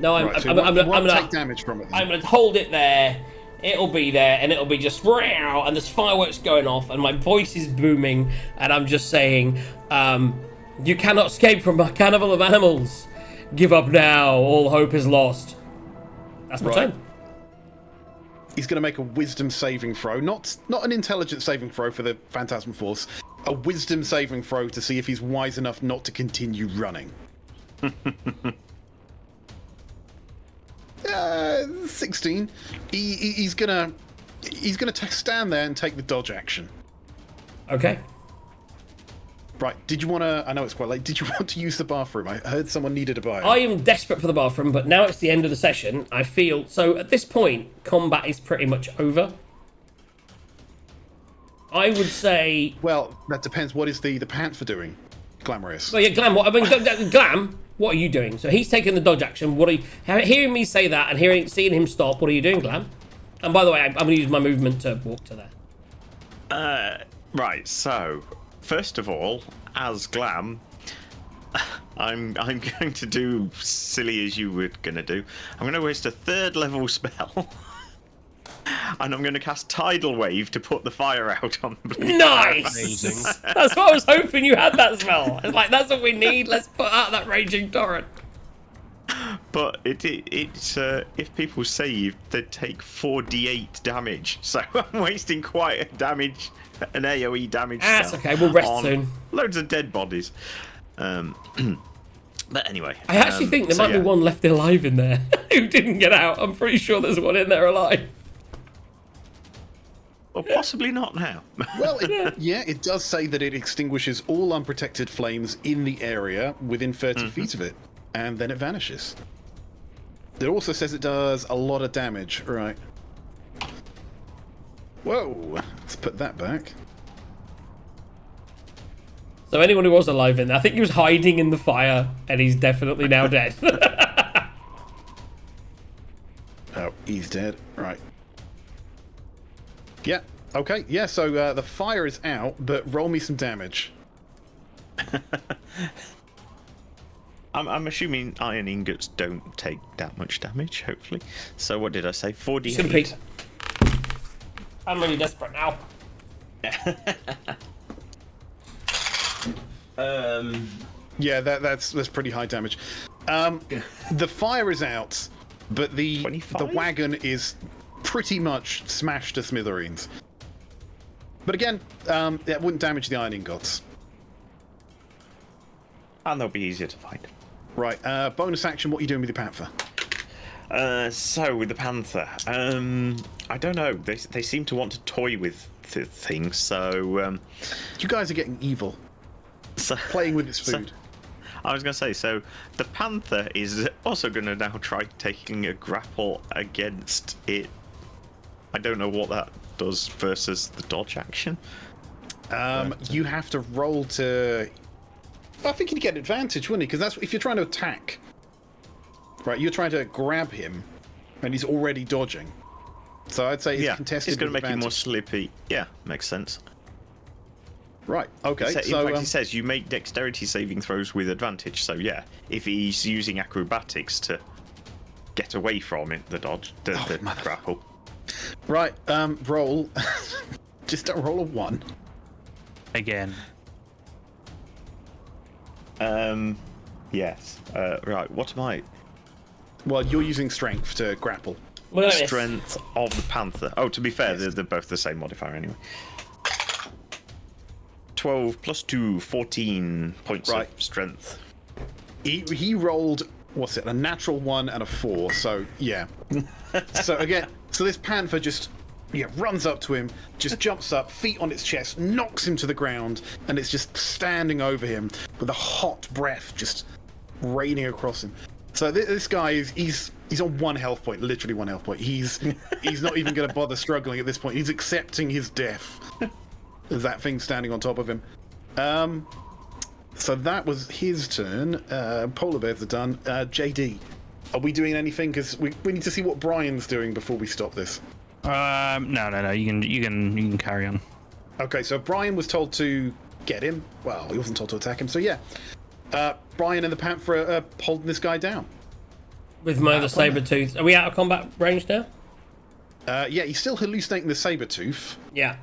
I'm Right, so I'm he won't gonna take damage from it. Then. I'm gonna hold it there. It'll be there, and it'll be just row, and there's fireworks going off, and my voice is booming, and I'm just saying, "You cannot escape from a carnival of animals. Give up now. All hope is lost." That's my turn. He's going to make a wisdom saving throw, not an intelligence saving throw for the Phantasmal Force, a wisdom saving throw to see if he's wise enough not to continue running. 16. He's gonna stand there and take the dodge action. Okay. Right. Did you want to? I know it's quite late. Did you want to use the bathroom? I heard someone needed a bio. I am desperate for the bathroom, but now it's the end of the session. I feel so. At this point, combat is pretty much over. I would say. Well, that depends. What is the panther doing? Glamorous. Well, yeah, Glam. Glam. What are you doing? So he's taking the dodge action. What are you? Hearing me say that and seeing him stop. What are you doing, Glam? And by the way, I'm going to use my movement to walk to there. Right. So, first of all, as Glam, I'm going to do silly as you were going to do. I'm going to waste a 3rd level spell. And I'm going to cast Tidal Wave to put the fire out on the blue. Nice! Amazing. That's what I was hoping you had that spell. It's like, that's what we need. Let's put out that raging torrent. But it's if people save, they take 4d8 damage. So I'm wasting quite an AOE damage. That's spell okay. We'll rest on soon. Loads of dead bodies. But anyway, I actually think there might be one left alive in there who didn't get out. I'm pretty sure there's one in there alive. Well, possibly not now. Well, it does say that it extinguishes all unprotected flames in the area within 30 feet of it, and then it vanishes. It also says it does a lot of damage. Right. Whoa. Let's put that back. So anyone who was alive in there, I think he was hiding in the fire, and he's definitely now dead. Oh, he's dead. Right. Yeah. Okay. Yeah. So the fire is out, but roll me some damage. I'm assuming iron ingots don't take that much damage, hopefully. So what did I say? 4d8. Simply. I'm really desperate now. Yeah, that's pretty high damage. The fire is out, but the 25? wagon is pretty much smashed to smithereens. But again, that wouldn't damage the iron ingots. And they'll be easier to find. Right. Bonus action. What are you doing with your panther? So with the panther, I don't know. They seem to want to toy with things. So You guys are getting evil. so Playing with its food. I was going to say, so the panther is also going to now try taking a grapple against it. I don't know what that does versus the dodge action. You have to roll to. I think he'd get advantage, wouldn't he? Because that's if you're trying to attack. Right, you're trying to grab him, and he's already dodging. So I'd say he's contested. It's going to with make him more advantage. slippy. Yeah, makes sense. Right. Okay. In So fact, he says you make dexterity saving throws with advantage. So yeah, if he's using acrobatics to get away from it, the grapple. right. Roll. Just don't roll a 1. Again. Yes. Right. What am I? Well, you're using strength to grapple. Look at this. Strength of the panther. Oh, to be fair, they're both the same modifier anyway. 12 plus 2, 14 points of strength. He rolled, what's it, a natural 1 and a 4, so yeah. So again, this panther just runs up to him, just jumps up, feet on its chest, knocks him to the ground, and it's just standing over him with a hot breath just raining across him. So this guy he's on 1 health point, literally 1 health point. He's not even going to bother struggling at this point. He's accepting his death. There's that thing standing on top of him. So that was his turn. Polar bears are done. JD, are we doing anything? Because we need to see what Brian's doing before we stop this. No. You can carry on. Okay, so Brian was told to get him. Well, he wasn't told to attack him. So yeah, Brian and the Panther are holding this guy down. With my other saber tooth. Are we out of combat range now? Yeah, he's still hallucinating the saber tooth. Yeah.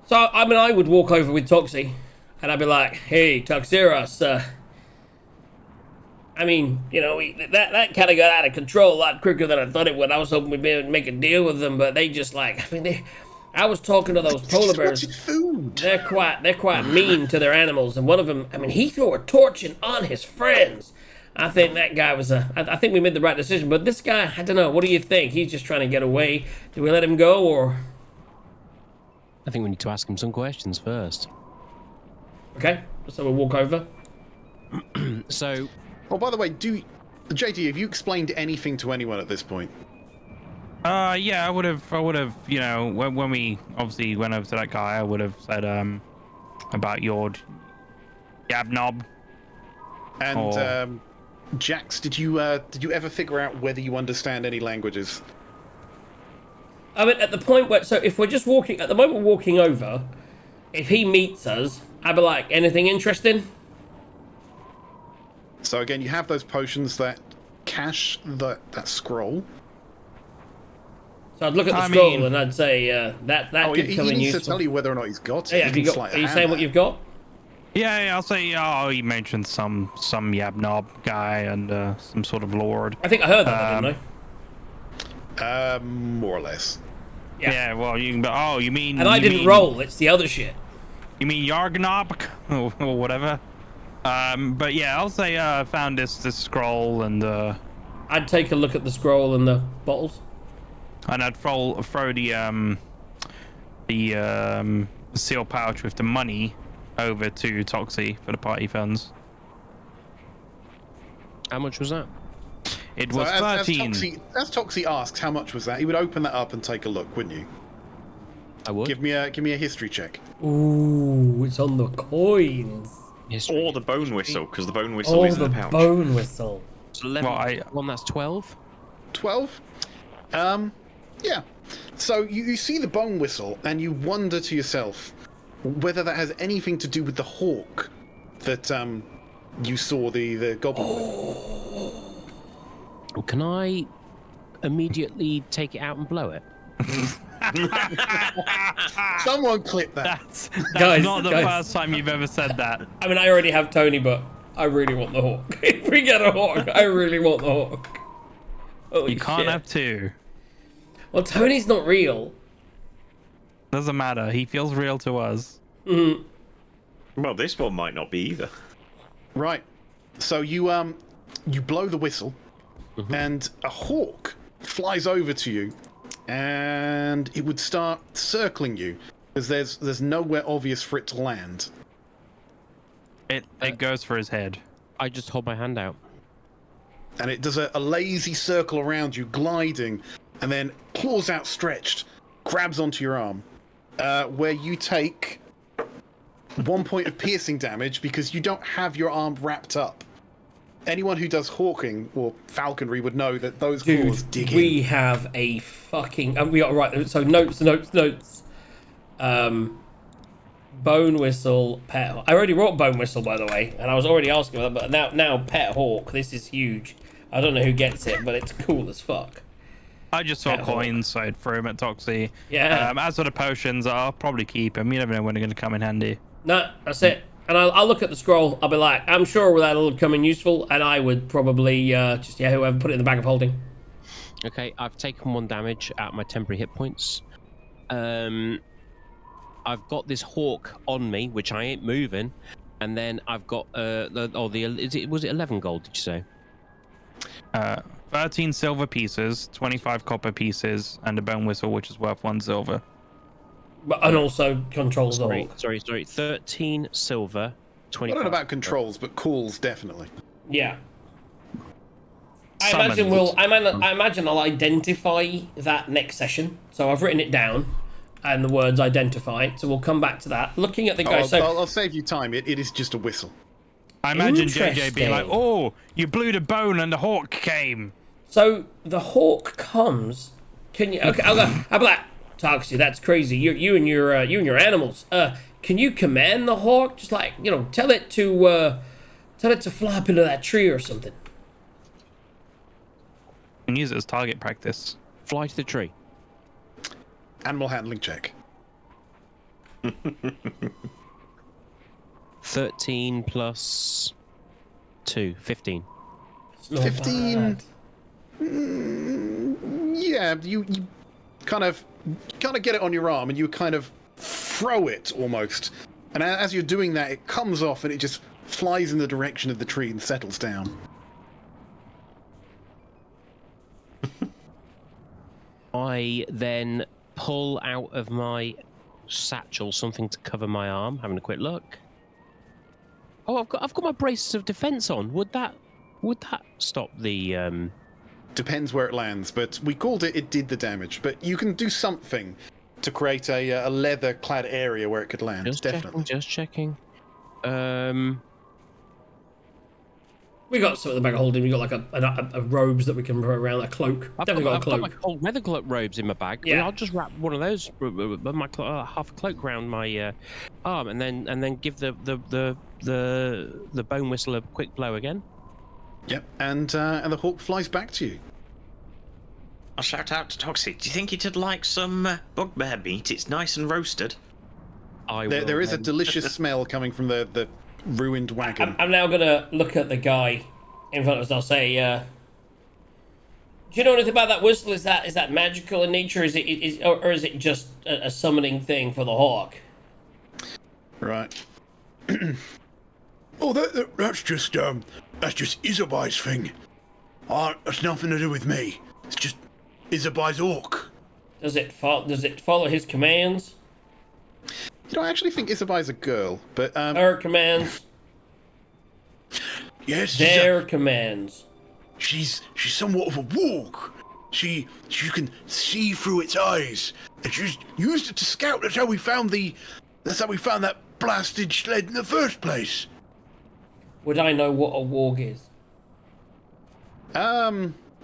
So, I mean, I would walk over with Toxie, and I'd be like, hey, Toxeros, I mean, that kind of got out of control a lot quicker than I thought it would. I was hoping we'd be able to make a deal with them, but they just I was talking to those polar bears. Food. They're quite mean to their animals, and one of them, I mean, he threw a torch on his friends. I think that guy was I think we made the right decision, but this guy, I don't know, what do you think? He's just trying to get away. Do we let him go, or... I think we need to ask him some questions first. Okay, so we'll walk over. So... Oh, by the way, JD, have you explained anything to anyone at this point? Yeah, I would have, when we obviously went over to that guy, I would have said, about your yab knob. And, Jax, did you ever figure out whether you understand any languages? I mean, at the point where... So if we're just walking... At the moment we're walking over, if he meets us, I'd be like, anything interesting? So again, you have those potions that cache that scroll. So I'd look at the scroll and I'd say, that could he come in needs useful. to tell you whether or not he's got it. Yeah, are you saying what you've got? Yeah, I'll say. Oh, you mentioned some yabnob guy and some sort of lord. I think I heard that, didn't I? More or less. Yeah. Well, you. Oh, you mean? And I you didn't mean, roll. It's the other shit. You mean Yargnob or whatever? But yeah, I'll say. Found this scroll and. I'd take a look at the scroll and the bottles. And I'd throw the seal pouch with the money over to Toxie for the party funds. How much was that? It So was 13. As Toxie asks, how much was that? He would open that up and take a look, wouldn't you? I would. Give me a history check. Ooh, it's on the coins. Or the bone whistle, because the bone whistle Oh, is in the the pouch. bone whistle. So 11. Well, One that's 12. 12? Yeah. So you see the bone whistle and you wonder to yourself whether that has anything to do with the hawk that you saw the goblin with. Can I immediately take it out and blow it? Someone clip that. That's Guys, not the guys. first time you've ever said that. I mean, I already have Tony, but I really want the hawk. If we get a hawk, I really want the hawk. Holy You can't shit. have two. Well, Tony's not real. Doesn't matter. He feels real to us. Well, this one might not be either. Right. So you blow the whistle, and a hawk flies over to you, and it would start circling you because there's nowhere obvious for it to land. It goes for his head. I just hold my hand out. And it does a lazy circle around you, gliding, and then claws outstretched, grabs onto your arm, where you take 1 point of piercing damage because you don't have your arm wrapped up. Anyone who does hawking or falconry would know that those claws dig in. We have a fucking... we are right, so notes. Bone whistle, pet... I already wrote bone whistle, by the way, and I was already asking about that, but now pet hawk, this is huge. I don't know who gets it, but it's cool as fuck. I just saw Pet coins, so I'd throw him at Toxie. Yeah. As for the potions, I'll probably keep them. You never know when they're going to come in handy. No, that's it. And I'll look at the scroll, I'll be like, I'm sure that'll come in useful, and I would probably whoever put it in the bag of holding. Okay, I've taken 1 damage out of my temporary hit points. I've got this hawk on me, which I ain't moving, and then I've got was it 11 gold? Did you say? 13 silver pieces, 25 copper pieces, and a bone whistle, which is worth 1 silver. And also controls the hawk. Sorry. 13 silver, I 25. don't know about controls, but calls definitely. Yeah. I Summons. imagine I'll identify that next session. So I've written it down, and the words identify. So we'll come back to that. Looking at the guy, I'll save you time. It is just a whistle. I imagine JJ being like, Interesting. oh, you blew the bone and the hawk came. So the hawk comes. Can you? Okay, I'll go. How about that? Toxie, that's crazy. You and your animals. Can you command the hawk? Just like tell it to fly up into that tree or something. You can use it as target practice. Fly to the tree. Animal handling check. 13 plus 2, 15. It's not 15. bad. Yeah, you kind of get it on your arm and you kind of throw it almost. And as you're doing that, it comes off and it just flies in the direction of the tree and settles down. I then pull out of my satchel something to cover my arm, having a quick look. Oh, I've got my braces of defense on. Would that stop the Depends where it lands, but we called it. It did the damage, but you can do something to create a leather-clad area where it could land. Definitely. Just checking. We got some of the bag of holding. We got like a robes that we can put around, a cloak. Definitely got a cloak. I've got my cold weather robes in my bag. Yeah. I'll just wrap one of those, half a cloak around my arm, and then give the bone whistle a quick blow again. Yep, and the hawk flies back to you. I'll shout out to Toxie. Do you think it'd like some bugbear meat? It's nice and roasted. There is a delicious smell coming from the ruined wagon. I'm now gonna look at the guy in front of us. I'll say, do you know anything about that whistle? Is that magical in nature? Or is it just a summoning thing for the hawk? Right. Oh, that's just Isabai's thing. That's nothing to do with me. It's just Isabai's orc. Does it follow his commands? You know, I actually think Isabai's a girl, but Her commands. yes, Their commands. she's somewhat of a warg. You can see through its eyes, and she's used it to scout. That's how we found that blasted sled in the first place. Would I know what a warg is?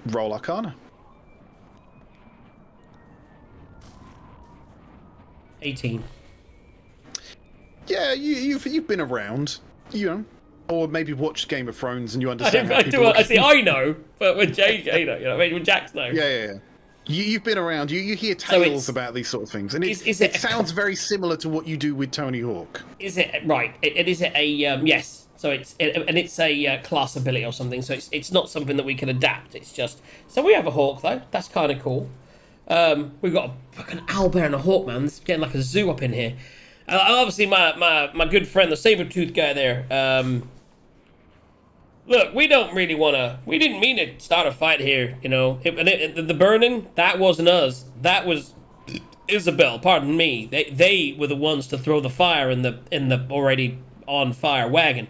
Roll Arcana. 18. Yeah, you've been around, you know, or maybe watched Game of Thrones and you understand. I know, but when JJ know, when Jax know. Yeah. You've been around. You hear tales about these sort of things, and it sounds very similar to what you do with Tony Hawk. Is it right? Is it a yes? So it's a class ability or something. So it's not something that we can adapt. It's just so we have a hawk though. That's kind of cool. We've got a fucking owlbear and a hawk, man. It's getting like a zoo up in here. Obviously, my good friend, the saber-toothed guy there. Look, we don't really want to. We didn't mean to start a fight here, you know. The burning, that wasn't us. That was Isabel. Pardon me. They were the ones to throw the fire in the already on fire wagon.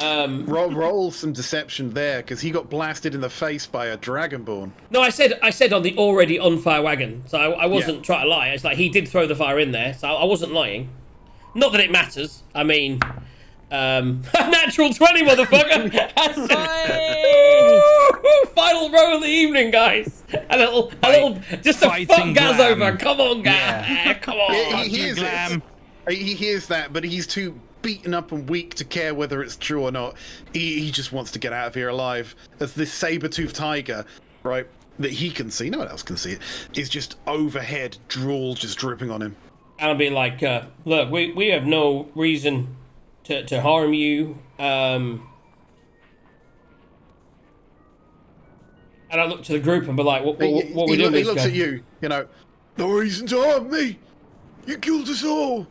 Roll some deception there, because he got blasted in the face by a dragonborn. No, I said on the already on fire wagon. So I wasn't trying to lie. It's like he did throw the fire in there, so I wasn't lying. Not that it matters. I mean, natural 20, motherfucker. Final row of the evening, guys. A little, just a fuck Gaz over. Come on, Gaz. Yeah. Come on. He hears that, but he's too beaten up and weak to care whether it's true or not. He just wants to get out of here alive. As this saber-toothed tiger, right, that he can see, no one else can see it, is just overhead, drool just dripping on him. And I'll be like, look, we have no reason to harm you. And I look to the group and be like, what we doing? He looks at you, you know, no reason to harm me. You killed us all.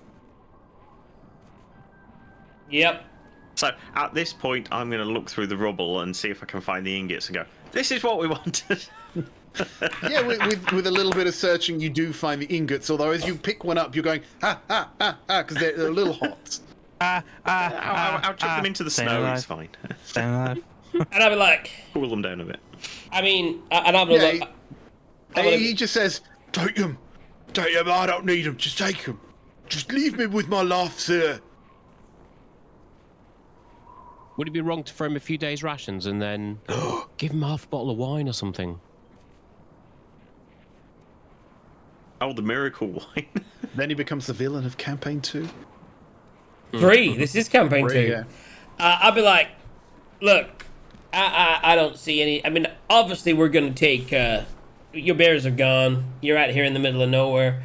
Yep. So at this point, I'm going to look through the rubble and see if I can find the ingots and go, this is what we wanted. Yeah, with a little bit of searching, you do find the ingots. Although as you pick one up, you're going, because they're a little hot. I'll chuck them into the snow. It's fine. Alive. And I'll be like, Cool them down a bit. I mean, and I'm gonna look. He just says, take them. I don't need them. Just take them. Just leave me with my life, sir. Would it be wrong to throw him a few days' rations and then give him half a bottle of wine or something? Oh, the miracle wine. Then he becomes the villain of campaign 2. 3. This is campaign 2. Yeah. I'll be like, look, I don't see any. I mean, obviously we're gonna take. Your bears are gone. You're out here in the middle of nowhere.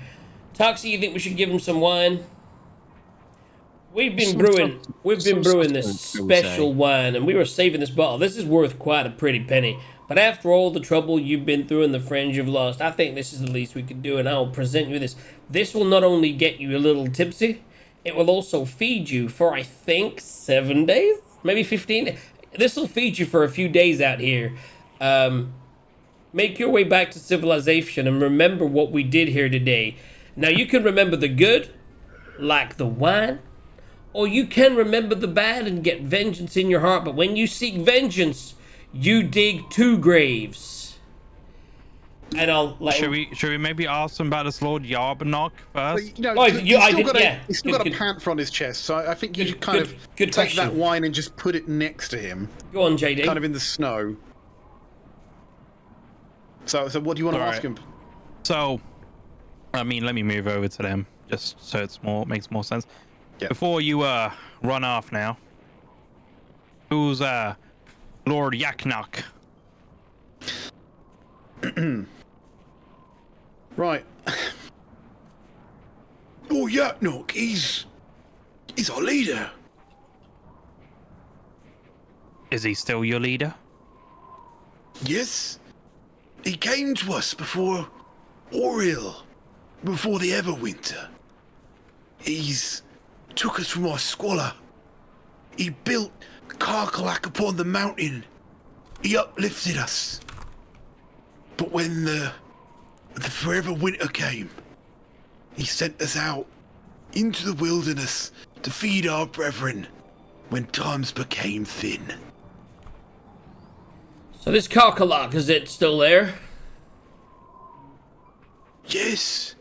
Toxie, you think we should give him some wine? We've been brewing this special wine, and we were saving this bottle. This is worth quite a pretty penny. But after all the trouble you've been through and the friends you've lost, I think this is the least we could do, and I'll present you this. This will not only get you a little tipsy, it will also feed you for, I think, 7 days? Maybe 15? This will feed you for a few days out here. Make your way back to civilization and remember what we did here today. Now, you can remember the good, like the wine, or you can remember the bad and get vengeance in your heart. But when you seek vengeance, you dig 2 graves. And I'll like. Should we maybe ask him about this Lord Yarbanock first? No, he's still got a panther on his chest, so I think you should kind of take that wine and just put it next to him. Go on, JD. Kind of in the snow. So what do you want to ask him? So, I mean, let me move over to them just so makes more sense. Yep. Before you run off now, who's Lord Yaknok? Right. Oh, Yaknok, he's our leader. Is he still your leader? Yes. He came to us before Oriel, before the Everwinter. He's took us from our squalor. He built Karkalak upon the mountain. He uplifted us. But when the forever winter came, he sent us out into the wilderness to feed our brethren when times became thin. So this Karkalak, is it still there? Yes,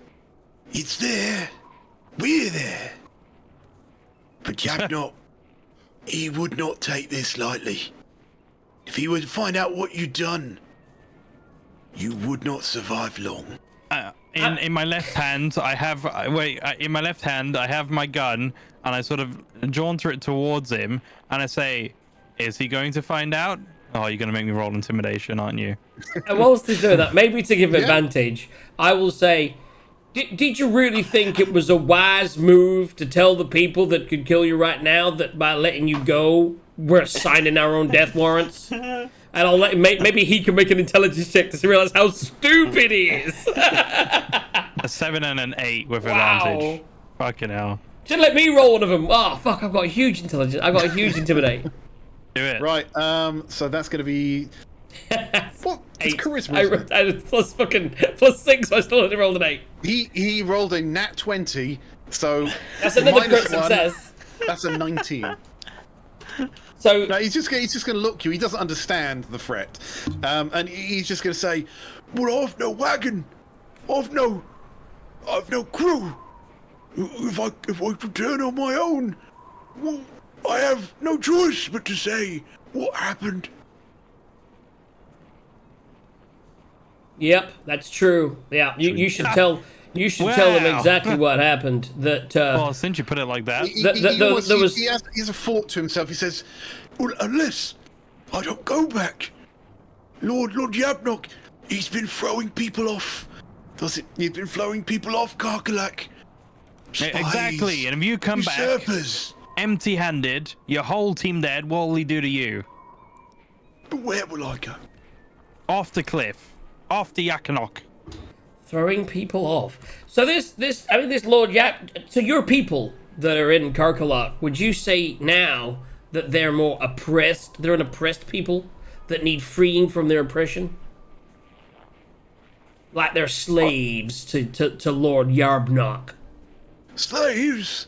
it's there. We're there. But Yabnok, he would not take this lightly. If he were to find out what you'd done, you would not survive long. In my left hand, I have in my left hand, I have my gun, and I sort of jaunter it towards him, and I say, "Is he going to find out?" Oh, you're going to make me roll intimidation, aren't you? And whilst he's doing that, maybe to give advantage, I will say, did you really think it was a wise move to tell the people that could kill you right now that by letting you go, we're signing our own death warrants? And I'll let maybe he can make an intelligence check to realize how stupid he is. A 7 and an 8 with advantage. Fucking hell. Should let me roll one of them. Oh fuck! I've got a huge intelligence. I've got a huge intimidate. Do it. Right, so that's going to be... What? It's 8. charisma, I isn't it? plus 6, so I still only rolled an 8. He rolled a nat 20, so... That's another minus crit 1, success. That's a 19. So No, he's just going to look you. He doesn't understand the threat. And he's just going to say, well, I've no wagon. I've no crew. If I return on my own, well, I have no choice but to say what happened. Yep, that's true. Yeah, you should tell them Wow. exactly what happened. That Well, since you put it like that, He has a thought to himself. He says, well, unless I don't go back, Lord Yabnok, he's been throwing people off. He's been throwing people off Karkalak. Spies, exactly. And if you come back Usurpers. empty-handed, your whole team dead, what will he do to you? But where will I go? Off the cliff. Off the Yakanok. throwing people off. So this Lord Yap, to your people that are in Karkalak, would you say now that they're more oppressed? They're an oppressed people that need freeing from their oppression? Like they're slaves to Lord Yarbnock. Slaves?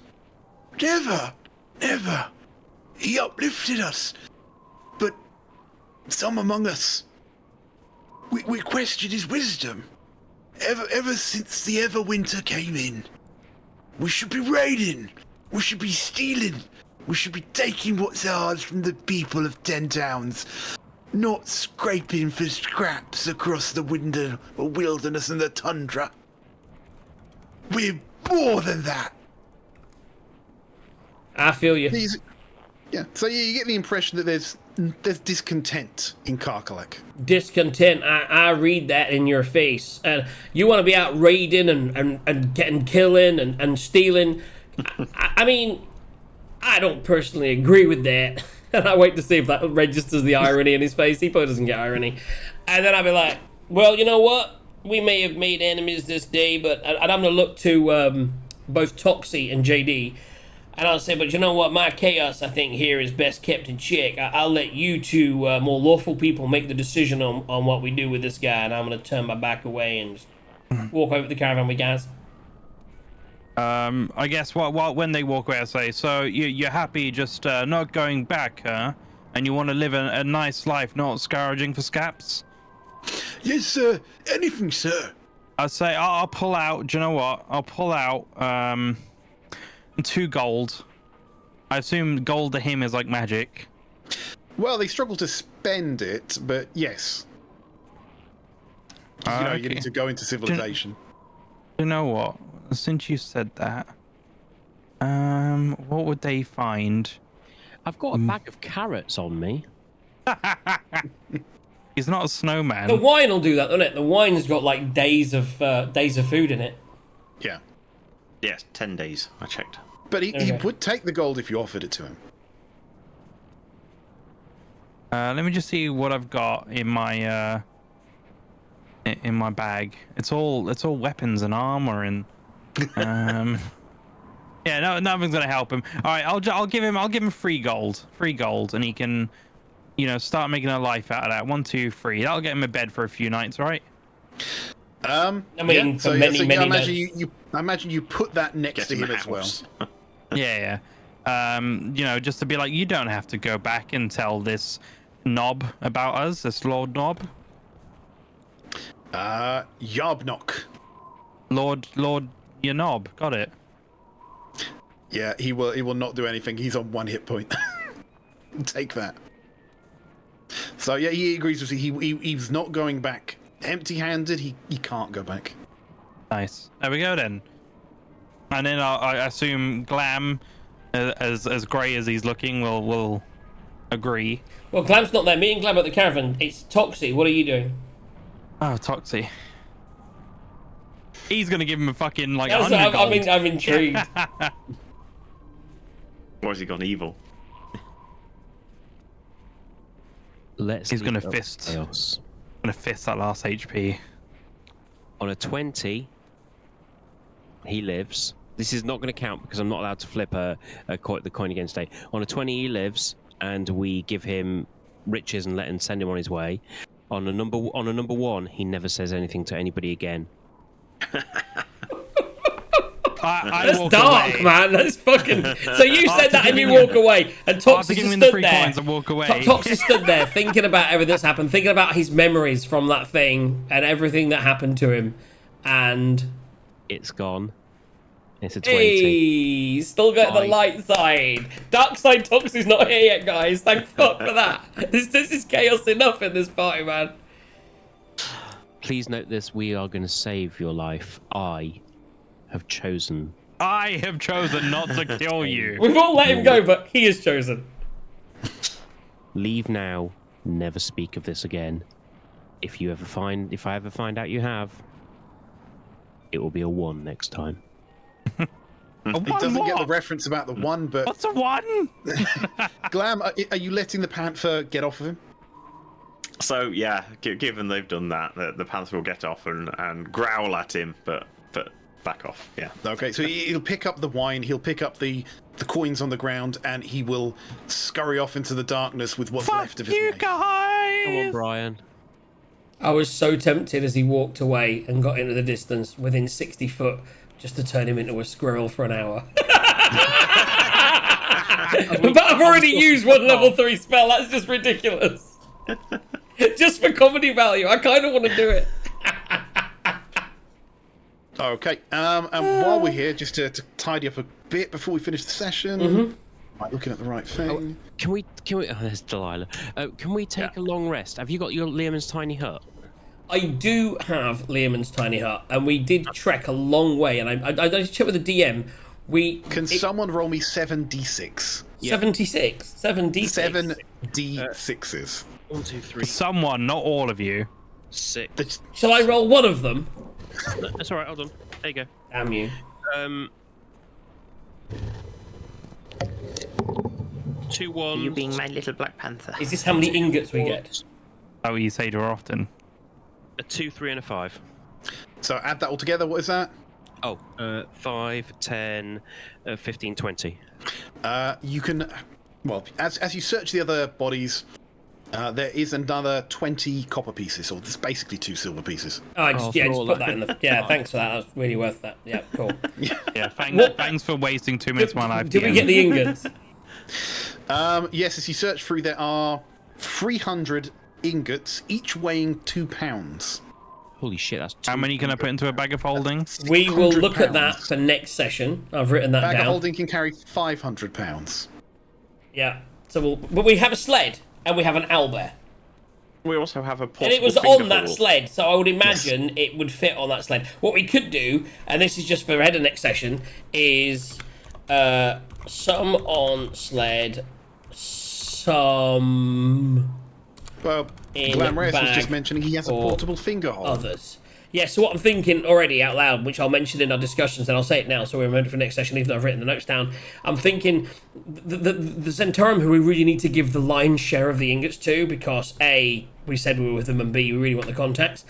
Never. He uplifted us. But some among us, we questioned his wisdom. Ever since the Everwinter came in, we should be raiding. We should be stealing. We should be taking what's ours from the people of 10 towns. Not scraping for scraps across the wilderness and the tundra. We're more than that. I feel you. So you get the impression that there's discontent in Karkalak. Discontent. I read that in your face. And you want to be out raiding and getting killing and stealing. I mean, I don't personally agree with that. And I wait to see if that registers the irony in his face. He probably doesn't get irony. And then I'll be like, well, you know what? We may have made enemies this day, but and I'm going to look to both Toxie and JD. And I'll say, but you know what? My chaos, I think, here is best kept in check. I'll let you two more lawful people make the decision on what we do with this guy. And I'm going to turn my back away and just walk over to the caravan with guys. I guess when they walk away, I say, so you're happy just not going back, huh? And you want to live a nice life, not scourging for scaps? Yes, sir. Anything, sir. I say, I'll pull out. Do you know what? I'll pull out 2 gold. I assume gold to him is like magic. Well, they struggle to spend it, but yes. You need to go into civilization. You know what? Since you said that, what would they find? I've got a bag of carrots on me. He's not a snowman. The wine will do that, doesn't it? The wine's got like days of food in it. Yeah. Yes, 10 days. I checked. But he would take the gold if you offered it to him. Let me just see what I've got in my bag. It's all weapons and armor and yeah, no, nothing's gonna help him. All right, I'll give him free gold, and he can, start making a life out of that. 1, 2, 3. That'll get him a bed for a few nights, right? I mean, for many I imagine nights. I imagine you put that next to him as well. Yeah. Just to be like, you don't have to go back and tell this knob about us, this Lord Knob. Yarbnock. Lord, your knob. Got it. Yeah, he will not do anything. He's on 1 hit point. Take that. So yeah, he agrees with you. He's not going back empty-handed. He can't go back. Nice. There we go then. And then I assume Glam, as grey as he's looking, will agree. Well, Glam's not there. Me and Glam at the caravan. It's Toxie. What are you doing? Oh, Toxie. He's gonna give him a fucking like. I'm intrigued. Or has he gone evil? He's gonna fist that last HP. On a 20, he lives. This is not going to count because I'm not allowed to flip the coin against A. On a 20, he lives, and we give him riches and send him on his way. On a number 1, he never says anything to anybody again. That's dark, away. Man. That's fucking. So you said that and you walk away, and Toxie just stood there. Toxie stood there thinking about everything that's happened, thinking about his memories from that thing and everything that happened to him, and it's gone. It's a 20. Hey, still got the light side. Dark side Toxie's not here yet, guys. Thank fuck for that. This is chaos enough in this party, man. Please note this: we are going to save your life. I have chosen not to kill you. We've all let him go, but he has chosen. Leave now. Never speak of this again. If I ever find out you have, it will be a 1 next time. He doesn't get the reference about the 1, but what's a 1? Glam, are you letting the panther get off of him? So yeah, given they've done that, the panther will get off and growl at him, but back off. Yeah. Okay, so he'll pick up the wine, he'll pick up the coins on the ground, and he will scurry off into the darkness with what's left of his life. Guys! Come on, Brian. I was so tempted as he walked away and got into the distance within 60 foot just to turn him into a squirrel for an hour. But I've already used 1 level 3 spell. That's just ridiculous. Just for comedy value. I kind of want to do it. Okay, and while we're here, just to tidy up a bit before we finish the session, am I looking at the right thing? Can we? Oh, there's Delilah. Can we take a long rest? Have you got your Learman's tiny hut? I do have Learman's tiny hut, and we did trek a long way. And I just checked with the DM. Can someone roll me 7d6? 76. 7d6. 7d6s. 1, 2, 3. Someone, not all of you. 6. Shall I roll one of them? That's all right. Hold on. There you go. Damn you. 2 1s. You being my little black panther. Is this how many ingots we get? Oh, you say to her often. A 2, 3, and a 5. So add that all together. What is that? Oh, 5, 10, 15, 20. You can, well, as you search the other bodies, there is another 20 copper pieces, so there's basically 2 silver pieces. Oh, just put that in the. Yeah, thanks for that. That was really worth that. Yeah, cool. Yeah, thanks for wasting 2 minutes of my life. Did we get the ingots? Yes, as you search through, there are 300 ingots, each weighing 2 pounds. Holy shit, that's. How many can I put into a bag of holding? We will look at that for next session. I've written that down. Bag of holding can carry 500 pounds. Yeah. So but we have a sled and we have an owlbear. We also have a portable and it was finger on that hole. sled, so I would imagine it would fit on that sled. What we could do, and this is just for ahead of next session, is some on sled, some Well, Glamrez was just mentioning he has a portable finger hole. Others. Yeah, so what I'm thinking already out loud, which I'll mention in our discussions, and I'll say it now so we remember for next session, even though I've written the notes down. I'm thinking the Centaurum who we really need to give the lion's share of the ingots to, because A, we said we were with them, and B, we really want the contacts.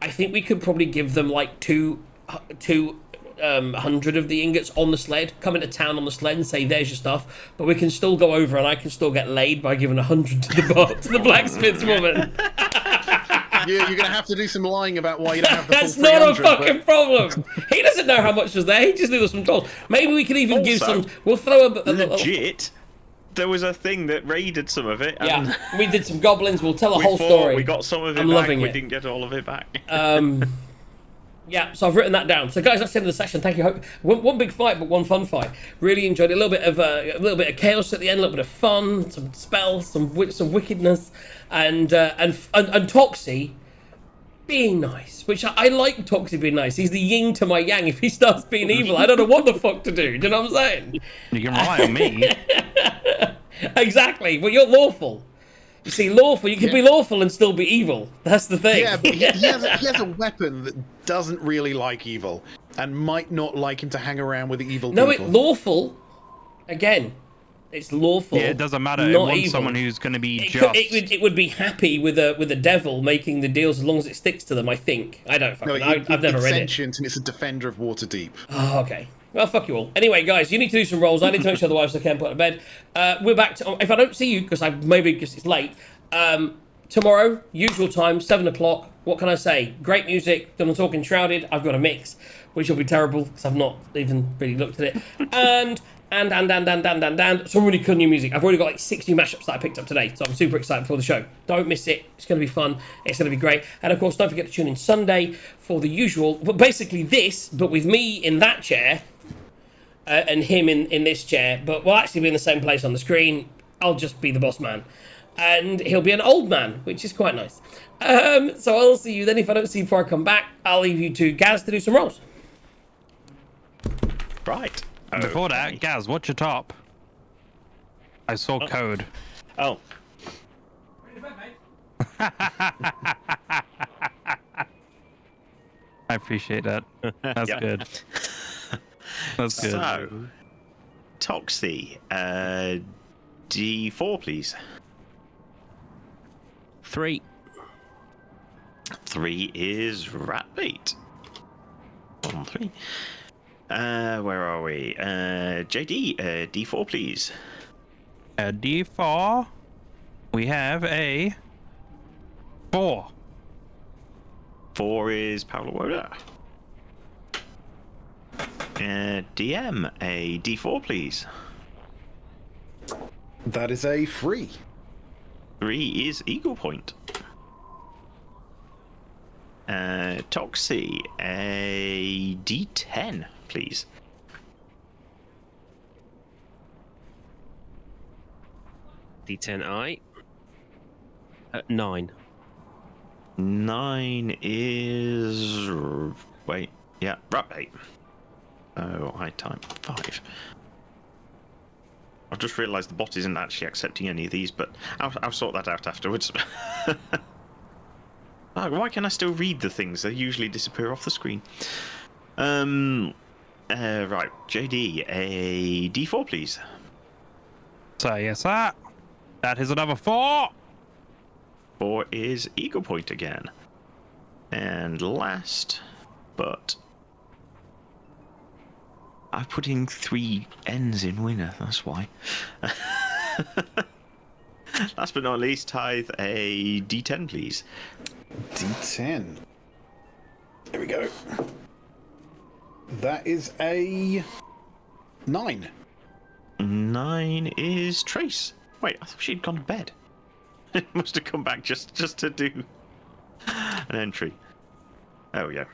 I think we could probably give them like 200 of the ingots on the sled, come into town on the sled and say, there's your stuff, but we can still go over and I can still get laid by giving 100 to the blacksmith's woman. You're going to have to do some lying about why you don't have the That's full not a 300, fucking problem. He doesn't know how much was there. He just knew there was some trolls. Maybe we could even give Also, some. We'll throw a legit. There was a thing that raided some of it. And Yeah, we did some goblins. We'll tell a we whole thought story. We got some of it I'm back. loving We it. didn't get all of it back. Yeah, so I've written that down. So guys, that's the end of the session. Thank you. One big fight, but one fun fight. Really enjoyed it. A little bit of chaos at the end, a little bit of fun, some spells, some wickedness, and Toxie being nice, which I like. Toxie being nice. He's the yin to my yang. If he starts being evil, I don't know what the fuck to do. Do you know what I'm saying? You can rely on me. Exactly. Well, you're lawful. You see, lawful. You can be lawful and still be evil. That's the thing. Yeah, but he has a weapon that doesn't really like evil and might not like him to hang around with the evil No, people. lawful. Again, it's lawful. Yeah, it doesn't matter. It not wants evil. someone who's going to be It, just. it would be happy with a devil making the deals as long as it sticks to them. I think. I don't fucking. No, I've never it's read sentient and it's a defender of Waterdeep. Oh, okay. Well, fuck you all. Anyway, guys, you need to do some rolls. I need to make sure the wives can put to bed. We're back to. If I don't see you, because it's late. Tomorrow, usual time, 7 o'clock. What can I say? Great music. Gonna talk Enshrouded. I've got a mix, which will be terrible because I've not even really looked at it. And some really cool new music. I've already got like 6 new mashups that I picked up today, so I'm super excited for the show. Don't miss it. It's gonna be fun. It's gonna be great. And of course, don't forget to tune in Sunday for the usual, but basically this, but with me in that chair and him in this chair. But we'll actually be in the same place on the screen. I'll just be the boss man. And he'll be an old man, which is quite nice. So I'll see you then. If I don't see you before I come back, I'll leave you to Gaz to do some rolls. Right. Before Okay. that, Gaz, watch your top. I saw code. Oh. I appreciate that. That's Yeah. good. That's good. So, Toxie, D4, please. 3. 3 is Ratbait. 1, 3. Where are we? JD, D4, please. A D4. We have a 4. 4 is Paolo Woda. DM, a D4, please. That is a free. 3 is Eagle Point. Toxie, a D10, please. D10I. 9. 9 is... Wait, yeah, Ratbait. Oh, I time 5. I've just realised the bot isn't actually accepting any of these, but I'll sort that out afterwards. Oh, why can I still read the things? They usually disappear off the screen. Right, JD, a D4, please. So, yes, sir. That is another 4. 4 is Eagle Point again. And last, but... I'm putting 3 N's in winner, that's why. Last but not least, Tithe, a D10, please. D10. There we go. That is a 9. 9 is Trace. Wait, I thought she'd gone to bed. Must have come back just to do an entry. There we go.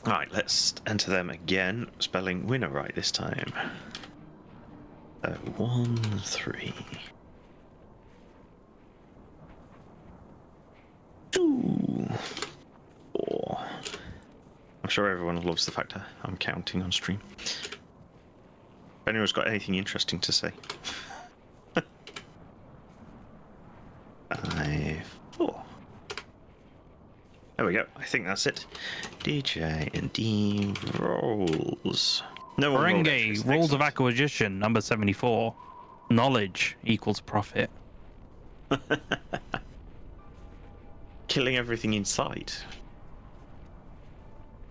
Alright, let's enter them again. Spelling winner right this time. 1, 3. 2, 4. I'm sure everyone loves the fact that I'm counting on stream. If anyone's got anything interesting to say. 5, 4. There we go. I think that's it. DJ and D rolls. No one rolled Ferengi, extras. rules of Excellent. acquisition, number 74. Knowledge equals profit. Killing everything in sight.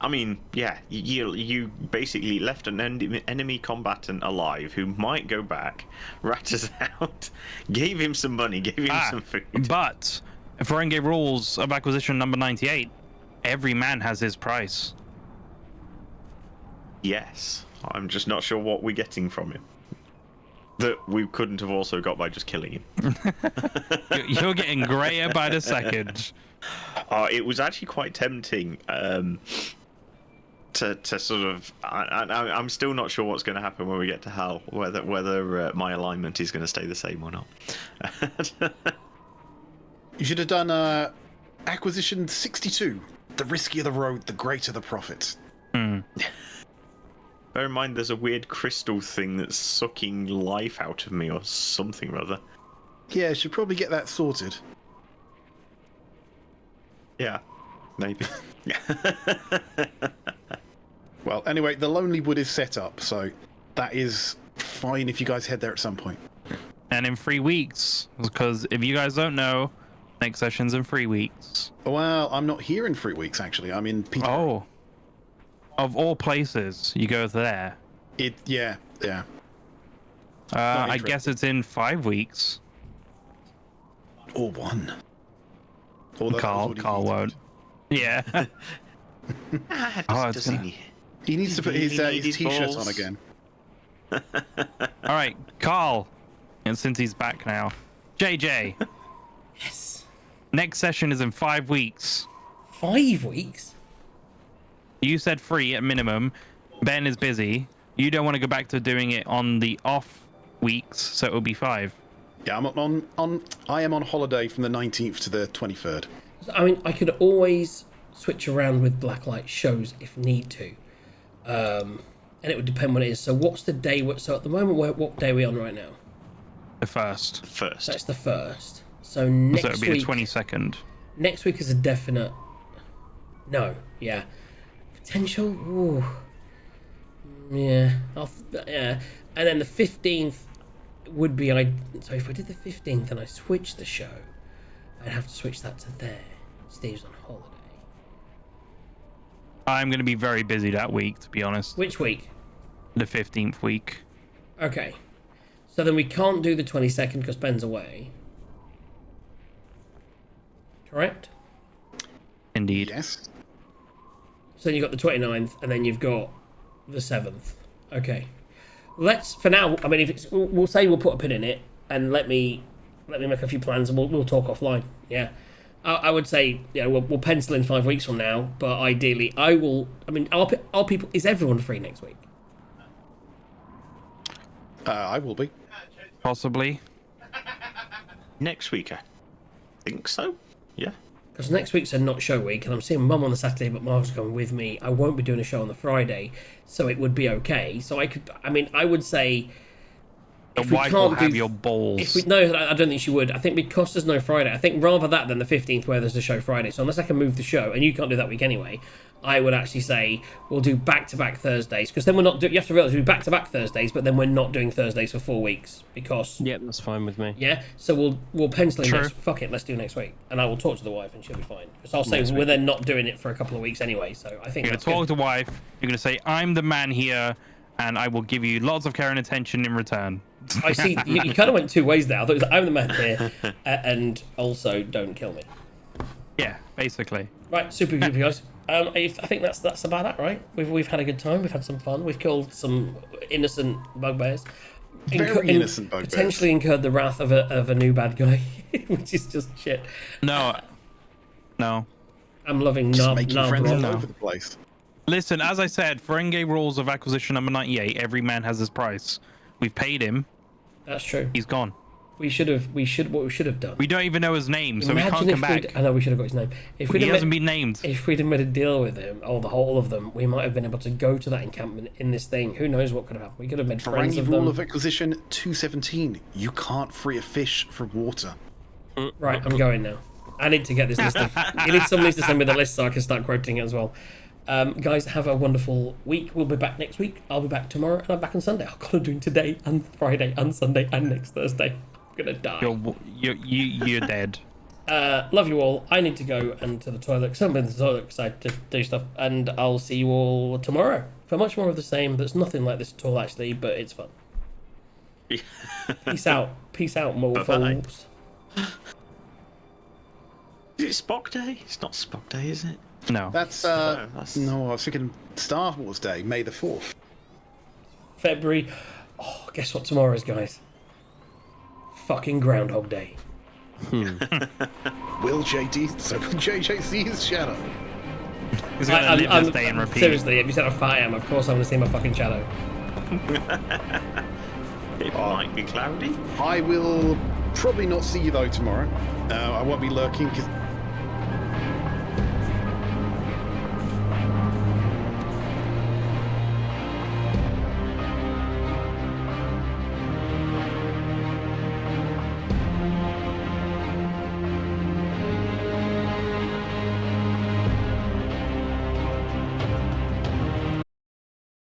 I mean, yeah, you basically left an enemy combatant alive who might go back, rat us out, gave him some money, gave him some food. But Ferengi rules of acquisition number 98. Every man has his price. Yes, I'm just not sure what we're getting from him. That we couldn't have also got by just killing him. You're getting grayer by the second. It was actually quite tempting to sort of. I'm still not sure what's going to happen when we get to Hal. Whether my alignment is going to stay the same or not. You should have done acquisition 62. The riskier the road, the greater the profit. Bear in mind, there's a weird crystal thing that's sucking life out of me, or something or other. Yeah, should probably get that sorted. Yeah, maybe. Well, anyway, the Lonely Wood is set up, so that is fine if you guys head there at some point. And in 3 weeks, because if you guys don't know, next session's in 3 weeks. Well, I'm not here in 3 weeks, actually. I'm in Peterborough. Oh. Of all places, you go there. Yeah. I guess it's in 5 weeks. Or one. Although that was what he Carl won't. Yeah. It's gonna... He needs to put his t-shirt balls on again. All right, Carl. And since he's back now, JJ. Yes. Next session is in 5 weeks. 5 weeks? You said 3 at minimum. Ben is busy. You don't want to go back to doing it on the off weeks, so it will be 5. Yeah, I am on holiday from the 19th to the 23rd. I mean, I could always switch around with blacklight shows if need to. And it would depend when it is. So what's the day? So at the moment, what day are we on right now? The first. That's the 1st. So next So it'll be week... the 22nd. Next week is a definite... No, yeah. Potential? Ooh. Yeah. Yeah. And then the 15th would be... So if we did the 15th and I switched the show, I'd have to switch that to there. Steve's on holiday. I'm going to be very busy that week, to be honest. Which week? The 15th week. Okay. So then we can't do the 22nd because Ben's away. Correct? Indeed. Yes. So then you've got the 29th, and then you've got the 7th. Okay. Let's, for now, I mean, if it's, we'll say we'll put a pin in it, and let me make a few plans, and we'll talk offline. Yeah. I would say, yeah, we'll pencil in 5 weeks from now, but ideally, are people, is everyone free next week? I will be. Possibly. Next week, I think so. Yeah. Because next week's a not show week, and I'm seeing Mum on the Saturday, but Mark's going with me. I won't be doing a show on the Friday, so it would be okay. So I would say... The wife will have your balls. No, I don't think she would. I think because there's no Friday, I think rather that than the 15th where there's a show Friday. So unless I can move the show, and you can't do that week anyway, I would actually say we'll do back-to-back Thursdays. Because then we're not you have to realise we do back-to-back Thursdays, but then we're not doing Thursdays for 4 weeks. Because... Yep, that's fine with me. Yeah, so we'll pencil in True. fuck it, let's do next week. And I will talk to the wife and she'll be fine. Because I'll say we're then not doing it for a couple of weeks anyway, so I think You're going that's to talk good. to the wife. You're going to say, I'm the man here, and I will give you lots of care and attention in return. I see, you kind of went 2 ways there. I thought it was, I'm the man here, and also don't kill me. Yeah, basically. Right, super good, guys. I think that's about that, right? We've had a good time. We've had some fun. We've killed some innocent bugbears. Very innocent bugbears. Potentially incurred the wrath of a new bad guy, which is just shit. No. I'm loving Just Narb making friends all No. over the place. Listen, as I said, Ferengi rules of acquisition number 98. Every man has his price. We've paid him. That's true. He's gone. What we should have done. We don't even know his name, so we can't Imagine come if we'd- back. I know we should have got his name. If He we'd have hasn't made, been named. if we'd have made a deal with him, or the whole of them, we might have been able to go to that encampment in this thing. Who knows what could have happened? We could have made friends Ferengi of rule them. of acquisition 217. You can't free a fish from water. Right, I'm going now. I need to get this list. You need somebody to send me the list so I can start quoting it as well. Guys, have a wonderful week. We'll be back next week. I'll be back tomorrow, and I'm back on Sunday. God, I'm doing today and Friday and Sunday and next Thursday. I'm gonna die. You're dead. Love you all. I need to go and to the toilet because I'm in the toilet because I have to do stuff. And I'll see you all tomorrow for much more of the same. That's nothing like this at all, actually, but it's fun. Peace out. Peace out, molefuls. Is it Spock Day? It's not Spock Day, is it? No. That's that's- no. I was thinking Star Wars Day, May the 4th. February. Oh, guess what tomorrow is, guys? Fucking Groundhog Day. Will JD? So will JJ see his shadow? He's gonna live this day and repeat. Seriously, if you said if I am, of course I'm going to see my fucking shadow. It might be cloudy. I will probably not see you though tomorrow. I won't be lurking because